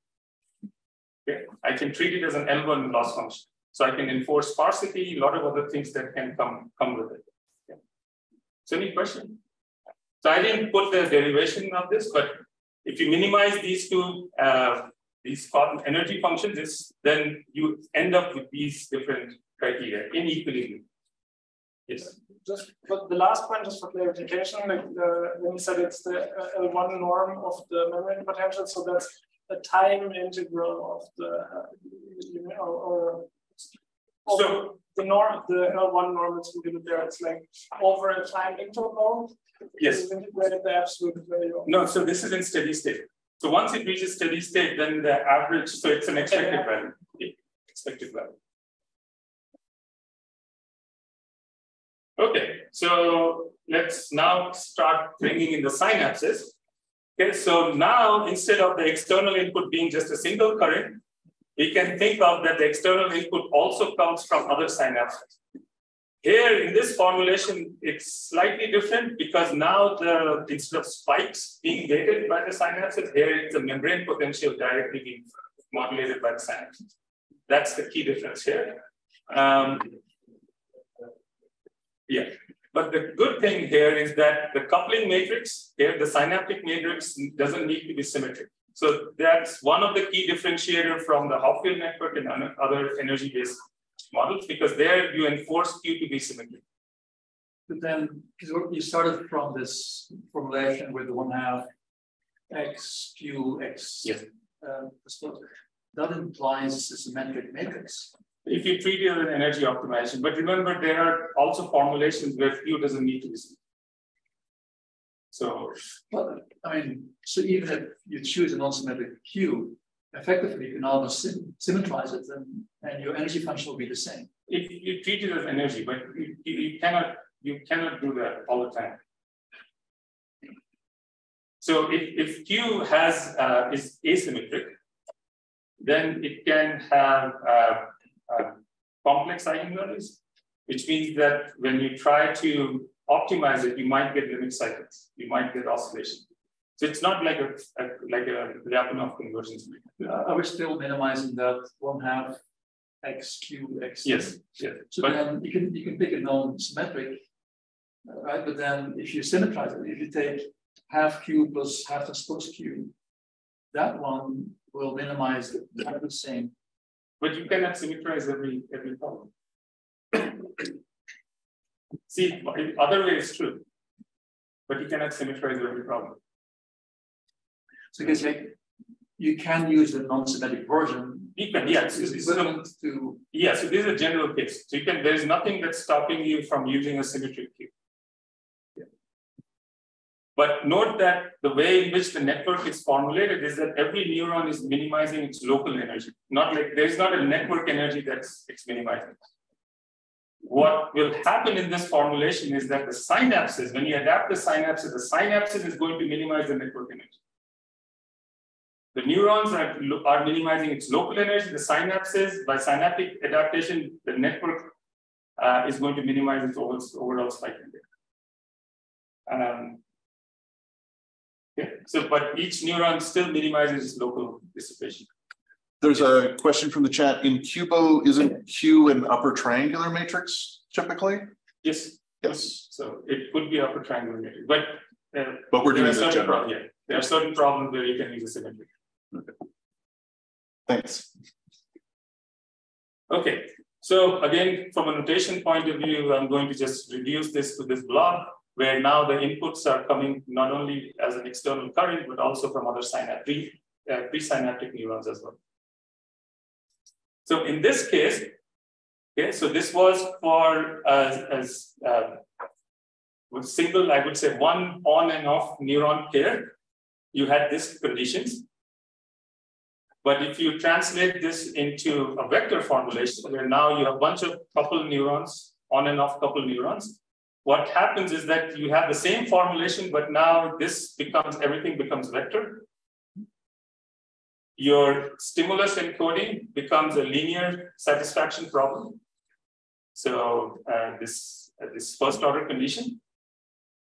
Okay. I can treat it as an L1 loss function. So I can enforce sparsity, a lot of other things that can come with it. Okay. So any question? So I didn't put the derivation of this, but if you minimize these two these energy functions, then you end up with these different criteria in equilibrium. Yes. Just but the last point, just for clarification, like when you said it's the L1 norm of the membrane potential, so that's the time integral of the so the norm, the L1 norm that's included there. It's like over a time interval. Yes. Integrated the absolute value. No, so this is in steady state. So once it reaches steady state, then the average, so it's an expected value. Expected value. Okay, so let's now start bringing in the synapses. Okay, so now instead of the external input being just a single current, we can think of that the external input also comes from other synapses. Here in this formulation, it's slightly different because now instead of spikes being gated by the synapses, here it's a membrane potential directly being modulated by the synapses. That's the key difference here. Yeah, but the good thing here is that the coupling matrix here, the synaptic matrix doesn't need to be symmetric. So that's one of the key differentiator from the Hopfield network and other energy-based models, because there you enforce Q to be symmetric. But then you started from this formulation with the 1/2 X Q X. Yes. That implies a symmetric matrix. If you treat it as an energy optimization, but remember there are also formulations where Q doesn't need to be symmetric. So, well, I mean, so even if you choose a non-symmetric Q, effectively you can almost symmetrize it, and your energy function will be the same. If you treat it as energy, but you cannot do that all the time. So if Q is asymmetric, then it can have complex eigenvalues, which means that when you try to optimize it, you might get limit cycles, you might get oscillation. So it's not like a Lyapunov conversion. I was still minimizing that 1/2 X Q X. Yes, yes. So but then you can pick a non-symmetric, right? But then if you symmetrize it, if you take 1/2 Q plus 1/2 transpose Q, that one will minimize the same. But you cannot symmetrize every problem. See, other way is true, but you cannot symmetrize every problem. So I guess like you can use the non-symmetric version. You can, yes. So this is a general case. So you can. There is nothing that's stopping you from using a symmetric Q. Yeah. But note that the way in which the network is formulated is that every neuron is minimizing its local energy. Not like there's not a network energy it's minimizing. What will happen in this formulation is that the synapses, when you adapt the synapses is going to minimize the network energy. The neurons are minimizing its local energy. The synapses, by synaptic adaptation, the network is going to minimize its overall spike index. Okay. So, but each neuron still minimizes its local dissipation. There's a question from the chat. In QUBO, isn't Q an upper triangular matrix typically? Yes. Yes. So it could be upper triangular matrix, but we're doing this general. Yeah, there are certain problems where you can use a symmetry. Okay. Thanks. Okay. So again, from a notation point of view, I'm going to just reduce this to this block, where now the inputs are coming not only as an external current, but also from other presynaptic neurons as well. So in this case, okay, so this was for with single, I would say one on and off neuron pair, you had these conditions. But if you translate this into a vector formulation, where now you have a bunch of coupled neurons, on and off coupled neurons, what happens is that you have the same formulation, but now everything becomes vector. Your stimulus encoding becomes a linear satisfaction problem. So this first order condition.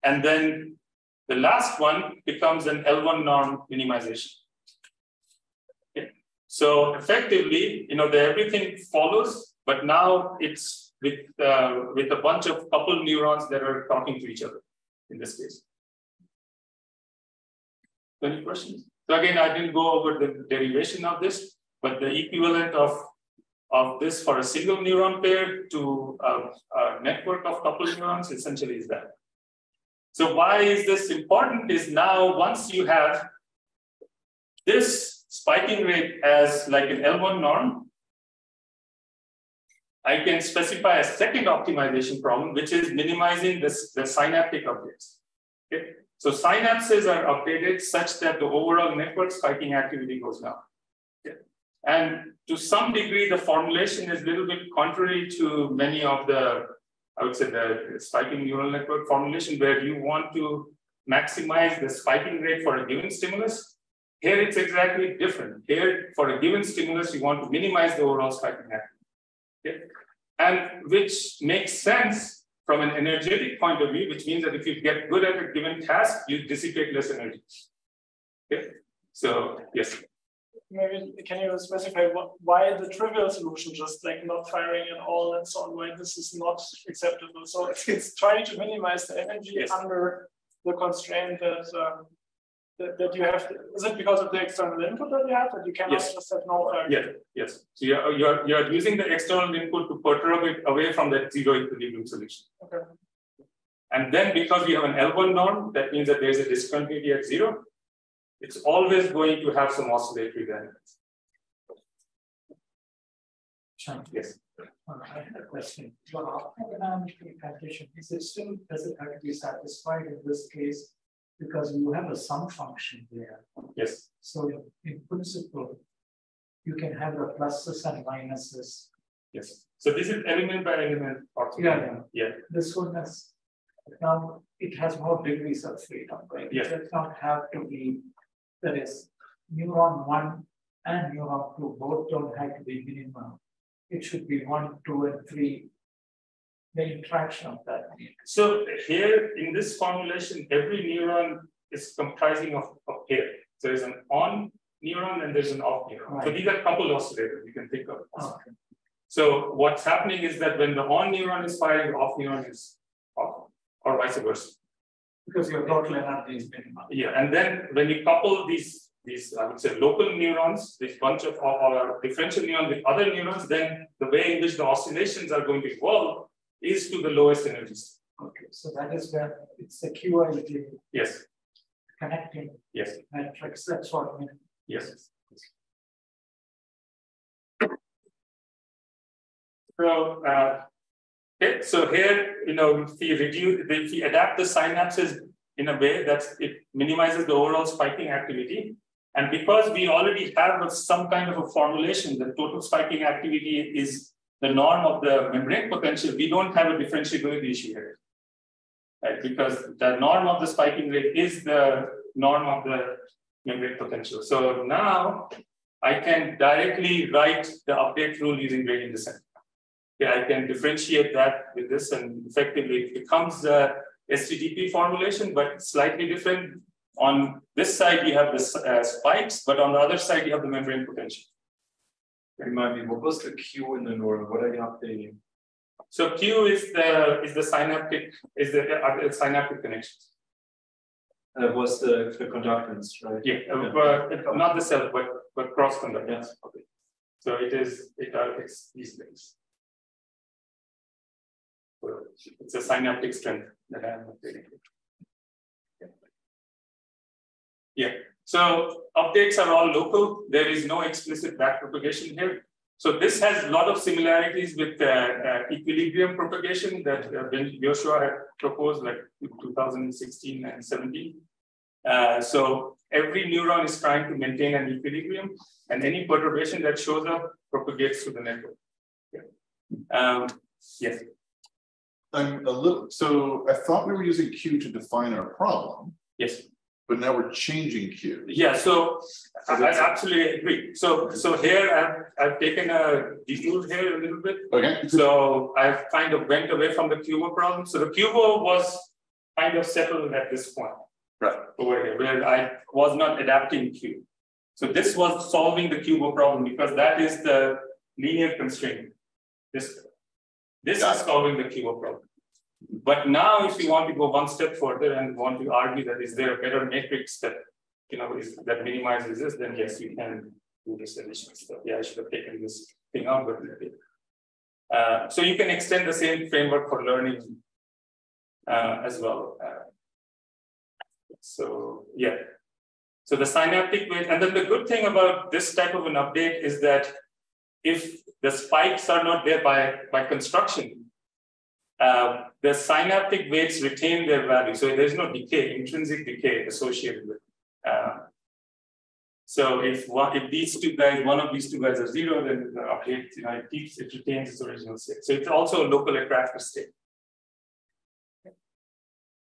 And then the last one becomes an L1 norm minimization. Okay. So effectively, everything follows, but now it's with a bunch of coupled neurons that are talking to each other in this case. 20%. So again, I didn't go over the derivation of this, but the equivalent of this for a single neuron pair to a network of coupled neurons essentially is that. So why is this important is now once you have this spiking rate as like an L1 norm, I can specify a second optimization problem, which is minimizing the synaptic updates. Okay? So synapses are updated such that the overall network spiking activity goes down. Okay? And to some degree, the formulation is a little bit contrary to many of the, I would say, the spiking neural network formulation, where you want to maximize the spiking rate for a given stimulus. Here, it's exactly different. Here, for a given stimulus, you want to minimize the overall spiking activity. Okay? And which makes sense from an energetic point of view, which means that if you get good at a given task, you dissipate less energy. Okay? So, yes. Maybe can you specify why the trivial solution, just like not firing at all and so on, why this is not acceptable? So it's trying to minimize the energy under the constraint that you have. Is it because of the external input that you have, that you cannot just have no? Yes. So you're using the external input to perturb it away from that zero equilibrium solution. Okay. And then because we have an L1 norm, that means that there's a discontinuity at zero. It's always going to have some oscillatory dynamics. Yes. I had a question. Your dynamic condition, is it still, does it have to be satisfied in this case? Because you have a sum function there. Yes. So in principle, you can have the pluses and minuses. Yes. So this is element by element. Yeah. This one has, now it has more degrees of freedom, right? Yes. It does not have to be, that is, neuron 1 and neuron 2 both don't have to be minimum. It should be 1, 2, and 3. The interaction of that. So here in this formulation, every neuron is comprising of pair. So there's an on neuron and there's an off neuron. Right. So these are coupled oscillators you can think of. Okay. So what's happening is that when the on neuron is firing, the off neuron is off, or vice versa. Because your total energy is minimal. Yeah, and then when you couple these I would say local neurons, this bunch of or differential neurons with other neurons, then the way in which the oscillations are going to evolve is to the lowest energies. Okay, so that is where it's the QID. Yes. Connecting. Yes. Matrix. That's what I mean. Yes. So, so here, if we adapt the synapses in a way that it minimizes the overall spiking activity, and because we already have some kind of a formulation, the total spiking activity is the norm of the membrane potential, we don't have a differentiability issue here, right? Because the norm of the spiking rate is the norm of the membrane potential. So now I can directly write the update rule using gradient descent. Okay, I can differentiate that with this, and effectively it becomes the STTP formulation, but slightly different. On this side, you have the spikes, but on the other side, you have the membrane potential. Remind me, what was the Q in the neuron? What are you updating? So Q is the synaptic synaptic connections. Was the conductance, right? Yeah, not the cell, but cross conductance. Yes. Okay. So it's these things. So it's a synaptic strength that I'm updating. Yeah. So updates are all local. There is no explicit backpropagation here. So this has a lot of similarities with equilibrium propagation that Joshua had proposed like in 2016 and 17. So every neuron is trying to maintain an equilibrium, and any perturbation that shows up propagates through the network. Yeah. Yes. I'm a little, so I thought we were using Q to define our problem. Yes. But now we're changing Q. Yeah, so I absolutely agree. So here I've taken a detour here a little bit. Okay. So I've kind of went away from the QUBO problem. So the QUBO was kind of settled at this point. Right. Over here, where I was not adapting Q. So this was solving the QUBO problem because that is the linear constraint. This is solving the QUBO problem. But now, if you want to go one step further and want to argue that is there a better matrix that that minimizes this, then yes, you can do this additional stuff. Yeah, I should have taken this thing out, but so you can extend the same framework for learning as well. So yeah. So the synaptic weight, and then the good thing about this type of an update is that if the spikes are not there by construction, the synaptic weights retain their value. So there's no decay, intrinsic decay associated with it. So if these two guys, one of these two guys are zero, then the update, it retains its original state. So it's also a local attractor state.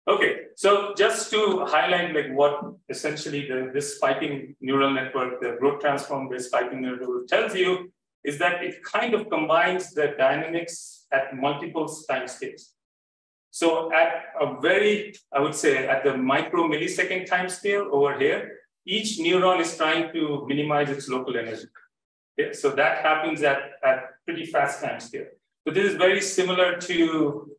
Okay, so just to highlight like what essentially this spiking neural network, the growth transform-based spiking neural network tells you is that it kind of combines the dynamics at multiple time scales. So at a very, I would say at the micro millisecond time scale over here, each neuron is trying to minimize its local energy. Okay, so that happens at pretty fast time scale. So this is very similar to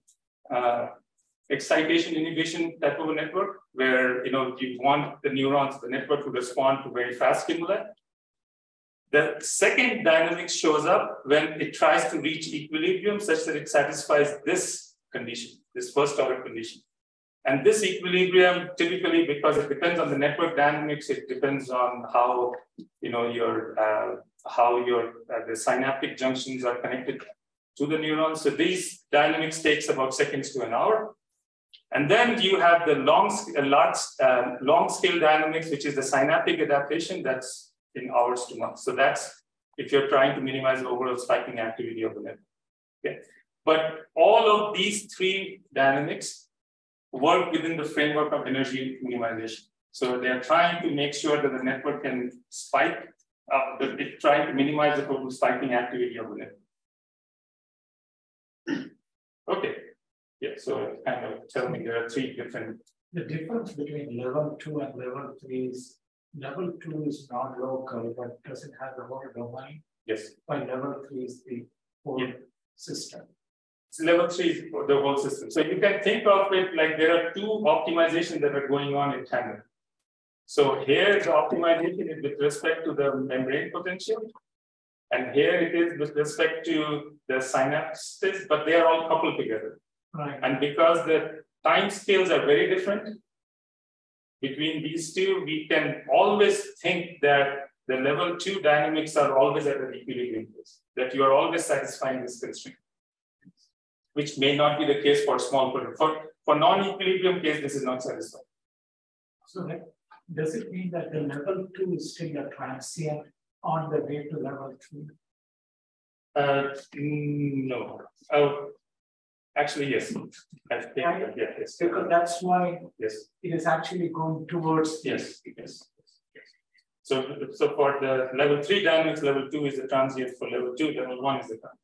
excitation inhibition type of a network where you want the neurons, the network to respond to very fast stimuli. The second dynamic shows up when it tries to reach equilibrium such that it satisfies this condition, this first order condition. And this equilibrium typically, because it depends on the network dynamics, it depends on how the synaptic junctions are connected to the neurons. So these dynamics takes about seconds to an hour. And then you have the long scale dynamics, which is the synaptic adaptation, that's in hours to months. So that's if you're trying to minimize the overall spiking activity of the network. Okay. But all of these three dynamics work within the framework of energy minimization. So they're trying to make sure that the network can spike, that it's trying to minimize the total spiking activity of the network. Okay. Yeah, so kind of tell me there are three different. The difference between level 2 and level 3 is level 2 is non-local, but doesn't have the whole domain. Yes. By level 3 is the whole system. So level 3 is the whole system. So you can think of it like there are two optimizations that are going on in tandem. So here the optimization is with respect to the membrane potential. And here it is with respect to the synapses, but they are all coupled together. Right. And because the time scales are very different between these two, we can always think that the level 2 dynamics are always at an equilibrium place, that you are always satisfying this constraint, which may not be the case for small protein. For non-equilibrium case, this is not satisfied. So does it mean that the level 2 is still a transient on the way to level 3? No. Actually, yes. Yes. Because that's why it is actually going towards yes. So for the level 3 dynamics, level 2 is the transient. For level 2, level 1 is the transient.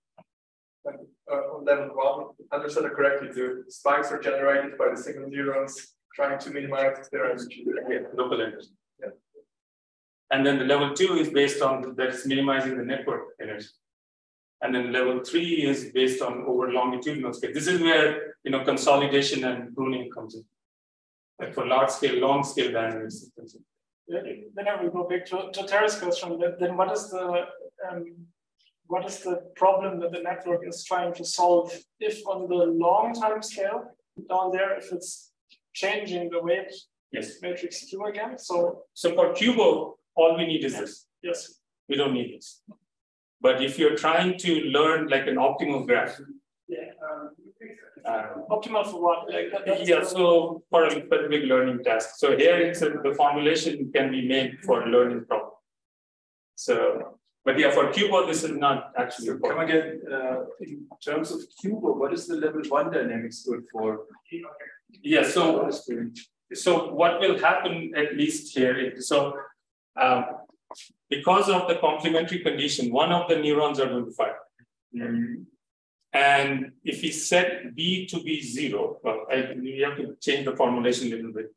On level 1, understood it correctly, the spikes are generated by the signal neurons trying to minimize their energy. Yeah, local energy. Yeah. And then the level 2 is based on that it's minimizing the network energy. And then level 3 is based on over longitudinal scale. This is where consolidation and pruning comes in. Like for large scale, long scale dynamics. Then I will go back to Terry's question. Then what is the problem that the network is trying to solve if on the long time scale down there, if it's changing the weight matrix Q again? So for QUBO, all we need is this. Yes. We don't need this. But if you're trying to learn like an optimal graph. Optimal for what? So for a specific learning task. So here the formulation can be made for learning problem. So, but yeah, for QUBO, this is not actually important. Come again, in terms of QUBO, what is the level 1 dynamics good for? Yeah, so what will happen at least here, because of the complementary condition, one of the neurons are going to fire. And if we set B to be 0, well, we have to change the formulation a little bit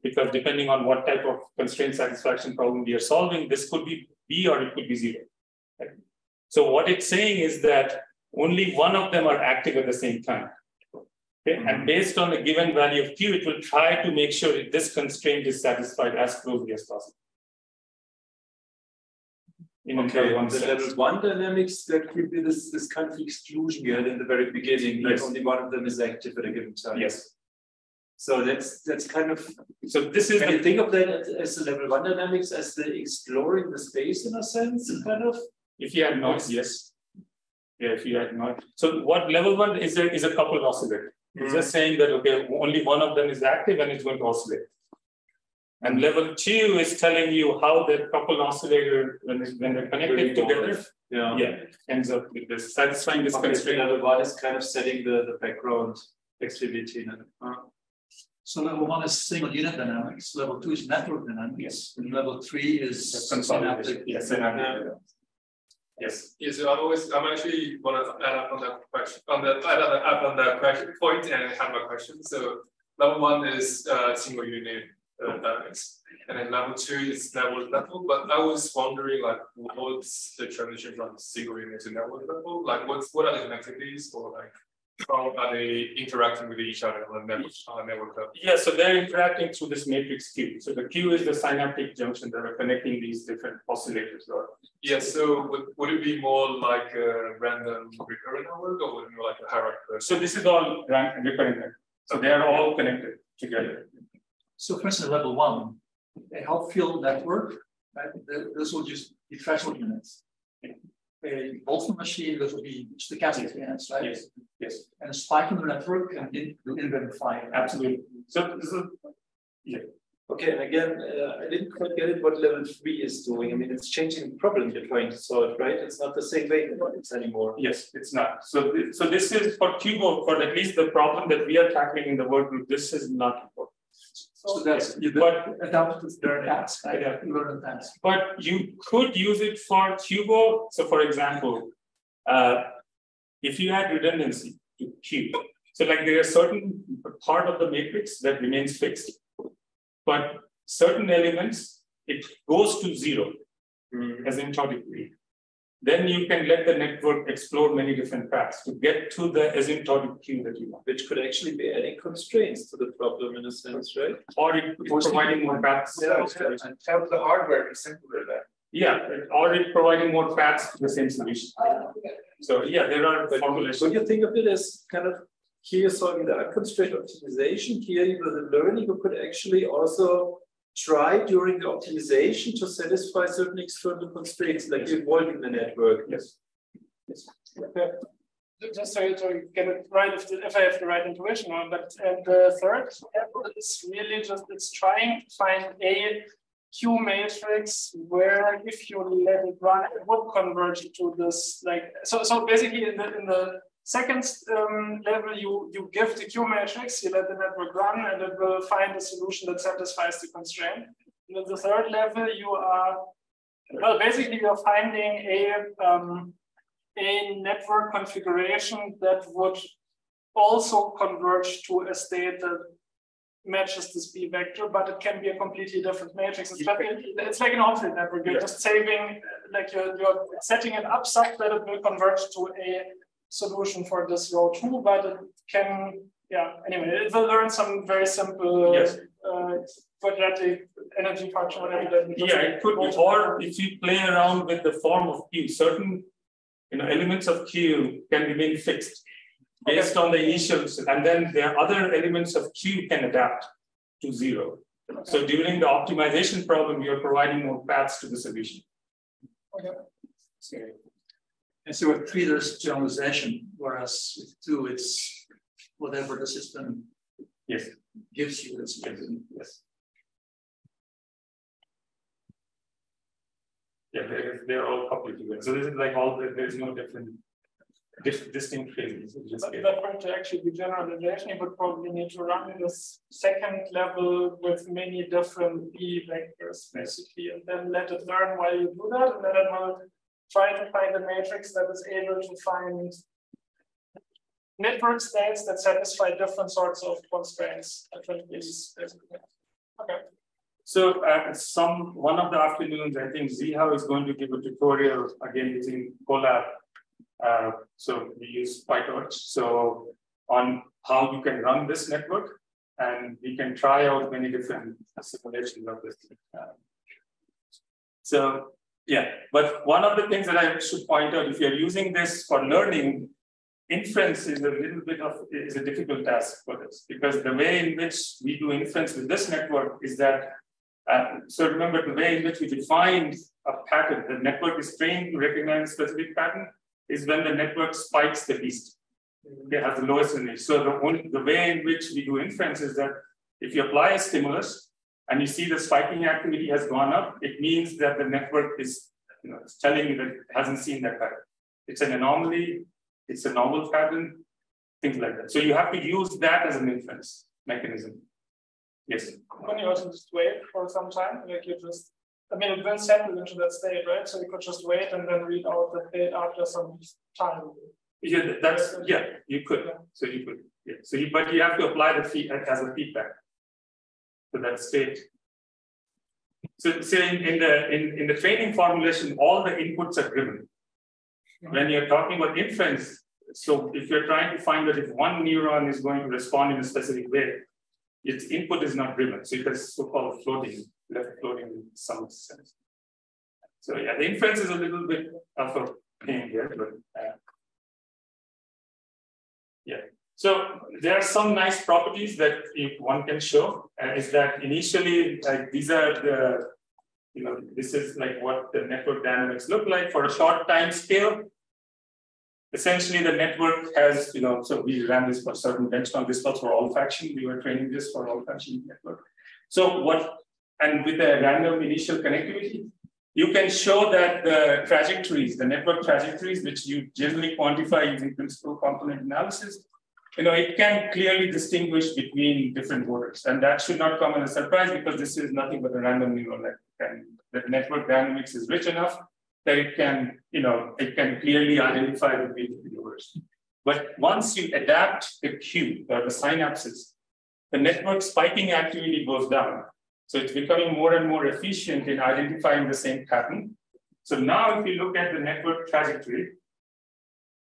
because depending on what type of constraint satisfaction problem we are solving, this could be B or it could be 0. Right? So what it's saying is that only one of them are active at the same time. Okay, and based on the given value of Q, it will try to make sure that this constraint is satisfied as closely as possible. Okay, the level 1 dynamics, that could be this kind of exclusion we had in the very beginning, like only one of them is active at a given time. Yes. So that's kind of, so this is, can you think of that as the level 1 dynamics, as the exploring the space in a sense, kind of? If you had noise, yes. Yeah, if you had noise. So what level 1 is there is a coupled oscillator. It's just saying that, okay, only one of them is active and it's going to oscillate. And level 2 is telling you how the coupled oscillator, when they're connected together, ends up with this, satisfying this constraint. Level 1 is kind of setting the background activity. So level 1 is single unit dynamics, level 2 is network dynamics, and level 3 is synaptic. Yes. Yes. Yes, I'm actually want to add up on that question, on that question point, and have a question. So level 1 is single unit dynamics, and then level 2 is network level. But I was wondering, like, what's the transition from single unit to network level? Like, what are the connectivities, or like, how are they interacting with each other on network level? Yeah, so they're interacting through this matrix Q. So the Q is the synaptic junction that are connecting these different oscillators. Yeah, so would it be more like a random recurrent network, or would it be more like a hierarchical? So this is all recurrent network. So they are all connected together. So for instance, level 1, a help field network, right? Those will just be threshold units. A Boltzmann machine, those will be stochastic units, right? Yes. Yes. And a spike in the network and identify. Absolutely. So this is, yeah. Okay, and again, I didn't quite get it what level 3 is doing. I mean, it's changing the problem you're trying to solve, right? It's not the same wavelengths anymore. Yes, it's not. So this is for QUBO, for at least the problem that we are tackling in the work group, this is not important. So that's adapted to their task, right? Yeah, learn the task. But you could use it for QUBO. So for example, if you add redundancy to Q, so like there is a certain part of the matrix that remains fixed, but certain elements, it goes to 0 asymptotically. Then you can let the network explore many different paths to get to the asymptotic Q that you want. Which could actually be adding constraints to the problem in a sense, right? Or it providing more paths. Yeah, have the hardware be simpler then. Yeah, or it providing more paths to the same solution. So yeah, there are formulations. So you think of it as kind of here solving the unconstrained optimization. Here you have the learning who could actually also try during the optimization to satisfy certain external constraints, like evolving the network. Yes. Yes. Okay. Just so you get it right, if I have the right intuition on, but the third level is really just it's trying to find a Q matrix where if you let it run, it would converge to this like so basically in the second level, you give the Q matrix, you let the network run, and it will find a solution that satisfies the constraint. And at the third level, you are, well, basically you're finding a network configuration that would also converge to a state that matches this B vector, but it can be a completely different matrix. It's like an opposite network. You're just saving, like you're setting it up such that it will converge to a solution for this row 2, but it can, anyway, it will learn some very simple quadratic energy function, whatever that is. Yeah, it could be, or if you play around with the form of Q, certain elements of Q can remain fixed based on the initials, and then there are other elements of Q can adapt to 0. So during the optimization problem, you're providing more paths to the solution. And so with 3, there's generalization, whereas with 2, it's whatever the system gives you. Yes. Yeah, they're all coupled together. So this is like all, there's no different distinct phases. But for it to actually be generalization, you would probably need to run this second level with many different B vectors, basically, and then let it learn while you do that, and then it will try to find a matrix that is able to find network states that satisfy different sorts of constraints. Okay. So one of the afternoons, I think Zihao is going to give a tutorial again using Colab. So we use PyTorch. So on how you can run this network, and we can try out many different simulations of this. So yeah, but one of the things that I should point out, if you're using this for learning, inference is a difficult task for this, because the way in which we do inference with this network is that, so remember, the way in which we define a pattern, the network is trained to recognize a specific pattern, is when the network spikes the least. It has the lowest energy. So the way in which we do inference is that if you apply a stimulus and you see the spiking activity has gone up, it means that the network is, it's telling you that it hasn't seen that pattern. It's an anomaly, it's a novel pattern, things like that. So you have to use that as an inference mechanism. Yes. Can you also just wait for some time? Like you just, I mean, it will settle into that state, right? So you could just wait and then read out the state after some time. Yeah, you could. So you could. Yeah. So but you have to apply the feedback as a feedback to that state. So in the training formulation, all the inputs are driven. When you're talking about inference, so if you're trying to find that if one neuron is going to respond in a specific way, its input is not driven. So it has so-called floating, left floating in some sense. So yeah, the inference is a little bit of a pain here, but yeah. So there are some nice properties that one can show. Is that initially, like these are the, this is like what the network dynamics look like for a short time scale. Essentially, the network has, so we ran this for certain benchmark. This was for olfaction. We were training this for olfaction network. So and with a random initial connectivity, you can show that the trajectories, the network trajectories, which you generally quantify using principal component analysis, it can clearly distinguish between different orders. And that should not come as a surprise, because this is nothing but a random neural network. And the network dynamics is rich enough that it can, it can clearly identify between the orders. But once you adapt the Q, or the synapses, the network spiking activity goes down. So it's becoming more and more efficient in identifying the same pattern. So now if you look at the network trajectory,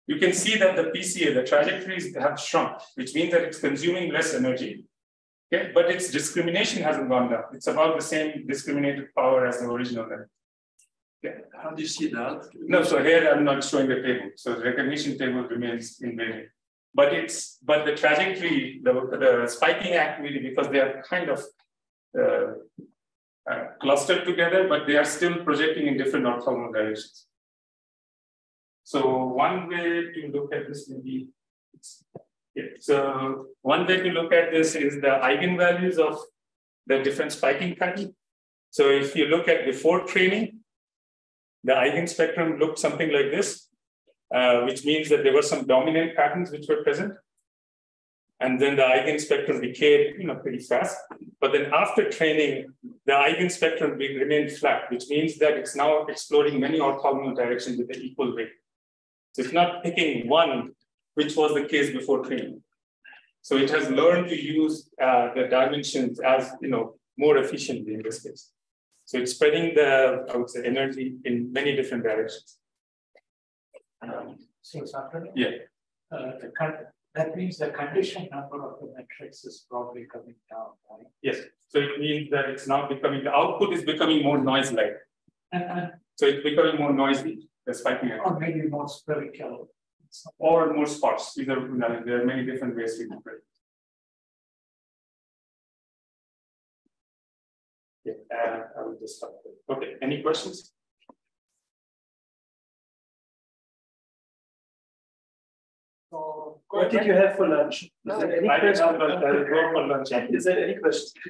you can see that the PCA, the trajectories have shrunk, which means that it's consuming less energy. Okay, but its discrimination hasn't gone down. It's about the same discriminated power as the original network. Okay. How do you see that? No, so here I'm not showing the table. So the recognition table remains invariant. But the trajectory, the spiking activity, because they are kind of clustered together, but they are still projecting in different orthogonal directions. So one way to look at this maybe, so one way to look at this is the eigenvalues of the different spiking pattern. So if you look at before training, the eigenspectrum looked something like this, which means that there were some dominant patterns which were present. And then the eigenspectrum decayed pretty fast. But then after training, the eigenspectrum remained flat, which means that it's now exploring many orthogonal directions with an equal rate. So it's not picking one, which was the case before training. So it has learned to use the dimensions as more efficiently in this case. So it's spreading the, I would say, energy in many different directions. So Shantanu? Yeah. That means the condition number of the matrix is probably coming down, right? Yes. So it means that it's now becoming, the output is becoming more noise-like. So it's becoming more noisy, the spiking activity. Or maybe more spherical. Or more sparse. There are many different ways to do it. Yeah, I will just stop there. Okay, any questions? So, what did you have for lunch? Is there any question? I will go for lunch. Is there any question?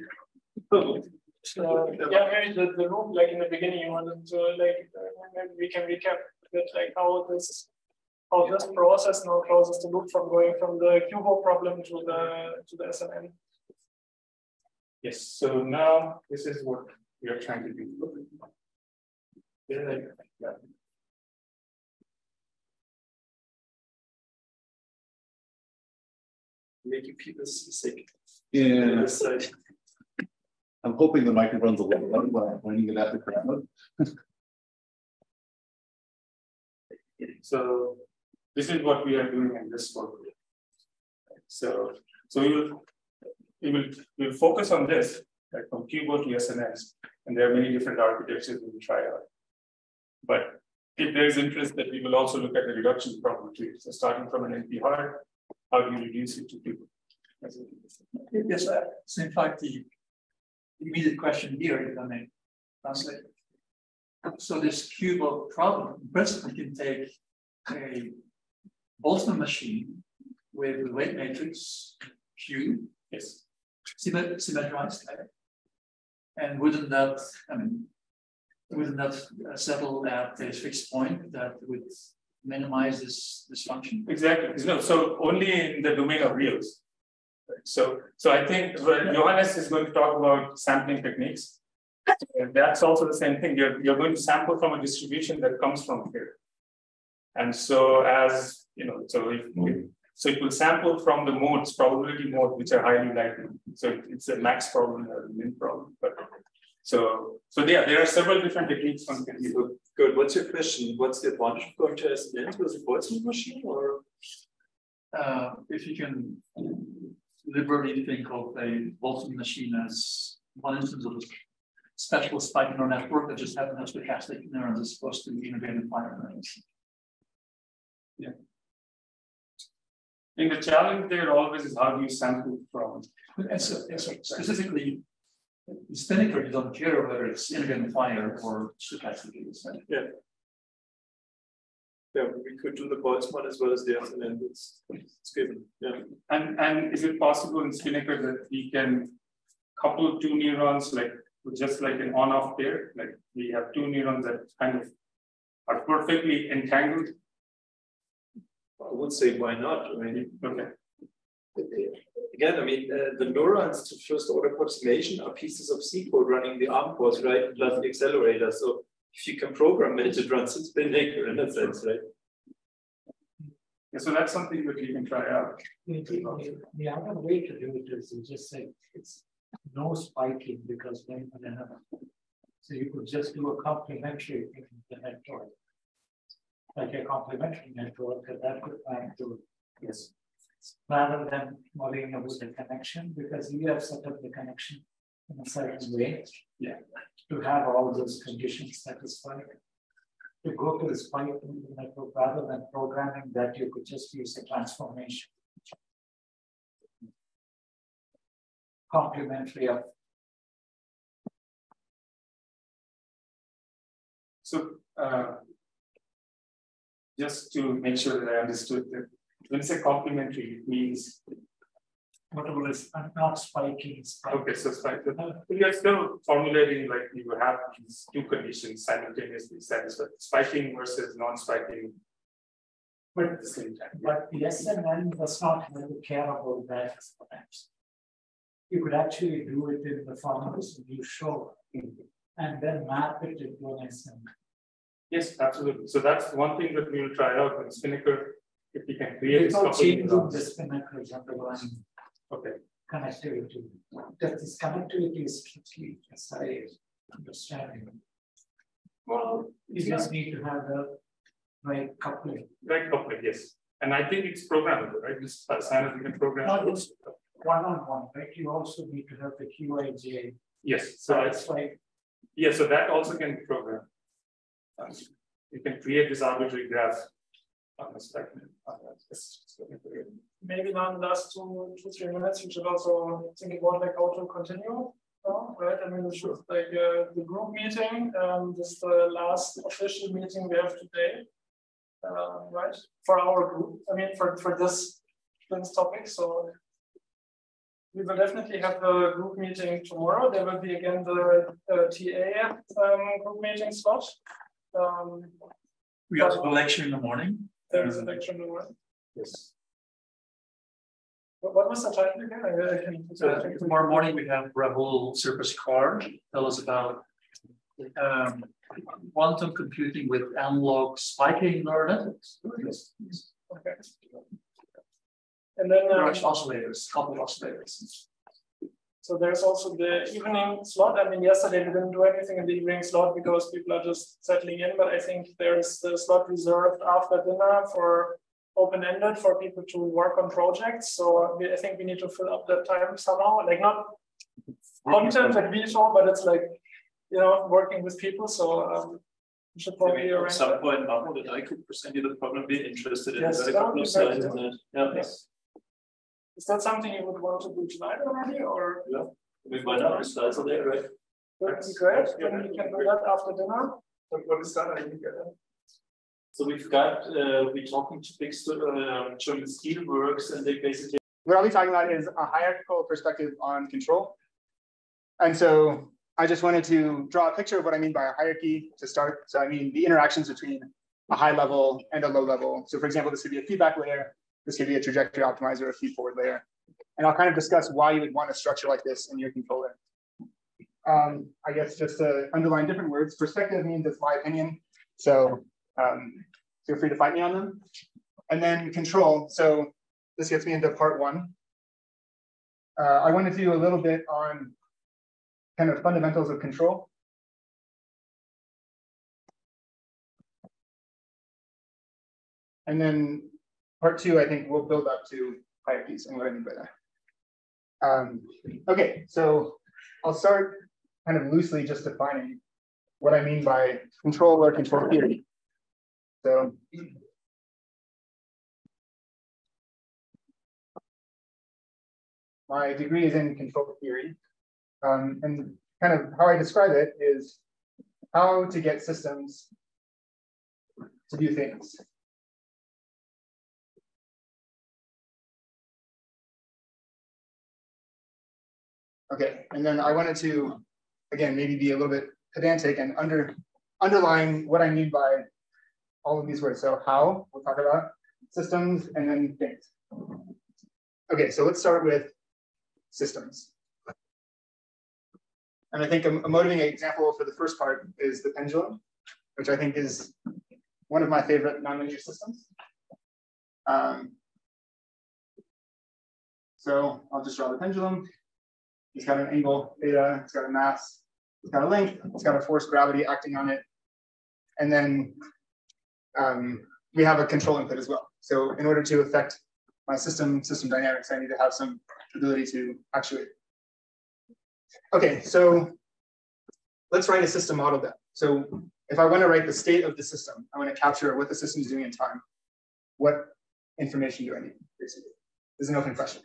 Yeah, maybe the loop, like in the beginning, you wanted to maybe we can recap a bit like how this process now closes the loop from going from the QUBO problem to the SNN. Yes. So now this is what we are trying to do. Yeah. Making people sick. Yeah. I'm hoping the microphone's a little low when I'm pointing it at the crowd. So this is what we are doing in this work. So we'll focus on this, like from QUBO to SNNs, and there are many different architectures we will try out. But if there is interest, that we will also look at the reduction problem too. So starting from an NP hard, how do you reduce it to QUBO? Yes, so in fact, the immediate question here, if I may translate. So this QUBO problem, in principle, can take a Boltzmann machine with the weight matrix Q, yes, symmetrized, and wouldn't that, wouldn't that settle at a fixed point that would minimize this function? Exactly. No, so only in the domain of reals. So I think Johannes is going to talk about sampling techniques. And that's also the same thing. You're going to sample from a distribution that comes from here. And so as you know, so it will sample from the modes, probability mode, which are highly likely. So it's a max problem or a min problem. But so yeah, there are several different techniques one can use. Good. What's your question? What's the advantage of going to SNNs with a Boltzmann machine, or if you can liberally think of a Boltzmann machine as one instance of a special spike neural network that just happens to stochastic neurons as opposed to integrated fire neurons. Yeah. And the challenge there always is how do you sample from? And so specifically, the spinnaker, you don't care whether it's integrated fire or stochastic. Yeah. Yeah, we could do the Boltzmann as well as the SNN. It's given. Yeah. And is it possible in spinnaker that we can couple two neurons like just like an on-off pair? Like we have two neurons that kind of are perfectly entangled. I would say why not? I mean, okay. Again, I mean, the neurons to first order approximation are pieces of C code running the ARM cores, right? Plus the accelerator. So if you can program it, it runs in spinnaker in that sense, right? Yeah, so that's something that we can try out. The other way to do it is you just say it's no spiking because when so you could just do a complementary thing in the network. Like a complementary network that could find to yes, rather than worrying about the connection, because you have set up the connection in a certain way, yeah, to have all those conditions satisfied. To go to the spike network rather than programming that, you could just use a transformation complementary of. So just to make sure that I understood that when you say complementary, it means whatever is not spiking. Okay, so spike. We are still formulating like you have these two conditions simultaneously satisfied, spiking versus non-spiking. But at the same time, but the SNN does not really care about that exponential. You could actually do it in the formulas you show, and then map it into an SNN. Yes, absolutely. So that's one thing that we will try out in spinnaker. If we can create without changing the spinnaker's underlying connectivity. That this connectivity is strictly SI understanding. Well, you just need to have the right coupling. Right coupling, yes. And I think it's programmable, right? This sign you can program. Not just one-on-one, right? You also need to have the QIJ. Yes. So that's like. Yeah, so that also can be programmed. You can create this arbitrary graph on the spectrum. Maybe now in the last 2-3 minutes, we should also think about like how to continue, right? I mean, we should like the group meeting. This is the last official meeting we have today, right? For our group. I mean, for this topic. So we will definitely have the group meeting tomorrow. There will be again the TA group meeting slot. We also have a lecture in the morning. There is a lecture in the morning. Yes. What was the title again? Tomorrow morning we have Rahul Sirpaskar tell us about quantum computing with analog spiking neural networks. Yes. Okay. And then oscillators, coupled oscillators. So there's also the evening slot. I mean, yesterday we didn't do anything in the evening slot because people are just settling in, but I think there's the slot reserved after dinner for open-ended for people to work on projects. So I think we need to fill up that time somehow, like not content and visual, but it's like, you know, working with people. So we should probably arrange at some that. point, Marco, that I could present you the problem, be interested in Yes, a couple of slides in that. Yeah. Yes. Is that something you would want to do tonight already, or? Yeah. We find out the slides are there, right? That would be great. Then we can do that after dinner. What is that? I didn't get that. So we've got, we're talking to big German steel works, and they basically. What I'll be talking about is a hierarchical perspective on control. And so I just wanted to draw a picture of what I mean by a hierarchy to start. So I mean the interactions between a high level and a low level. So for example, this could be a feedback layer. This could be a trajectory optimizer, a feed forward layer. And I'll kind of discuss why you would want a structure like this in your controller. I guess just to underline different words, perspective means it's my opinion. So feel free to fight me on them. And then control. So this gets me into part one. I wanted to do a little bit on kind of fundamentals of control. And then part two, I think we'll build up to hierarchies and what I mean by that. Okay, so I'll start kind of loosely just defining what I mean by control or control theory. So my degree is in control theory. And kind of how I describe it is how to get systems to do things. Okay, and then I wanted to, again, maybe be a little bit pedantic and underline what I mean by all of these words. So how, we'll talk about systems, and then things. Okay, so let's start with systems. And I think a motivating example for the first part is the pendulum, which I think is one of my favorite nonlinear systems. So I'll just draw the pendulum. It's got an angle, theta, it's got a mass, it's got a length, it's got a force gravity acting on it. And then we have a control input as well. So in order to affect my system dynamics, I need to have some ability to actuate. Okay, so let's write a system model then. So if I want to write the state of the system, I want to capture what the system is doing in time. What information do I need, basically? This is an open question.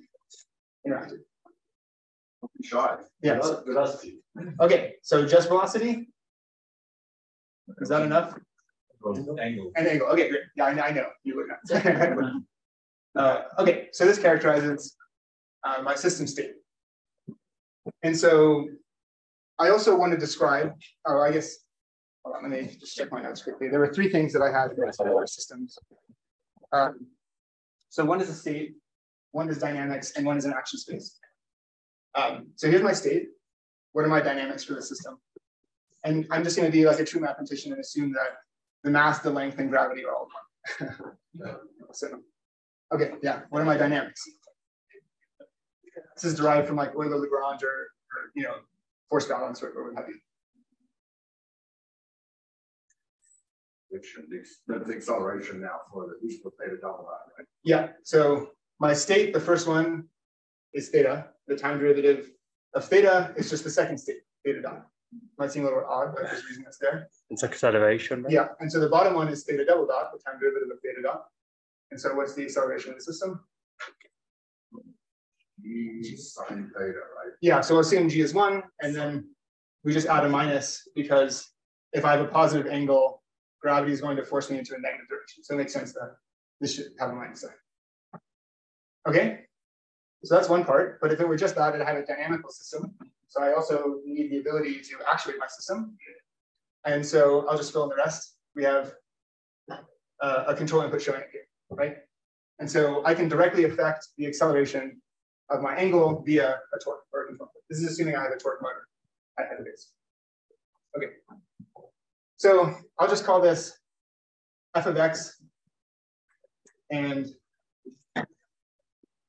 Interactive. Shot. Yeah. Velocity. Okay, so just velocity? Is that enough? Angle. An angle. Okay, great. Yeah, I know. You would not. Okay, so this characterizes my system state. And so I also want to describe, I guess, hold on, let me just check my notes quickly. There were three things that I had for systems. So one is a state, one is dynamics, and one is an action space. So here's my state. What are my dynamics for the system? And I'm just going to be like a true mathematician and assume that the mass, the length, and gravity are all one. So, okay, yeah. What are my dynamics? This is derived from like Euler-Lagrange or force balance or what have you. That's the acceleration now for the equal theta double dot, right? Yeah. So my state, the first one is theta. The time derivative of theta is just the second state, theta dot. Might seem a little odd, but there's a reason that's there. It's acceleration, right? Yeah. And so the bottom one is theta double dot, the time derivative of theta dot. And so what's the acceleration of the system? G sine theta, right? Yeah. So assume G is 1, and then we just add a minus because if I have a positive angle, gravity is going to force me into a negative direction. So it makes sense that this should have a minus sign. Okay. So that's one part, but if it were just that, I'd have a dynamical system. So I also need the ability to actuate my system. And so I'll just fill in the rest. We have a control input showing it here, right? And so I can directly affect the acceleration of my angle via a torque or a control input. This is assuming I have a torque motor at head base. Okay. So I'll just call this f of x, and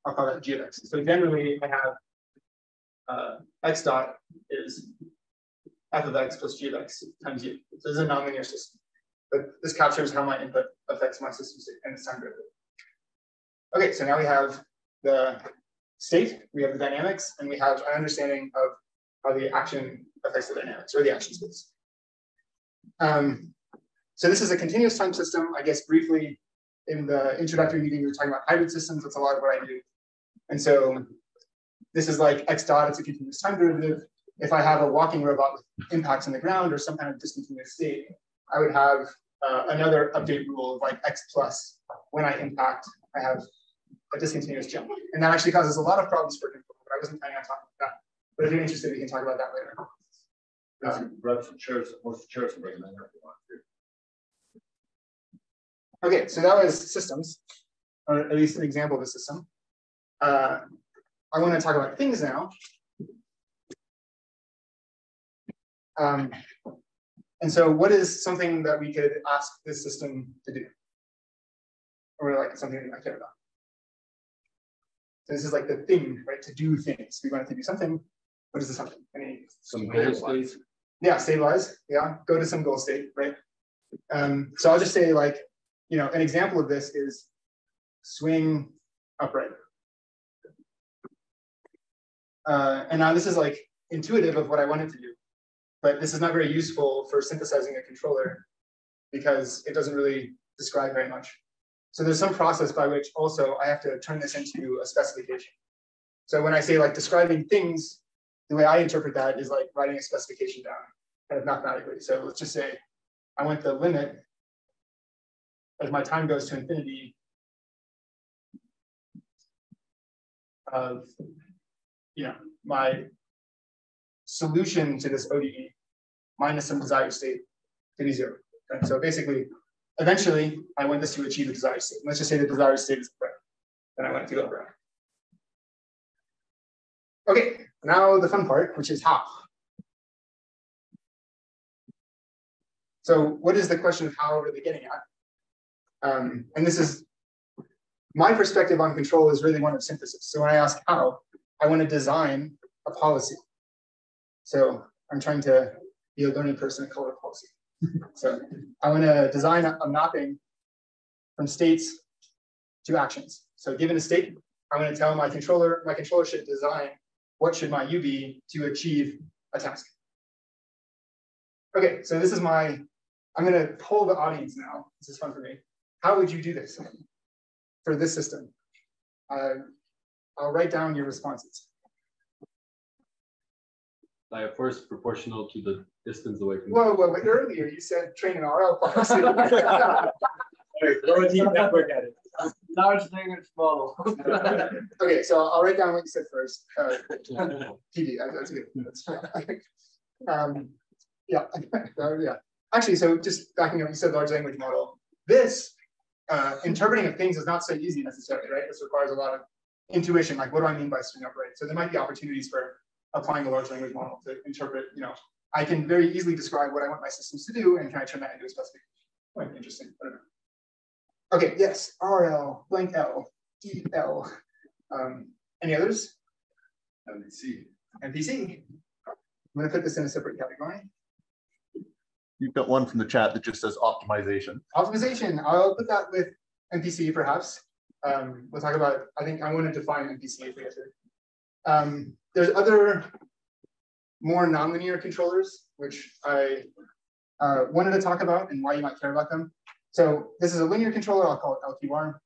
I'll call that g of x. So generally, I have x dot is f of x plus g of x times u. So this is a nonlinear system. But this captures how my input affects my system state and its time derivative. Okay, so now we have the state, we have the dynamics, and we have an understanding of how the action affects the dynamics, or the action space. So this is a continuous time system. I guess briefly in the introductory meeting, we were talking about hybrid systems. That's a lot of what I do. And so this is like x dot, it's a continuous time derivative. If I have a walking robot with impacts on the ground or some kind of discontinuous state, I would have another update rule of like x plus. When I impact, I have a discontinuous jump. And that actually causes a lot of problems for control, but I wasn't planning on talking about that. But if you're interested, we can talk about that later. Okay, so that was systems, or at least an example of a system. I want to talk about things now. And so what is something that we could ask this system to do? Or like something that I care about. So this is like the thing, right? To do things. We want it to do something. What is the something? Some goal state. Yeah, stabilize. Yeah, go to some goal state, right? So I'll just say like, you know, an example of this is swing upright. And now this is like intuitive of what I want it to do, but this is not very useful for synthesizing a controller because it doesn't really describe very much. So there's some process by which also I have to turn this into a specification. So when I say like describing things, the way I interpret that is like writing a specification down, kind of mathematically. So let's just say I want the limit as my time goes to infinity of, you know, my solution to this ODE minus some desired state to be 0. Okay? So basically, eventually, I want this to achieve the desired state. Let's just say the desired state is upright. Then I want it to go upright. Okay, now the fun part, which is how. So what is the question of how are they getting at? And this is, my perspective on control is really one of synthesis. So when I ask how, I want to design a policy. So I'm trying to be a learning person and color policy. So I want to design a mapping from states to actions. So given a state, I'm going to tell my controller should design what should my U be to achieve a task. Okay, so this is my, I'm going to poll the audience now. This is fun for me. How would you do this for this system? I'll write down your responses. By a force proportional to the distance away from. Whoa, earlier you said train an RL policy. Network at it. Large language model. Okay, so I'll write down what you said first. PD, that's good. That's yeah, yeah. Actually, so just backing up, you said large language model. This interpreting of things is not so easy necessarily, right? This requires a lot of intuition. Like, what do I mean by swing upright? So there might be opportunities for applying a large language model to interpret, you know, I can very easily describe what I want my systems to do, and can I turn that into a specification? Quite interesting. I don't know. Okay, yes, RL, blank L, EL. Any others? MPC. MPC. I'm going to put this in a separate category. You've got one from the chat that just says optimization. Optimization. I'll put that with MPC perhaps. We'll talk about, I think I want to define MPC if we get to. There's other more nonlinear controllers, which I wanted to talk about and why you might care about them. So this is a linear controller, I'll call it LQR.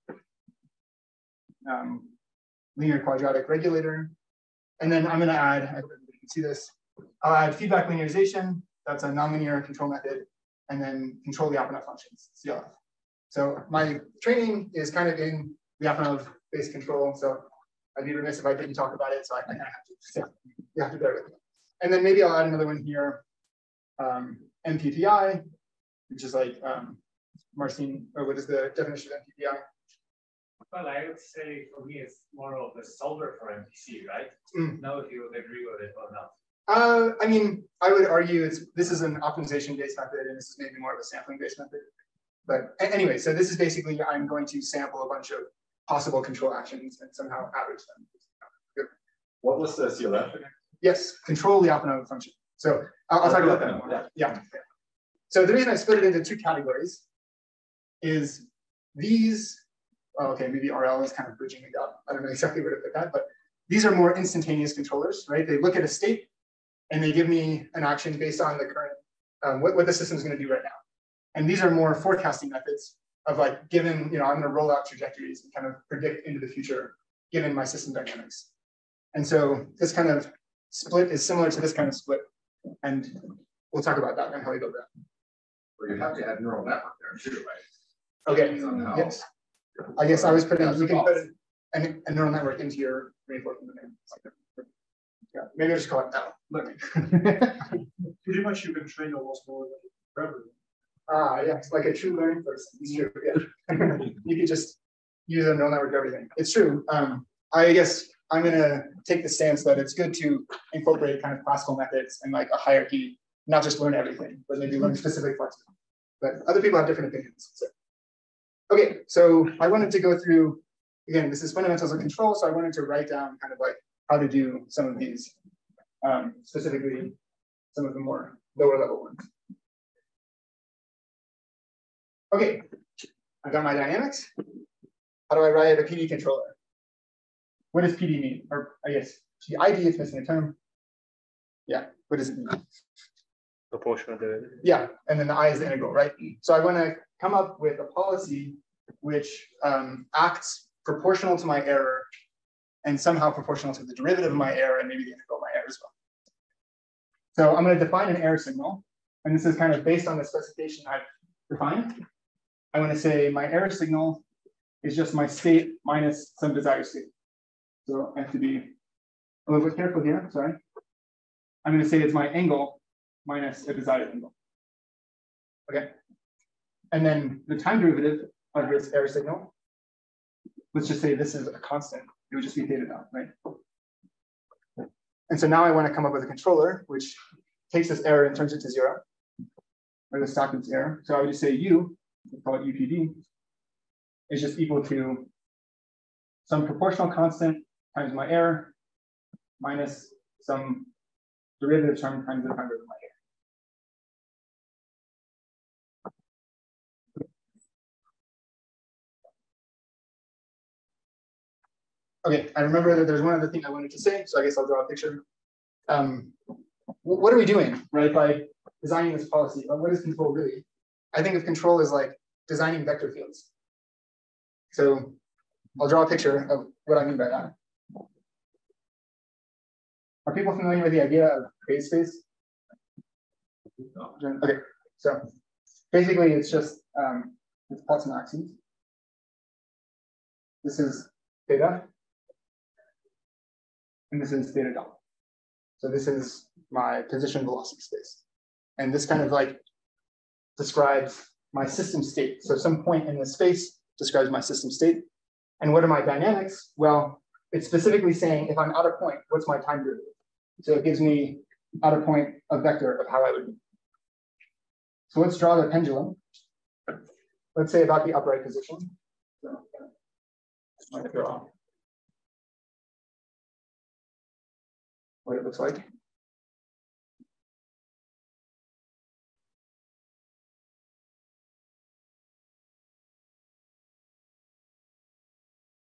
Linear quadratic regulator. And then I'm going to add, I hope everybody can see this, I'll add feedback linearization. That's a nonlinear control method. And then control Lyapunov functions, CLF. So my training is kind of in Lyapunov-based control. So I'd be remiss if I didn't talk about it. So I kind of have to, so you have to bear with me. And then maybe I'll add another one here, MPPI, which is like Marcin, or what is the definition of MPPI? Well, I would say for me, it's more of a solver for MPC, right? Know if you would agree with it or not. I mean, I would argue this is an optimization-based method, and this is maybe more of a sampling-based method. But anyway, so this is basically, I'm going to sample a bunch of possible control actions and somehow average them. Good. What was the CLF? Yes, control Lyapunov function. So I'll talk about that more. Yeah. So the reason I split it into two categories is these well, okay, maybe RL is kind of bridging the gap. I don't know exactly where to put that, but these are more instantaneous controllers, right? They look at a state and they give me an action based on the current, what the system is going to do right now. And these are more forecasting methods of like, given, I'm going to roll out trajectories and kind of predict into the future, given my system dynamics. And so this kind of split is similar to this kind of split. And we'll talk about that and how we build that. Well, you have to have neural network there too, right? Okay, yes. I guess I was putting, you can put a neural network into your reinforcement domain. Yeah, maybe I'll just call it now. Pretty much you can train almost more than forever. Yeah, it's like a true learning person. It's true. Yeah. You could just use a neural network for everything. It's true. I guess I'm going to take the stance that it's good to incorporate kind of classical methods and like a hierarchy, not just learn everything, but maybe learn specific parts. But other people have different opinions. So. Okay, so I wanted to go through, again, this is fundamentals of control. So I wanted to write down kind of like how to do some of these, specifically some of the more lower level ones. Okay, I got my dynamics. How do I write a PD controller? What does PD mean? Or I guess ID is missing a term. Yeah, what does it mean? Proportional derivative. Yeah, and then the I is the integral, right? So I want to come up with a policy which acts proportional to my error and somehow proportional to the derivative of my error and maybe the integral of my error as well. So I'm going to define an error signal. And this is kind of based on the specification I've defined. I want to say my error signal is just my state minus some desired state. So I have to be a little bit careful here, sorry. I'm going to say it's my angle minus a desired angle. Okay. And then the time derivative of this error signal, let's just say this is a constant. It would just be theta down, right? And so now I want to come up with a controller which takes this error and turns it to 0, or the Stockton's error. So I would just say U, we call it UPD, is just equal to some proportional constant times my error minus some derivative term times the time derivative of my error. Okay, I remember that there's one other thing I wanted to say, so I guess I'll draw a picture. What are we doing, right, by designing this policy? Well, what is control really? I think of control as like designing vector fields. So I'll draw a picture of what I mean by that. Are people familiar with the idea of phase space? Okay, so basically it's just it's plots and axes. This is theta, and this is theta dot. So this is my position velocity space. And this kind of like describes my system state. So some point in this space describes my system state. And what are my dynamics? Well, it's specifically saying if I'm at a point, what's my time derivative? So it gives me at a point a vector of how I would be. So let's draw the pendulum. Let's say about the upright position. So, might draw what it looks like.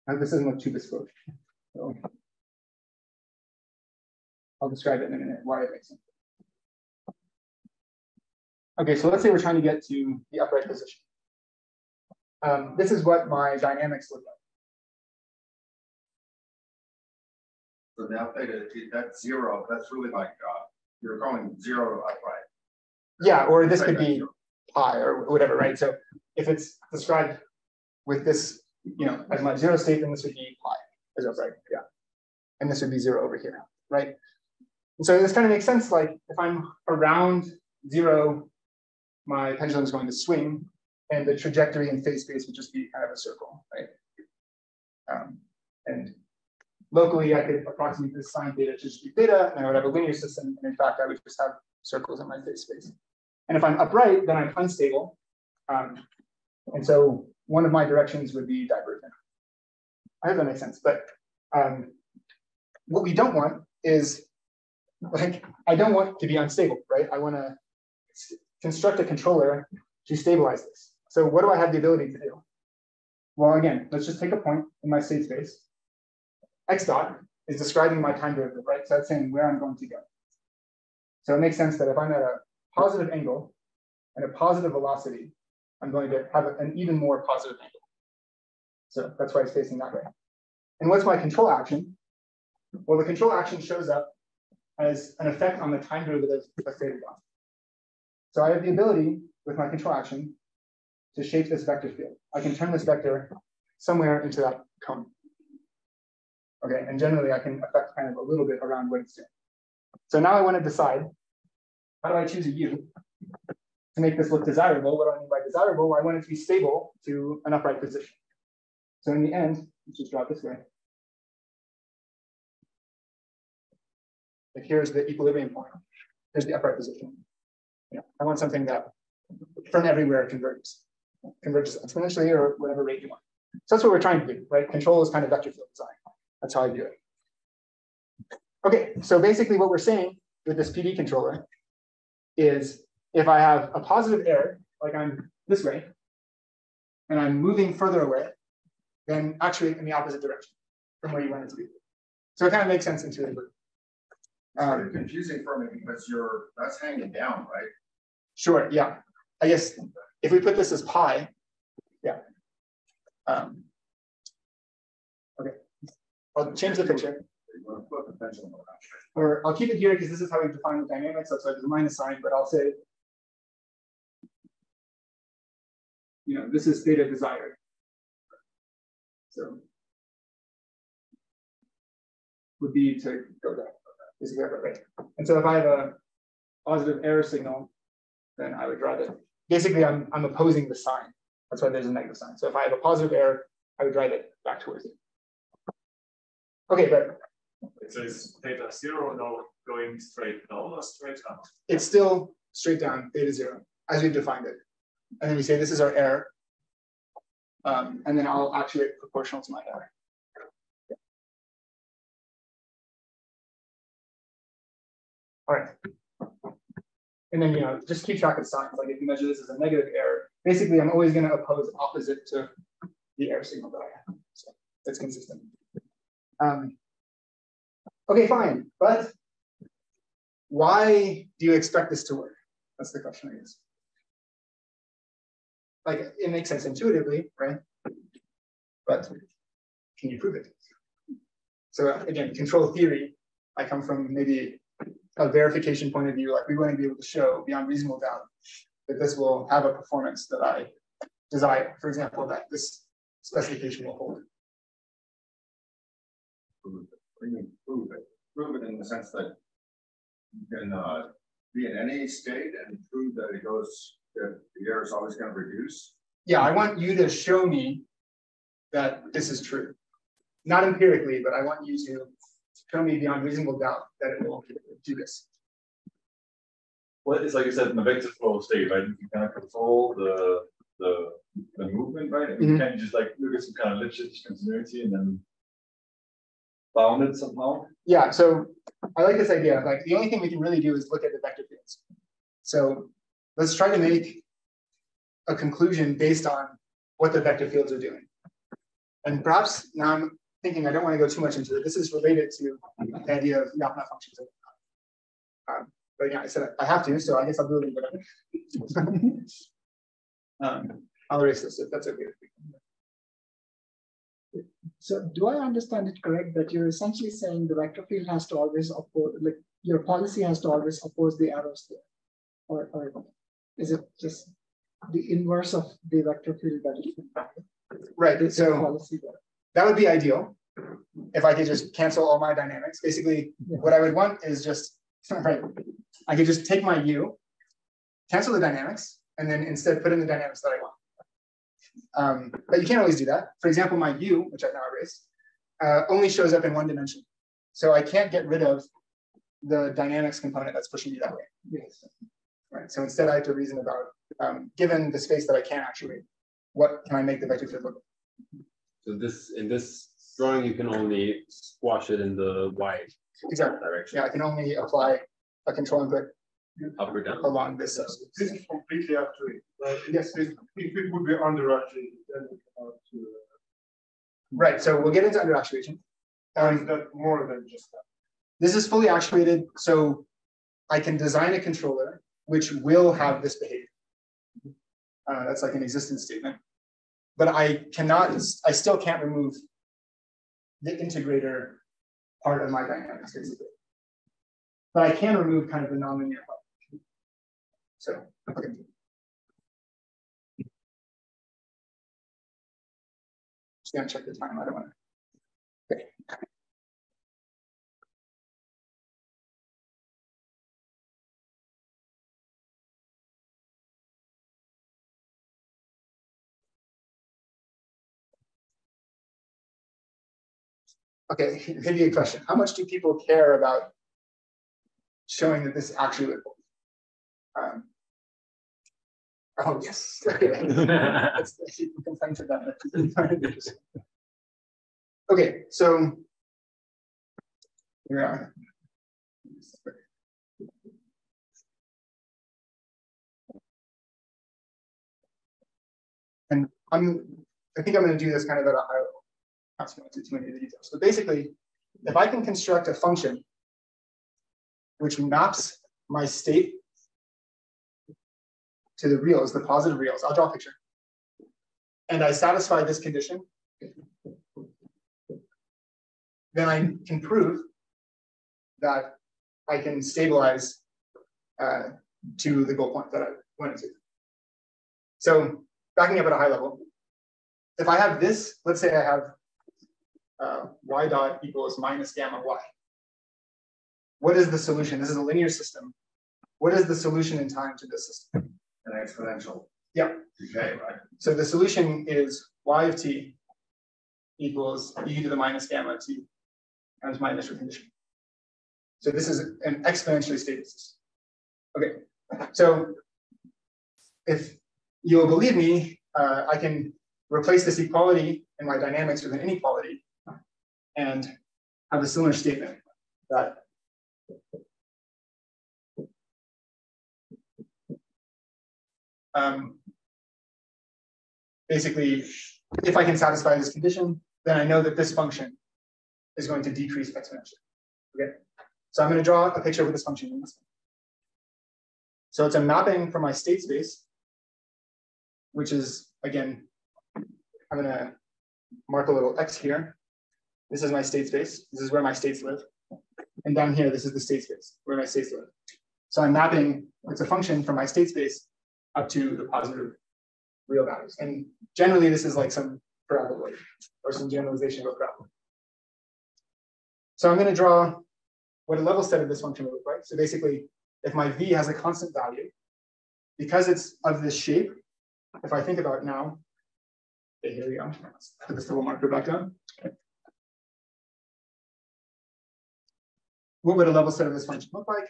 Now, this doesn't look too bespoke. So I'll describe it in a minute why it makes sense. Okay, so let's say we're trying to get to the upright position. This is what my dynamics look like. So now theta, that's 0. That's really like you're calling 0 upright. Yeah, or this could be pi or whatever, right? So if it's described with this, as my 0 state, then this would be pi as upright, yeah. And this would be 0 over here, right? And so this kind of makes sense. Like if I'm around 0, my pendulum is going to swing, and the trajectory in phase space would just be kind of a circle, right? And locally, I could approximate this sine theta to just be theta, and I would have a linear system. And in fact, I would just have circles in my phase space. And if I'm upright, then I'm unstable. And so one of my directions would be divergent. I hope that makes sense. But what we don't want is, like, I don't want to be unstable, right? I want to construct a controller to stabilize this. So what do I have the ability to do? Well, again, let's just take a point in my state space. X dot is describing my time derivative, right? So that's saying where I'm going to go. So it makes sense that if I'm at a positive angle and a positive velocity, I'm going to have an even more positive angle. So that's why it's facing that way. And what's my control action? Well, the control action shows up as an effect on the time derivative of theta dot. So I have the ability with my control action to shape this vector field. I can turn this vector somewhere into that cone. Okay, and generally I can affect kind of a little bit around what it's doing. So now I want to decide, how do I choose a U to make this look desirable? What do I mean by desirable? Well, I want it to be stable to an upright position. So in the end, let's just draw it this way. Like here's the equilibrium point. Here's the upright position. Yeah, I want something that from everywhere converges exponentially or whatever rate you want. So that's what we're trying to do, right? Control is kind of vector field design. That's how I do it. Okay, so basically what we're saying with this PD controller is if I have a positive error, like I'm this way, and I'm moving further away, then actually in the opposite direction from where you want it to be. So it kind of makes sense intuitively. It's confusing for me because that's hanging down, right? Sure, yeah. I guess if we put this as pi, yeah. Okay, I'll change the picture. Or I'll keep it here because this is how we define the dynamics. So there's a minus sign, but I'll say, this is theta desired. So would be to go down. Basically, right. And so if I have a positive error signal, then I would draw that. Basically, I'm opposing the sign. That's why there's a negative sign. So if I have a positive error, I would drive it back towards it. Okay, but it says theta 0, no, going straight down or straight up? It's still straight down, theta 0, as we've defined it. And then we say this is our error. And then I'll actuate proportional to my error. All right. And then, just keep track of signs. Like if you measure this as a negative error, basically I'm always going to oppose opposite to the error signal that I have. So that's consistent. Okay, fine. But why do you expect this to work? That's the question, I guess. Like it makes sense intuitively, right? But can you prove it? So again, control theory, I come from maybe a verification point of view, like we want to be able to show beyond reasonable doubt that this will have a performance that I desire. For example, that this specification will hold. Prove it in the sense that you can be in any state and prove that that the error is always going to reduce. Yeah, I want you to show me that this is true. Not empirically, but I want you to show me beyond reasonable doubt that it will do this. Well, it's like you said in the vector flow state, right? You can kind of control the movement, right? And you can't just like look at some kind of Lipschitz continuity and then bound it somehow. Yeah, so I like this idea. Like the only thing we can really do is look at the vector fields. So let's try to make a conclusion based on what the vector fields are doing. And perhaps now I'm thinking I don't want to go too much into it. This is related to the idea of Lyapunov functions. But yeah, I said I have to, so I guess I'll do it whatever. I'll erase this if that's okay. So do I understand it correct that you're essentially saying the vector field has to always oppose, like your policy has to always oppose the arrows there? Or is it just the inverse of the vector field that you can Right, so that would be ideal if I could just cancel all my dynamics. Basically, what I would want is just, right, I could just take my U, cancel the dynamics, and then instead put in the dynamics that I want. But you can't always do that. For example, my U, which I've now erased, only shows up in one dimension. So I can't get rid of the dynamics component that's pushing me that way. Yes. Right. So instead I have to reason about, given the space that I can actuate, what can I make the vector field look like? So in this drawing, you can only squash it in the y direction. Yeah, I can only apply a control input up or down along this. This is completely up to it. Yes, if it would be under actually, then we come out to Right. So we'll get into under actuation. More than just that. This is fully actuated, so I can design a controller which will have this behavior. That's like an existence statement. But I still can't remove the integrator part of my dynamics, basically. But I can remove kind of the nonlinear part. So, okay. Just gonna check the time, I don't want to. Okay. Okay, maybe a question. How much do people care about showing that this actually would hold? Oh, yes. Okay. You can find to that. Okay, so here we are. And I think I'm going to do this kind of at a higher level. Not going into too many of the details. So basically, if I can construct a function which maps my state to the reals, the positive reals, I'll draw a picture, and I satisfy this condition, then I can prove that I can stabilize to the goal point that I wanted to. So backing up at a high level, if I have this, let's say I have y dot equals minus gamma y. What is the solution? This is a linear system. What is the solution in time to this system? An exponential. Yeah. Okay, right. So the solution is y of t equals e to the minus gamma t times my initial condition. So this is an exponentially stable system. Okay. So if you'll believe me, I can replace this equality in my dynamics with an inequality and have a similar statement that basically, if I can satisfy this condition, then I know that this function is going to decrease exponentially. Okay, so I'm going to draw a picture with this function in this one. So it's a mapping from my state space, which is, again, I'm going to mark a little X here. This is my state space. This is where my states live. And down here, this is the state space where my states live. So I'm mapping, it's a function from my state space up to the positive real values. And generally, this is like some parabola or some generalization of a parabola. So I'm going to draw what a level set of this function would look like. So basically, if my v has a constant value, because it's of this shape, if I think about now, okay, here we go. Let's put this little marker back down. Okay. What would a level set of this function look like?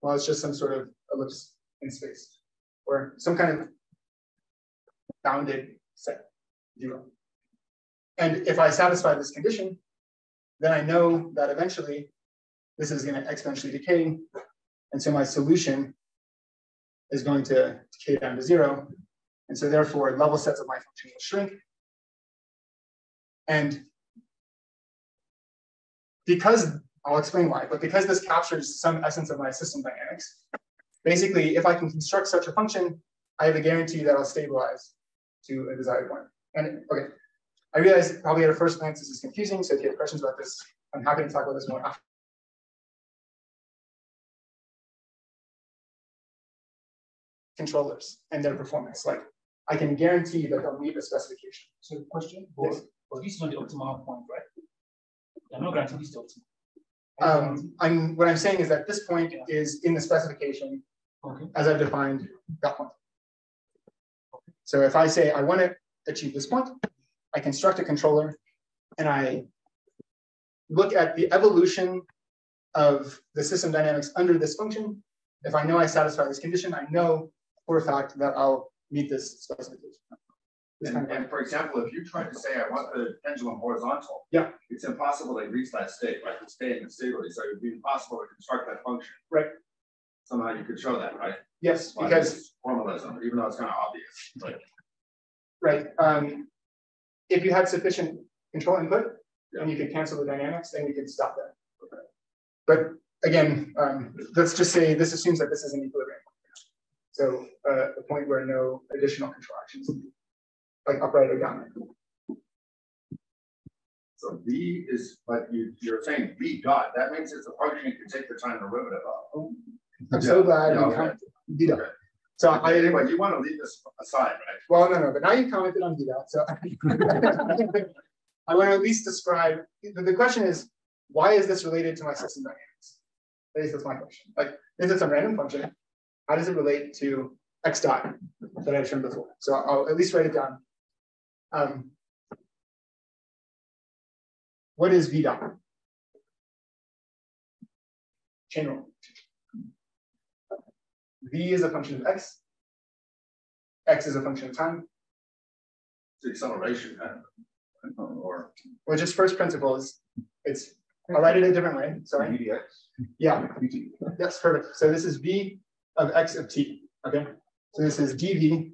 Well, it's just some sort of ellipse in space, or some kind of bounded set, 0. And if I satisfy this condition, then I know that eventually this is going to exponentially decay. And so my solution is going to decay down to 0. And so therefore, level sets of my function will shrink. And because, I'll explain why, but because this captures some essence of my system dynamics, basically, if I can construct such a function, I have a guarantee that I'll stabilize to a desired point. And okay, I realize probably at a first glance this is confusing, so if you have questions about this, I'm happy to talk about this more after. Controllers and their performance. Like, I can guarantee that they'll meet the specification. So the question, yes. Well, this is not the optimal point, right? I'm not granting this to optimal. What I'm saying is that this point is in the specification as I've defined that point. So if I say I want to achieve this point, I construct a controller and I look at the evolution of the system dynamics under this function. If I know I satisfy this condition, I know for a fact that I'll meet this specification. And for example, if you try to say I want the pendulum horizontal, yeah, it's impossible to reach that state, right? To stay in the stability. So it would be impossible to construct that function. Right. Somehow you could show that, right? Yes, by because formalism, even though it's kind of obvious. Right. if you had sufficient control input and you could cancel the dynamics, then you could stop that. But again, let's just say this assumes that this is an equilibrium. So a point where no additional control actions, like upright or downright. So V is, but you're saying V dot, that means it's a function you can take the time derivative of. I'm so glad you commented V dot. So anyway, you want to leave this aside, right? Well, no, but now you commented on V dot. So I want to at least describe, the question is, why is this related to my system dynamics? At least that's my question. Like, if it's a random function, how does it relate to X dot that I've shown before? So I'll at least write it down. What is V dot? Chain rule. V is a function of X. X is a function of time. It's acceleration, or just first principles. It's, I'll write it a different way. Sorry. VDX. Yeah. Yes, perfect. So this is V of X of t. Okay. So this is dV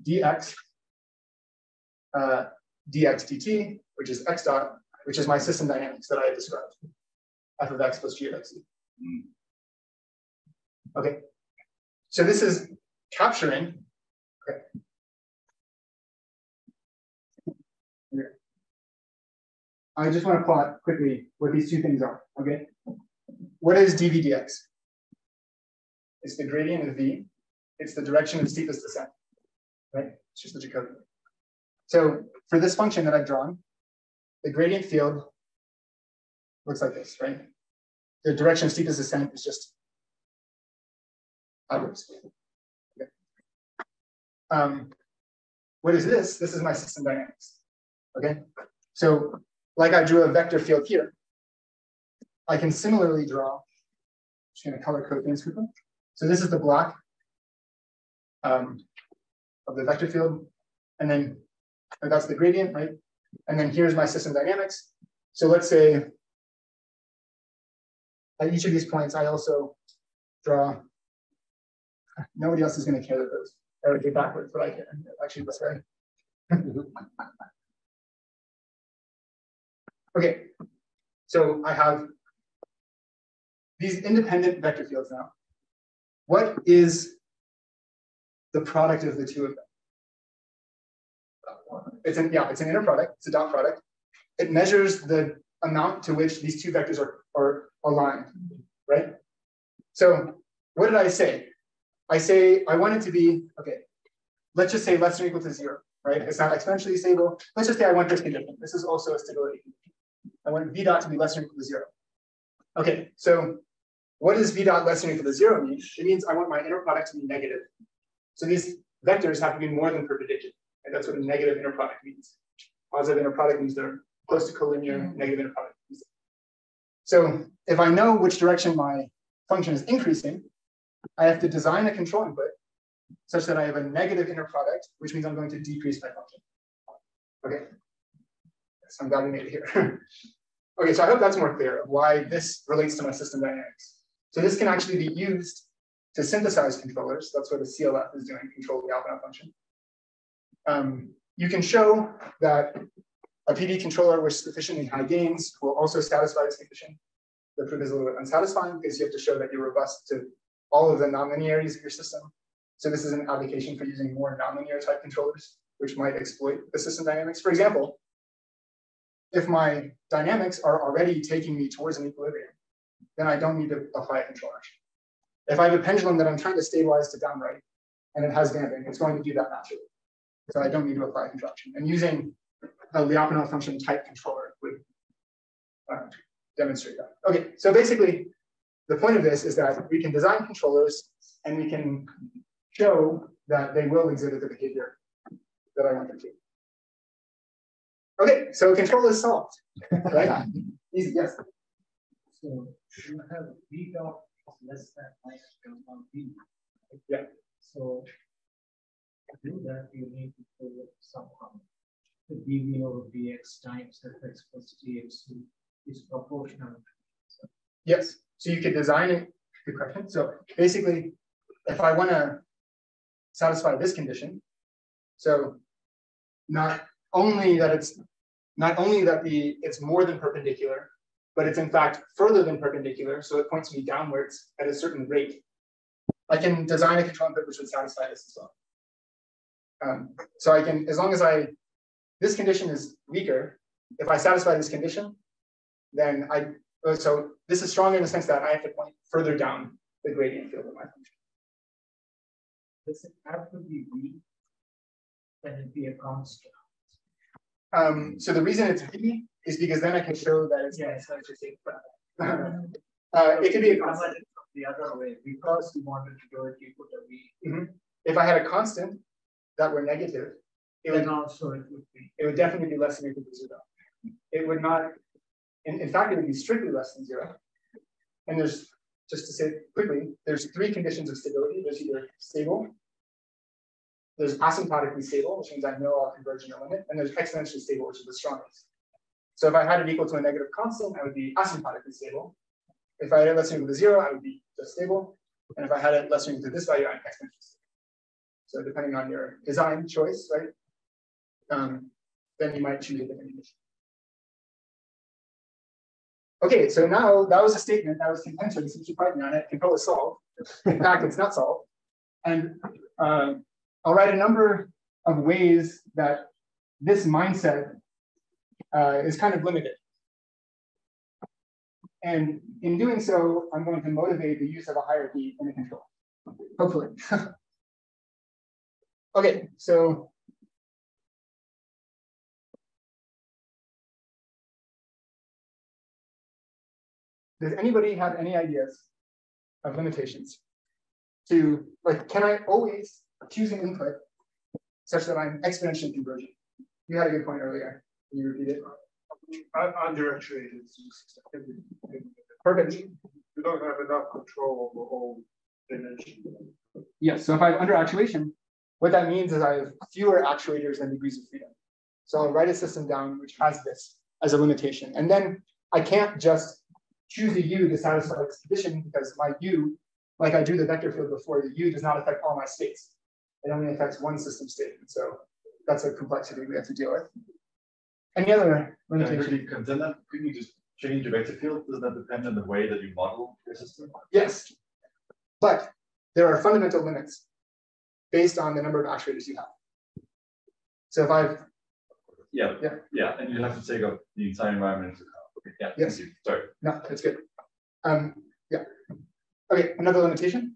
dx dx dt, which is X dot, which is my system dynamics that I have described. F of X plus G of X. Okay. So this is capturing. Okay. Here. I just want to plot quickly what these two things are. Okay. What is dV dx? It's the gradient of V. It's the direction of steepest descent. Right? It's just the Jacobian. So for this function that I've drawn, the gradient field looks like this, right? The direction of steepest descent is just outwards. Okay. What is this? This is my system dynamics. Okay. So like I drew a vector field here, I can similarly draw, just going to color code things quickly. So this is the block of the vector field, and then that's the gradient, right? And then here's my system dynamics. So let's say at each of these points, I also draw. Nobody else is going to care that those are go backwards, but I can. Actually, that's right. Okay, so I have these independent vector fields now. What is the product of the two of them? It's an inner product. It's a dot product. It measures the amount to which these two vectors are aligned, right? So what did I say? I say I want it to be, okay, let's just say less than or equal to 0, right? It's not exponentially stable. Let's just say I want this condition. This is also a stability condition. I want V dot to be less than or equal to 0. Okay, so what does V dot less than or equal to 0 mean? It means I want my inner product to be negative. So these vectors have to be more than perpendicular. And that's what a negative inner product means. Positive inner product means they're close to collinear, negative inner product means. So if I know which direction my function is increasing, I have to design a control input such that I have a negative inner product, which means I'm going to decrease my function. Okay. So I'm glad we made it here. Okay, so I hope that's more clear of why this relates to my system dynamics. So this can actually be used to synthesize controllers. That's what a CLF is doing, control the alpha function. You can show that a PD controller with sufficiently high gains will also satisfy this condition. The proof is a little bit unsatisfying because you have to show that you're robust to all of the nonlinearities of your system. So this is an application for using more nonlinear type controllers, which might exploit the system dynamics. For example, if my dynamics are already taking me towards an equilibrium, then I don't need to apply a control action. If I have a pendulum that I'm trying to stabilize to downright and it has damping, it's going to do that naturally. So I don't need to apply a control action. And using a Lyapunov function type controller would demonstrate that. Okay, so basically, the point of this is that we can design controllers and we can show that they will exhibit the behavior that I want them to. Okay, so control is solved, right? Easy, yes. So you have V dot less than -1V. Yeah. So to do that, you need to pull it somehow. The dV over dx times fx plus dx is proportional. Yes. So you could design it. Good question. So basically, if I want to satisfy this condition, so not only that it's not only that it's more than perpendicular, but it's in fact further than perpendicular, so it points me downwards at a certain rate. I can design a control input which would satisfy this as well. So I can, as long as this condition is weaker, if I satisfy this condition, then so this is stronger in the sense that I have to point further down the gradient field of my function. Does it have to be V? Can it be a constant? So the reason it's V is because then I can show that it's it could be a constant. The other way, because you wanted to do it, you put a V. If I had a constant that were negative, it would definitely be less than or equal to 0. It would not, in fact, it would be strictly less than 0. And there's, just to say quickly, there's 3 conditions of stability. There's either stable, there's asymptotically stable, which means I know I'll converge in a limit, and there's exponentially stable, which is the strongest. So if I had it equal to a negative constant, I would be asymptotically stable. If I had it less than or equal to 0, I would be just stable. And if I had it less than or equal to this value, I'm exponentially stable. So depending on your design choice, right, then you might choose a different condition. Okay, so now that was a statement that was contentious. You should fight me on it. Control is solved. In fact, it's not solved. And I'll write a number of ways that this mindset is kind of limited. And in doing so, I'm going to motivate the use of a hierarchy in the control, hopefully. Okay, so does anybody have any ideas of limitations to, like, can I always choose an input such that I'm exponentially converging? You had a good point earlier. Can you repeat it? Underactuated. Perfect. You don't have enough control over the whole dimension. Yes, so if I have underactuation, what that means is I have fewer actuators than degrees of freedom. So I'll write a system down which has this as a limitation. And then I can't just choose a U to satisfy this condition because my U, like I drew the vector field before, the U does not affect all my states. It only affects one system state. And so that's a complexity we have to deal with. Any other limitation? Couldn't you just change the vector field? Does that depend on the way that you model your system? Yes, but there are fundamental limits based on the number of actuators you have. So if I've yeah, and you have to take up the entire environment into account. Okay, yeah, yes. thank you. Sorry. No, that's good. Yeah. Okay, another limitation.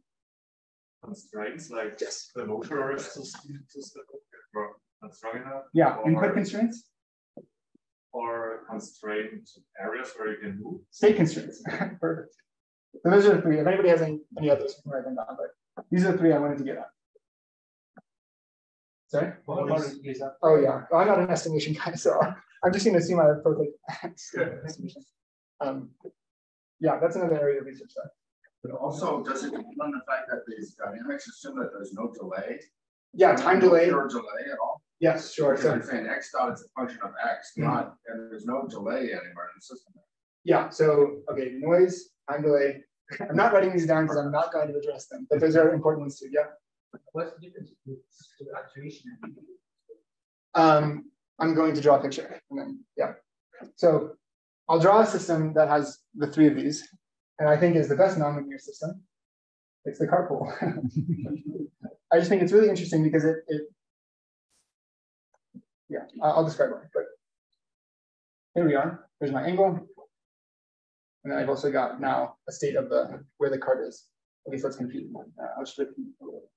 Constraints like the motor system not strong enough. Yeah, input constraints. Or constrained areas where you can move. State constraints. Perfect. So those are the 3. If anybody has any others, you can write them down. But these are the 3 I wanted to get at. Sorry? Oh yeah. Well, I'm not an estimation guy, so I'm just going to see my perfect estimation. Yeah, that's another area of research. But also, does it depend on the fact that these dynamics assume that there's no delay? Yeah, time delay. No delay at all? Yes, sure. So I'm saying x dot is a function of x, not, and there's no delay anywhere in the system. Yeah, so, okay, noise, time delay. I'm not writing these down because I'm not going to address them, but those are important ones too, yeah. What's the difference with actuation? I'm going to draw a picture, and then, yeah. So I'll draw a system that has the 3 of these, and I think is the best nonlinear system. It's the carpool. I just think it's really interesting because yeah, I'll describe it. But here we are. There's my angle. And then I've also got now a state of where the cart is. At least that's confusing. I'll just repeat a little bit.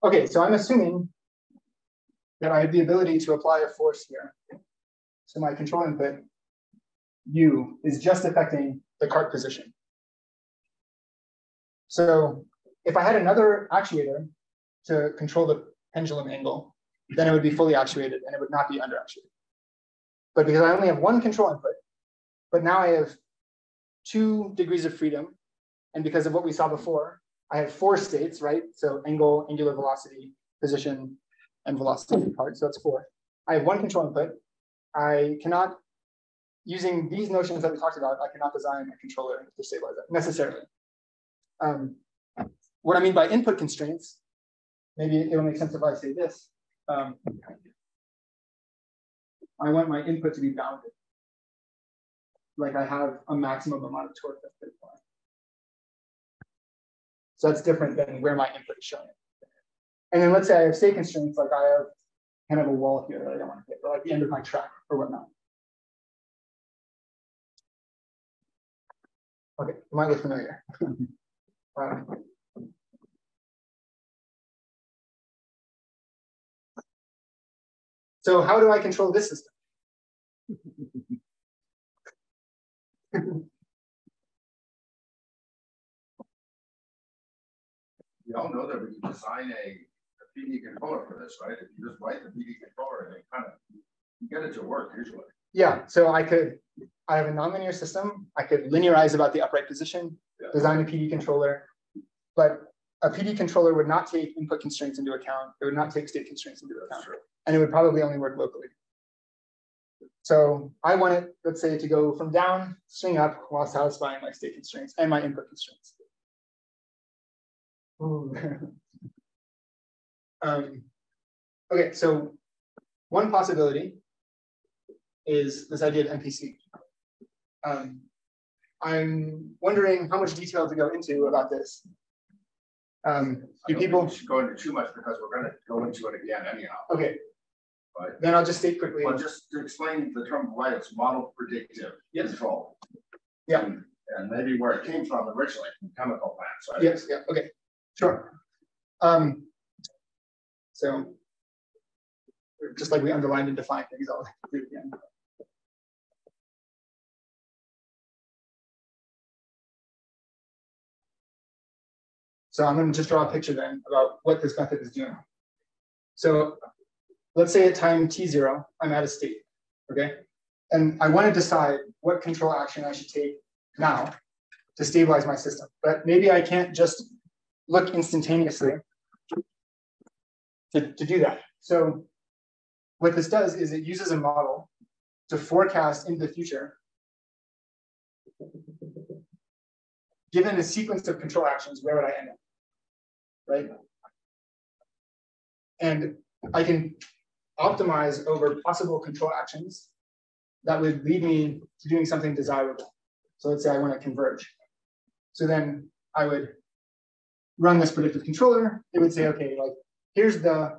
Okay, so I'm assuming that I have the ability to apply a force here. So my control input, U, is just affecting the cart position. So if I had another actuator to control the pendulum angle, then it would be fully actuated and it would not be underactuated. But because I only have one control input, but now I have 2 degrees of freedom, and because of what we saw before, I have 4 states, right? So angle, angular velocity, position, and velocity of the cart, so that's 4. I have 1 control input. I cannot, using these notions that we talked about, I cannot design a controller to stabilize that necessarily. What I mean by input constraints, maybe it'll make sense if I say this. I want my input to be bounded. Like I have a maximum amount of torque that's been applied. So that's different than where my input is showing. And then let's say I have state constraints, like I have kind of a wall here that I don't want to hit, or like the end of my track or whatnot. Okay, it might look familiar. So how do I control this system? We all know that we can design a PD controller for this, right? If you just write the PD controller and you get it to work usually. Yeah, so I have a nonlinear system. I could linearize about the upright position, design a PD controller, but a PD controller would not take input constraints into account. It would not take state constraints into account. And it would probably only work locally. So I want it, let's say, to go from down, swing up while satisfying my state constraints and my input constraints. Okay, so one possibility is this idea of MPC. I'm wondering how much detail to go into about this. Do people go into too much because we're going to go into it again anyhow. Okay. But then I'll just state quickly. Well, just to explain the term why it's model predictive control. Yeah. And maybe where it came from originally, from chemical plants. Right? Yes. Yeah. Okay. Sure. So just like we underlined and defined things, I'll do it again. So I'm going to just draw a picture then about what this method is doing. So let's say at time t0, I'm at a state, okay? And I want to decide what control action I should take now to stabilize my system. But maybe I can't just look instantaneously to do that. So what this does is it uses a model to forecast into the future, given a sequence of control actions, where would I end up, right? And I can optimize over possible control actions that would lead me to doing something desirable. So let's say I want to converge. So then I would run this predictive controller. It would say, okay, like here's the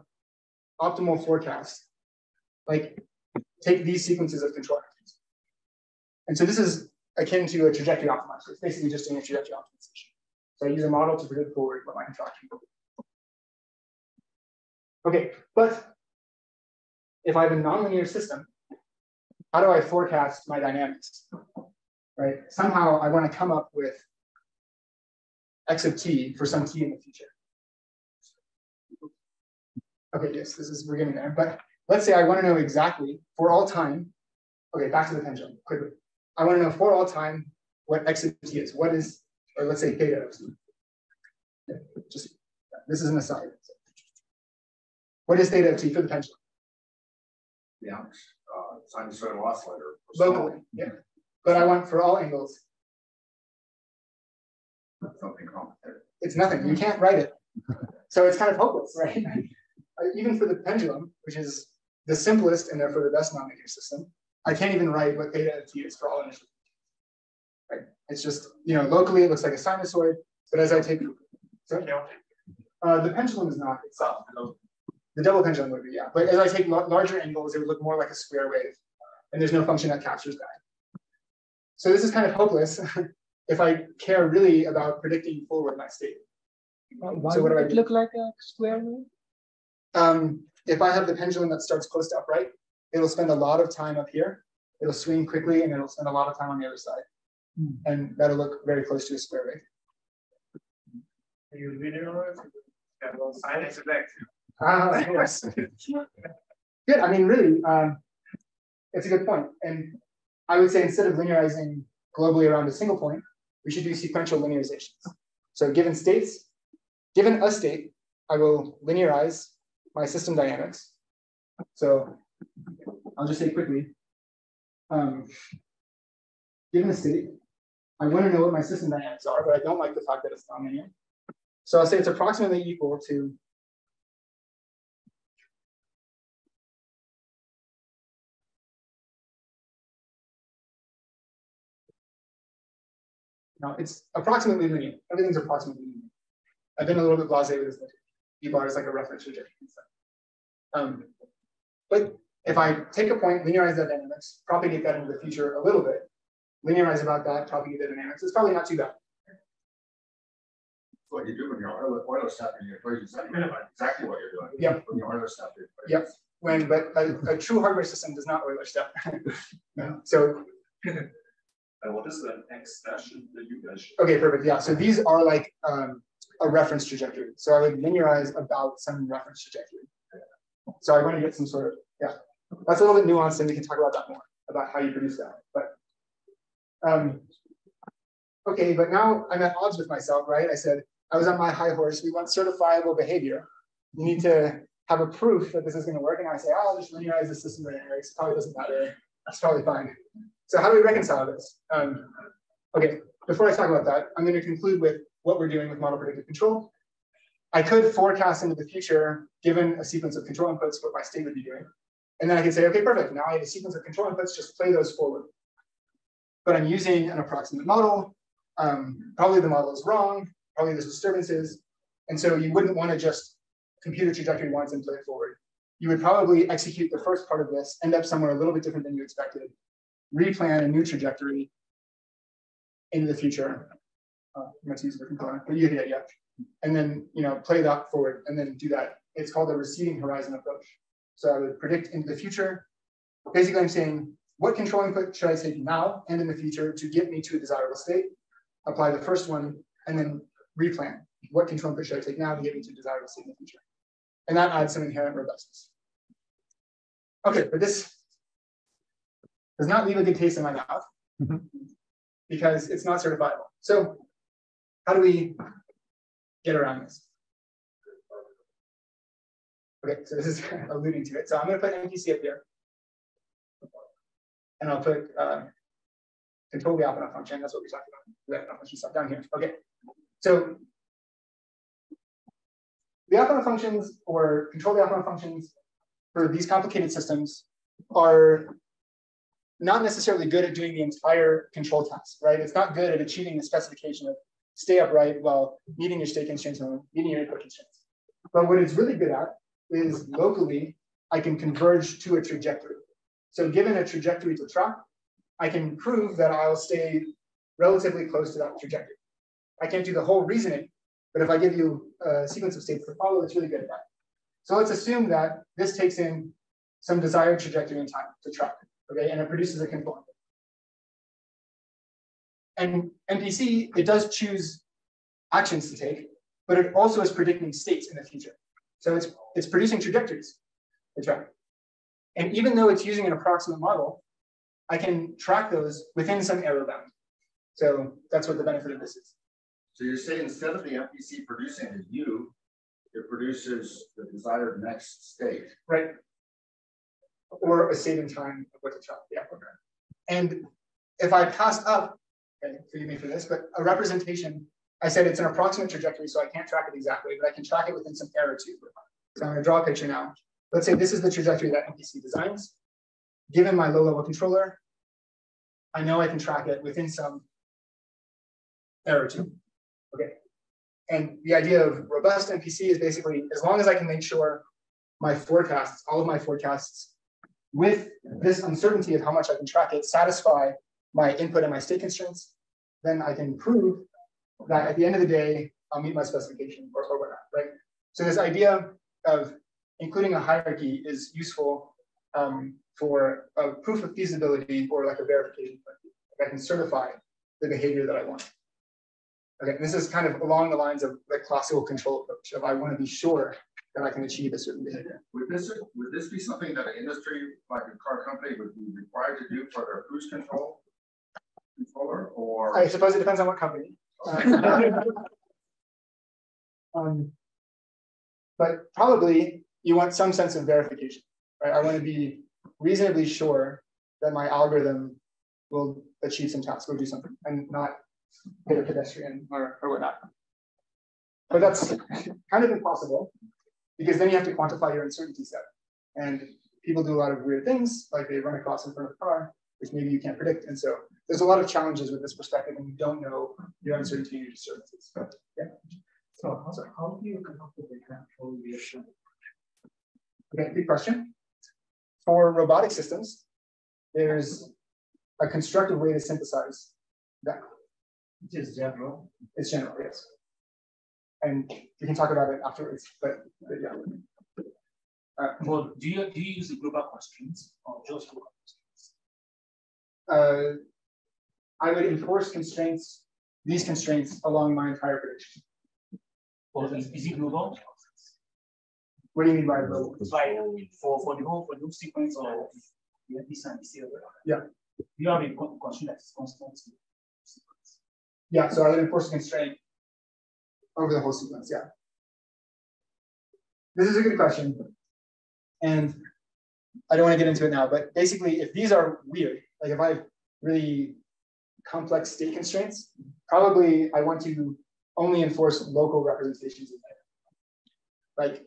optimal forecast. Like take these sequences of control actions. And so this is akin to a trajectory optimizer. It's basically just doing a trajectory optimization. So I use a model to predict forward what my interaction will be. Okay, but if I have a nonlinear system, how do I forecast my dynamics? Right? Somehow I want to come up with x of t for some t in the future. Okay, yes, we're getting there. But let's say I want to know exactly for all time. Okay, back to the pendulum quickly. I want to know for all time what x of t is. What is, or let's say theta of t. Just this is an aside. What is theta of t for the pendulum? Yeah, sinusoidal oscillator. Locally, yeah. But I want for all angles. Something complicated. It's nothing. You can't write it. So it's kind of hopeless, right? Even for the pendulum, which is the simplest and therefore the best nonlinear system, I can't even write what theta of t is for all initial. Right? It's just, locally it looks like a sinusoid, but as I take, the pendulum is not itself. The double pendulum would be, yeah. But as I take larger angles, it would look more like a square wave. And there's no function that captures that. So this is kind of hopeless if I care really about predicting forward my state. Why so would it look like a square wave? If I have the pendulum that starts close to upright, it'll spend a lot of time up here. It'll swing quickly and it'll spend a lot of time on the other side. And that'll look very close to a square wave. You linearize? Yeah, well, sign is effect. Yes. Good. I mean, really, it's a good point. And I would say instead of linearizing globally around a single point, we should do sequential linearizations. So given a state, I will linearize my system dynamics. So I'll just say quickly, given a state, I want to know what my system dynamics are, but I don't like the fact that it's nonlinear. So I'll say it's approximately equal to No, it's approximately linear. Everything's approximately linear. I've been a little bit blasé with this. U bar is like a reference trajectory. But if I take a point, linearize that dynamics, propagate that into the future a little bit, linearize about that, propagate the dynamics, it's probably not too bad. What you do when you're Euler stepping your equations, exactly what you're doing. Yep. When you're Euler stepping. Yep. But a true hardware system does not Euler step. No. So. And what is the next session that you guys should? Okay, perfect. Yeah. So these are like a reference trajectory. So I would linearize about some reference trajectory. So I want to get some sort of, yeah. That's a little bit nuanced, and we can talk about that more, about how you produce that. But okay, but now I'm at odds with myself, right? I said I was on my high horse. We want certifiable behavior. You need to have a proof that this is going to work. And I say, oh, I'll just linearize the system dynamics. It probably doesn't matter. That's probably fine. So how do we reconcile this? Okay, before I talk about that, I'm going to conclude with what we're doing with model predictive control. I could forecast into the future, given a sequence of control inputs, what my state would be doing. And then I can say, okay, perfect. Now I have a sequence of control inputs, just play those forward. But I'm using an approximate model. Probably the model is wrong. Probably there's disturbances. And so you wouldn't want to just compute a trajectory once and play it forward. You would probably execute the first part of this, end up somewhere a little bit different than you expected, replan a new trajectory into the future. I might use a different color, but you get it, yeah. And then play that forward and then do that. It's called a receding horizon approach. So I would predict into the future. Basically, I'm saying, what control input should I take now and in the future to get me to a desirable state? Apply the first one and then replan. What control input should I take now to get me to a desirable state in the future? And that adds some inherent robustness. Okay, but this does not leave a good taste in my mouth because it's not certifiable. So how do we get around this? Okay, so this is alluding to it. So I'm going to put MPC up here. And I'll put control the alpha function. That's what we talked about. The alpha function stuff down here. Okay. So the alpha functions or control the alpha functions for these complicated systems are not necessarily good at doing the entire control task, right? It's not good at achieving the specification of stay upright while meeting your state constraints and meeting your input constraints. But what it's really good at is locally, I can converge to a trajectory. So given a trajectory to track, I can prove that I'll stay relatively close to that trajectory. I can't do the whole reasoning, but if I give you a sequence of states to follow, it's really good at that. So let's assume that this takes in some desired trajectory in time to track, okay, and it produces a control. And MPC, it does choose actions to take, but it also is predicting states in the future. So it's producing trajectories to track. And even though it's using an approximate model, I can track those within some error bound. So that's what the benefit of this is. So you're saying instead of the MPC producing a U, it produces the desired next state. Right. Or a state in time of what to track. Yeah. Okay. And if I pass up, okay, forgive me for this, but a representation, I said it's an approximate trajectory, so I can't track it exactly, but I can track it within some error too. So I'm going to draw a picture now. Let's say this is the trajectory that MPC designs. Given my low-level controller, I know I can track it within some error too. Okay. And the idea of robust MPC is basically, as long as I can make sure my forecasts, all of my forecasts, with this uncertainty of how much I can track it, satisfy my input and my state constraints, then I can prove that at the end of the day, I'll meet my specification or whatnot, right? So this idea of including a hierarchy is useful for a proof of feasibility or like a verification. Like I can certify the behavior that I want. Okay, and this is kind of along the lines of the classical control approach of I want to be sure that I can achieve a certain behavior. Would this be something that an industry like a car company would be required to do for their cruise controller, or? I suppose it depends on what company. But probably you want some sense of verification, right? I want to be reasonably sure that my algorithm will achieve some task or do something and not hit a pedestrian or whatnot. But that's kind of impossible because then you have to quantify your uncertainty set. And people do a lot of weird things, like they run across in front of a car, which maybe you can't predict. And so there's a lot of challenges with this perspective, and you don't know your uncertainty in your disturbances. But yeah. So how do you come up with a control relation? Okay, good question. For robotic systems, there's a constructive way to synthesize that. It is general. It's general, yes. And we can talk about it afterwards, but yeah. Well, do you use the group of constraints or just group of constraints? I would enforce constraints, these constraints along my entire prediction. Or is it global? What do you mean by global? Like for the whole sequence or the NPC and the yeah. You have a constraint that is constant. Yeah, so I would enforce a constraint over the whole sequence, yeah. This is a good question. And I don't want to get into it now, but basically, if these are weird, like if I have really complex state constraints, probably I want to only enforce local representations of there. Like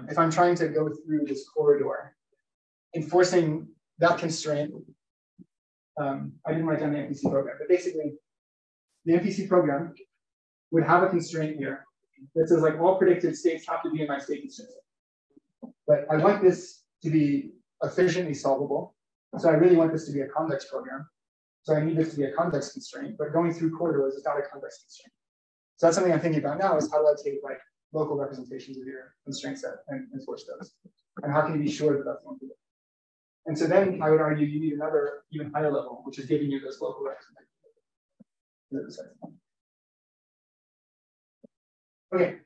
if I'm trying to go through this corridor, enforcing that constraint, I didn't write down the MPC program, but basically the MPC program would have a constraint here that says like all predicted states have to be in my state constraint. But I want this to be efficiently solvable. So I really want this to be a convex program. So I need this to be a convex constraint, but going through corridors is not a convex constraint. So that's something I'm thinking about now is how do I take like local representations of your constraint set and enforce those? And how can you be sure that that's going to do it? And so then I would argue you need another even higher level, which is giving you those local representations. Okay.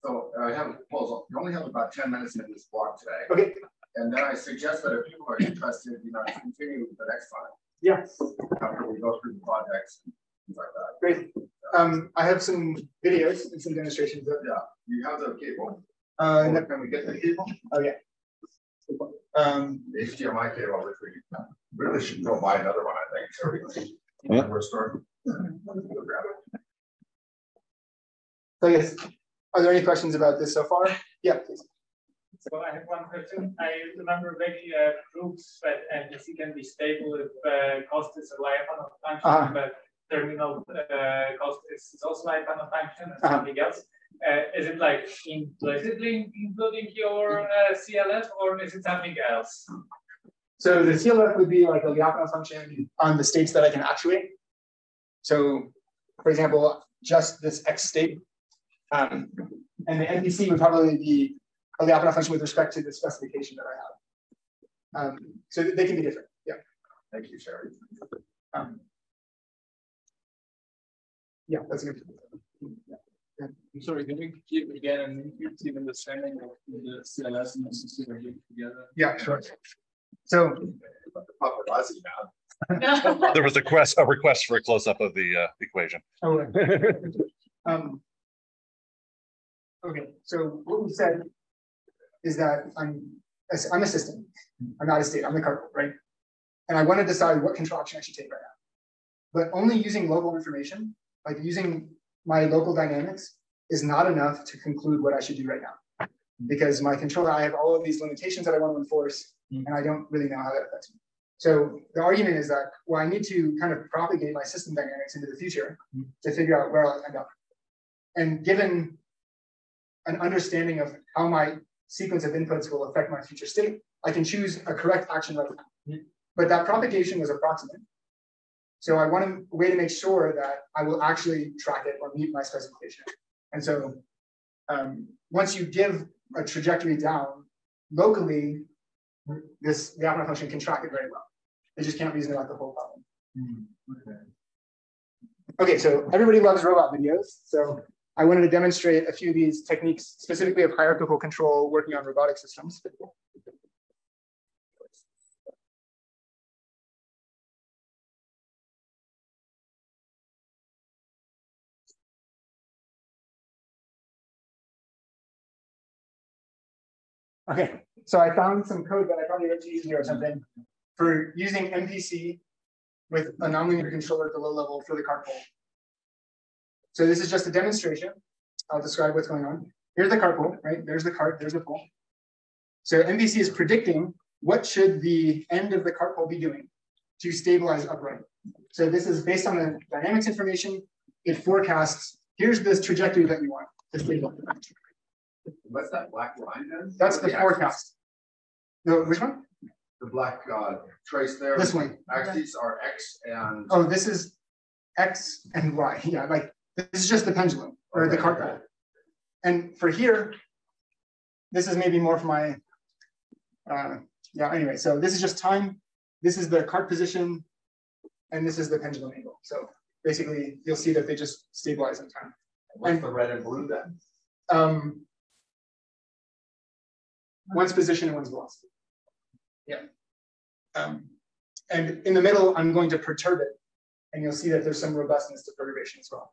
So I have a proposal. You only have about 10 minutes in this block today. Okay. And then I suggest that if people are interested, continue the next time. Yes. After we go through the projects and things like that. Great. I have some videos and some demonstrations. Yeah. You have the cable. Can we get the cable? Oh yeah. The HDMI cable, which we really should go buy another one, I think. Yeah. We're starting. So yes, are there any questions about this so far? Yeah, please. So I have one question. I remember many proofs that NPC can be stable if cost is a Lyapunov function, but terminal cost is also Lyapunov function and something else. Is it like implicitly including your CLF or is it something else? So the CLF would be like a Lyapunov function on the states that I can actuate. So for example, just this X state. And the NPC would probably be a Lyapunov function with respect to the specification that I have. So they can be different. Yeah. Thank you, Sherry. Yeah, that's a good. I'm sorry, can you give again an intuitive understanding of the CLS and the CLF together? Yeah, sure. So there was a request for a close-up of the equation. Oh, right. Okay, so what we said is that I'm a system. I'm not a state. I'm the carpet, right? And I want to decide what control action I should take right now. But only using local information, like using my local dynamics, is not enough to conclude what I should do right now. Because my controller, I have all of these limitations that I want to enforce, and I don't really know how that affects me. So the argument is that, well, I need to kind of propagate my system dynamics into the future to figure out where I'll end up. And given an understanding of how my sequence of inputs will affect my future state, I can choose a correct action right now. But that propagation was approximate. So I want a way to make sure that I will actually track it or meet my specification. And so once you give a trajectory down locally, the Lyapunov function can track it very well. They just can't reason about the whole problem. Okay, so everybody loves robot videos. So I wanted to demonstrate a few of these techniques, specifically of hierarchical control working on robotic systems. Okay, so I found some code that I probably wrote to easier or something for using MPC with a nonlinear controller at the low level for the cart pool. So this is just a demonstration. I'll describe what's going on. Here's the cart pool, right? There's the cart, there's the pool. So MPC is predicting what should the end of the cart pool be doing. to stabilize upright. So this is based on the dynamics information. It forecasts, here's this trajectory that you want to stabilize. What's that black line then? That's the forecast. No, which one? The black trace there. This one. Axes are X and. Oh, this is X and Y. Yeah, like this is just the pendulum or the cart path. And for here, this is maybe more for my, yeah, anyway, so this is just time. This is the cart position, and this is the pendulum angle. So basically, you'll see that they just stabilize in time. What's the red and blue then? One's position and one's velocity. Yeah. And in the middle, I'm going to perturb it. And you'll see that there's some robustness to perturbation as well.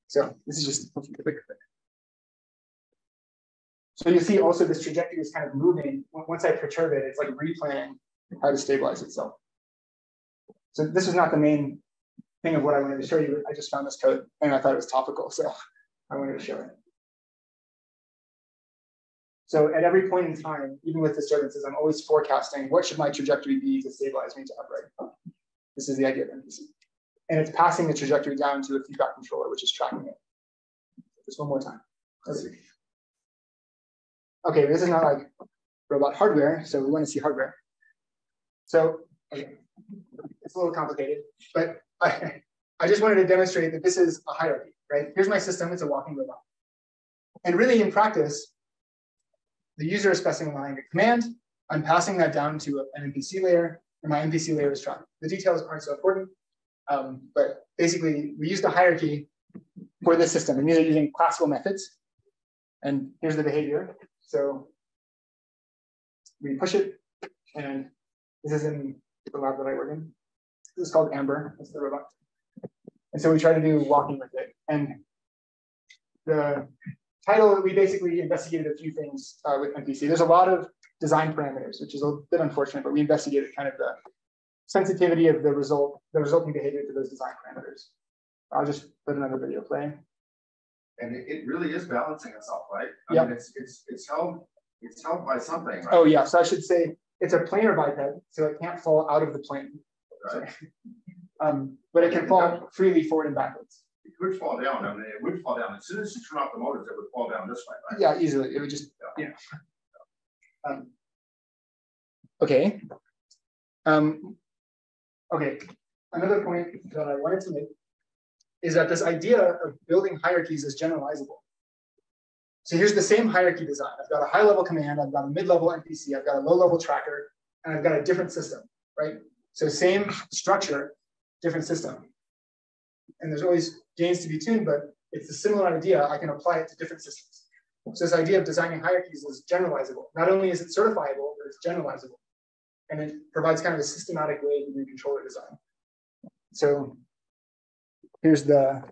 So this is just a quick thing. So you see also this trajectory is kind of moving. Once I perturb it, it's like replanning how to stabilize itself. So this is not the main thing of what I wanted to show you. I just found this code and I thought it was topical. So I wanted to show it. So at every point in time, even with disturbances, I'm always forecasting what should my trajectory be to stabilize me to upright. This is the idea of MPC. And it's passing the trajectory down to a feedback controller, which is tracking it. Just one more time. Let's see. Okay, this is not like robot hardware, so we want to see hardware. So okay, it's a little complicated, but I just wanted to demonstrate that this is a hierarchy, right? Here's my system, it's a walking robot. And really in practice, the user is specifying a command, I'm passing that down to an MPC layer, and my MPC layer is tracking. The details aren't so important, but basically we use the hierarchy for this system, and these are using classical methods. And here's the behavior. So we push it, and this is in the lab that I work in. This is called Amber, that's the robot. And so we try to do walking with it. And the title, we basically investigated a few things with MPC. There's a lot of design parameters, which is a bit unfortunate, but we investigated kind of the sensitivity of the resulting behavior to those design parameters. I'll just put another video playing. And it really is balancing itself, right? I mean, it's held by something, right? Oh yeah, so I should say it's a planar biped, so it can't fall out of the plane. Right. But it can fall freely forward and backwards. It could fall down. I mean, it would fall down. As soon as you turn off the motors, it would fall down this way, right? Yeah, easily. It would just, yeah. Okay. Okay. Another point that I wanted to make is that this idea of building hierarchies is generalizable. So here's the same hierarchy design. I've got a high-level command, I've got a mid-level NPC, I've got a low-level tracker, and I've got a different system, right? So same structure, different system. And there's always gains to be tuned, but it's a similar idea. I can apply it to different systems. So this idea of designing hierarchies is generalizable. Not only is it certifiable, but it's generalizable. And it provides kind of a systematic way to do controller design. So here's the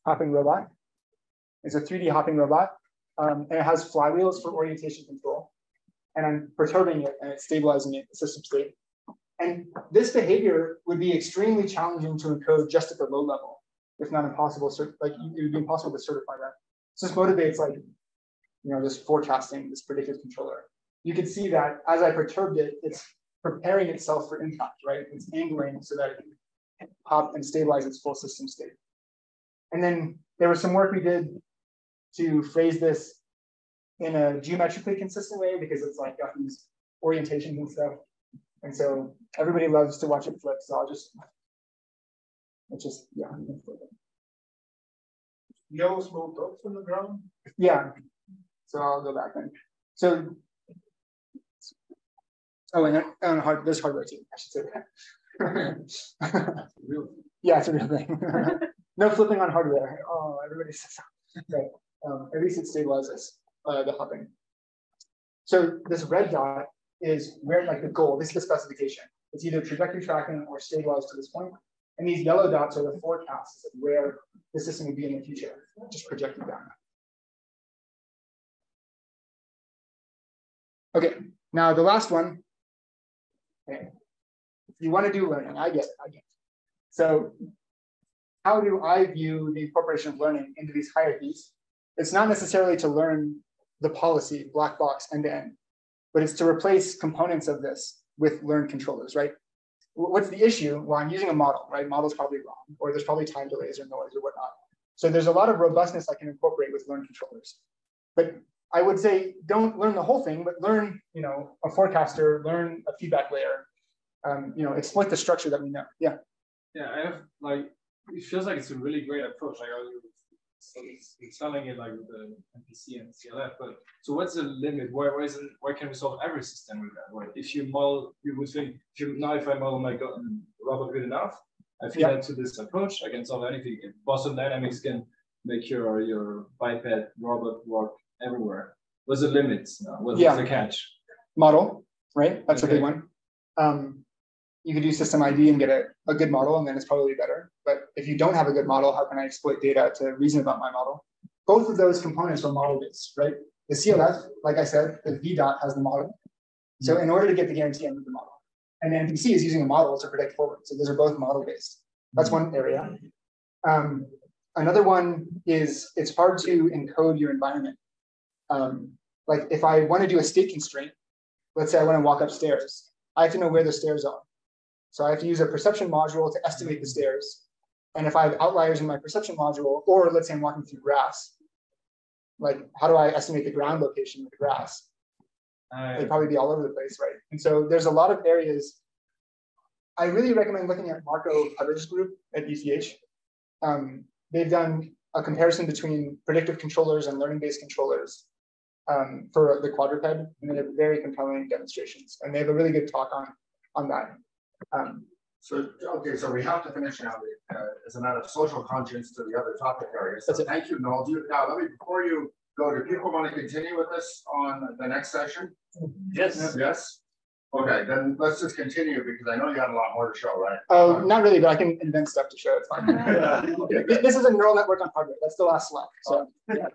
hopping robot. It's a 3D hopping robot, and it has flywheels for orientation control. And I'm perturbing it, and it's stabilizing it in system state. And this behavior would be extremely challenging to encode just at the low level, if not impossible. Like it would be impossible to certify that. So this motivates like, this forecasting, this predictive controller. You can see that as I perturbed it, it's preparing itself for impact, right? It's angling so that it can hop and stabilize its full system state. And then there was some work we did to phrase this in a geometrically consistent way because it's like got these orientations and stuff. And so everybody loves to watch it flip. So I'll just, yeah. Yellow small dots on the ground? Yeah. So I'll go back then. So, oh, and there's hardware too, I should say that. Yeah, it's a real thing. No flipping on hardware. Oh, everybody says that. Right. At least it stabilizes the hopping. So this red dot is where like the goal, this is the specification. It's either trajectory tracking or stabilized to this point. And these yellow dots are the forecasts of where the system will be in the future, just projected down. Okay, now the last one. Okay. If you want to do learning, I get it. So how do I view the incorporation of learning into these hierarchies? It's not necessarily to learn the policy, black box, end to end, but it's to replace components of this with learned controllers, right? what's the issue? Well, I'm using a model, right? Model's probably wrong, or there's probably time delays or noise or whatnot. So there's a lot of robustness I can incorporate with learn controllers. But I would say don't learn the whole thing, but learn, a forecaster, learn a feedback layer, exploit the structure that we know. Yeah. Yeah, I have it feels like it's a really great approach. Like it's selling it like with the MPC and CLF, but so what's the limit? Where can we solve every system with that? Where if you model, you would think, if I model my robot good enough, I feed that to this approach, I can solve anything. If Boston Dynamics can make your biped robot work everywhere. What's the limit? What's the catch? Model, right? That's a big one. You could do system ID and get a good model, and then it's probably better. But if you don't have a good model, how can I exploit data to reason about my model? Both of those components are model-based, right? The CLF, like I said, the V dot has the model. So in order to get the guarantee, I need the model. And the MPC is using a model to predict forward. So those are both model-based. That's one area. Another one is it's hard to encode your environment. Like if I want to do a state constraint, let's say I want to walk upstairs, I have to know where the stairs are. So I have to use a perception module to estimate the stairs. And if I have outliers in my perception module, or let's say I'm walking through grass, like how do I estimate the ground location with the grass? It'd probably be all over the place, right? And so there's a lot of areas. I really recommend looking at Marco Hutter's group at ETH. They've done a comparison between predictive controllers and learning-based controllers for the quadruped, and they have very compelling demonstrations. And they have a really good talk on that. So we have to finish now as a matter of social conscience to the other topic areas. So thank you, Noel. Now, before you go, do people want to continue with this on the next session? Yes. Yes. Okay, then let's just continue because I know you had a lot more to show, right? Oh, not really, but I can invent stuff to show. It's fine. This is a neural network on hardware. That's the last slide. So. Yeah.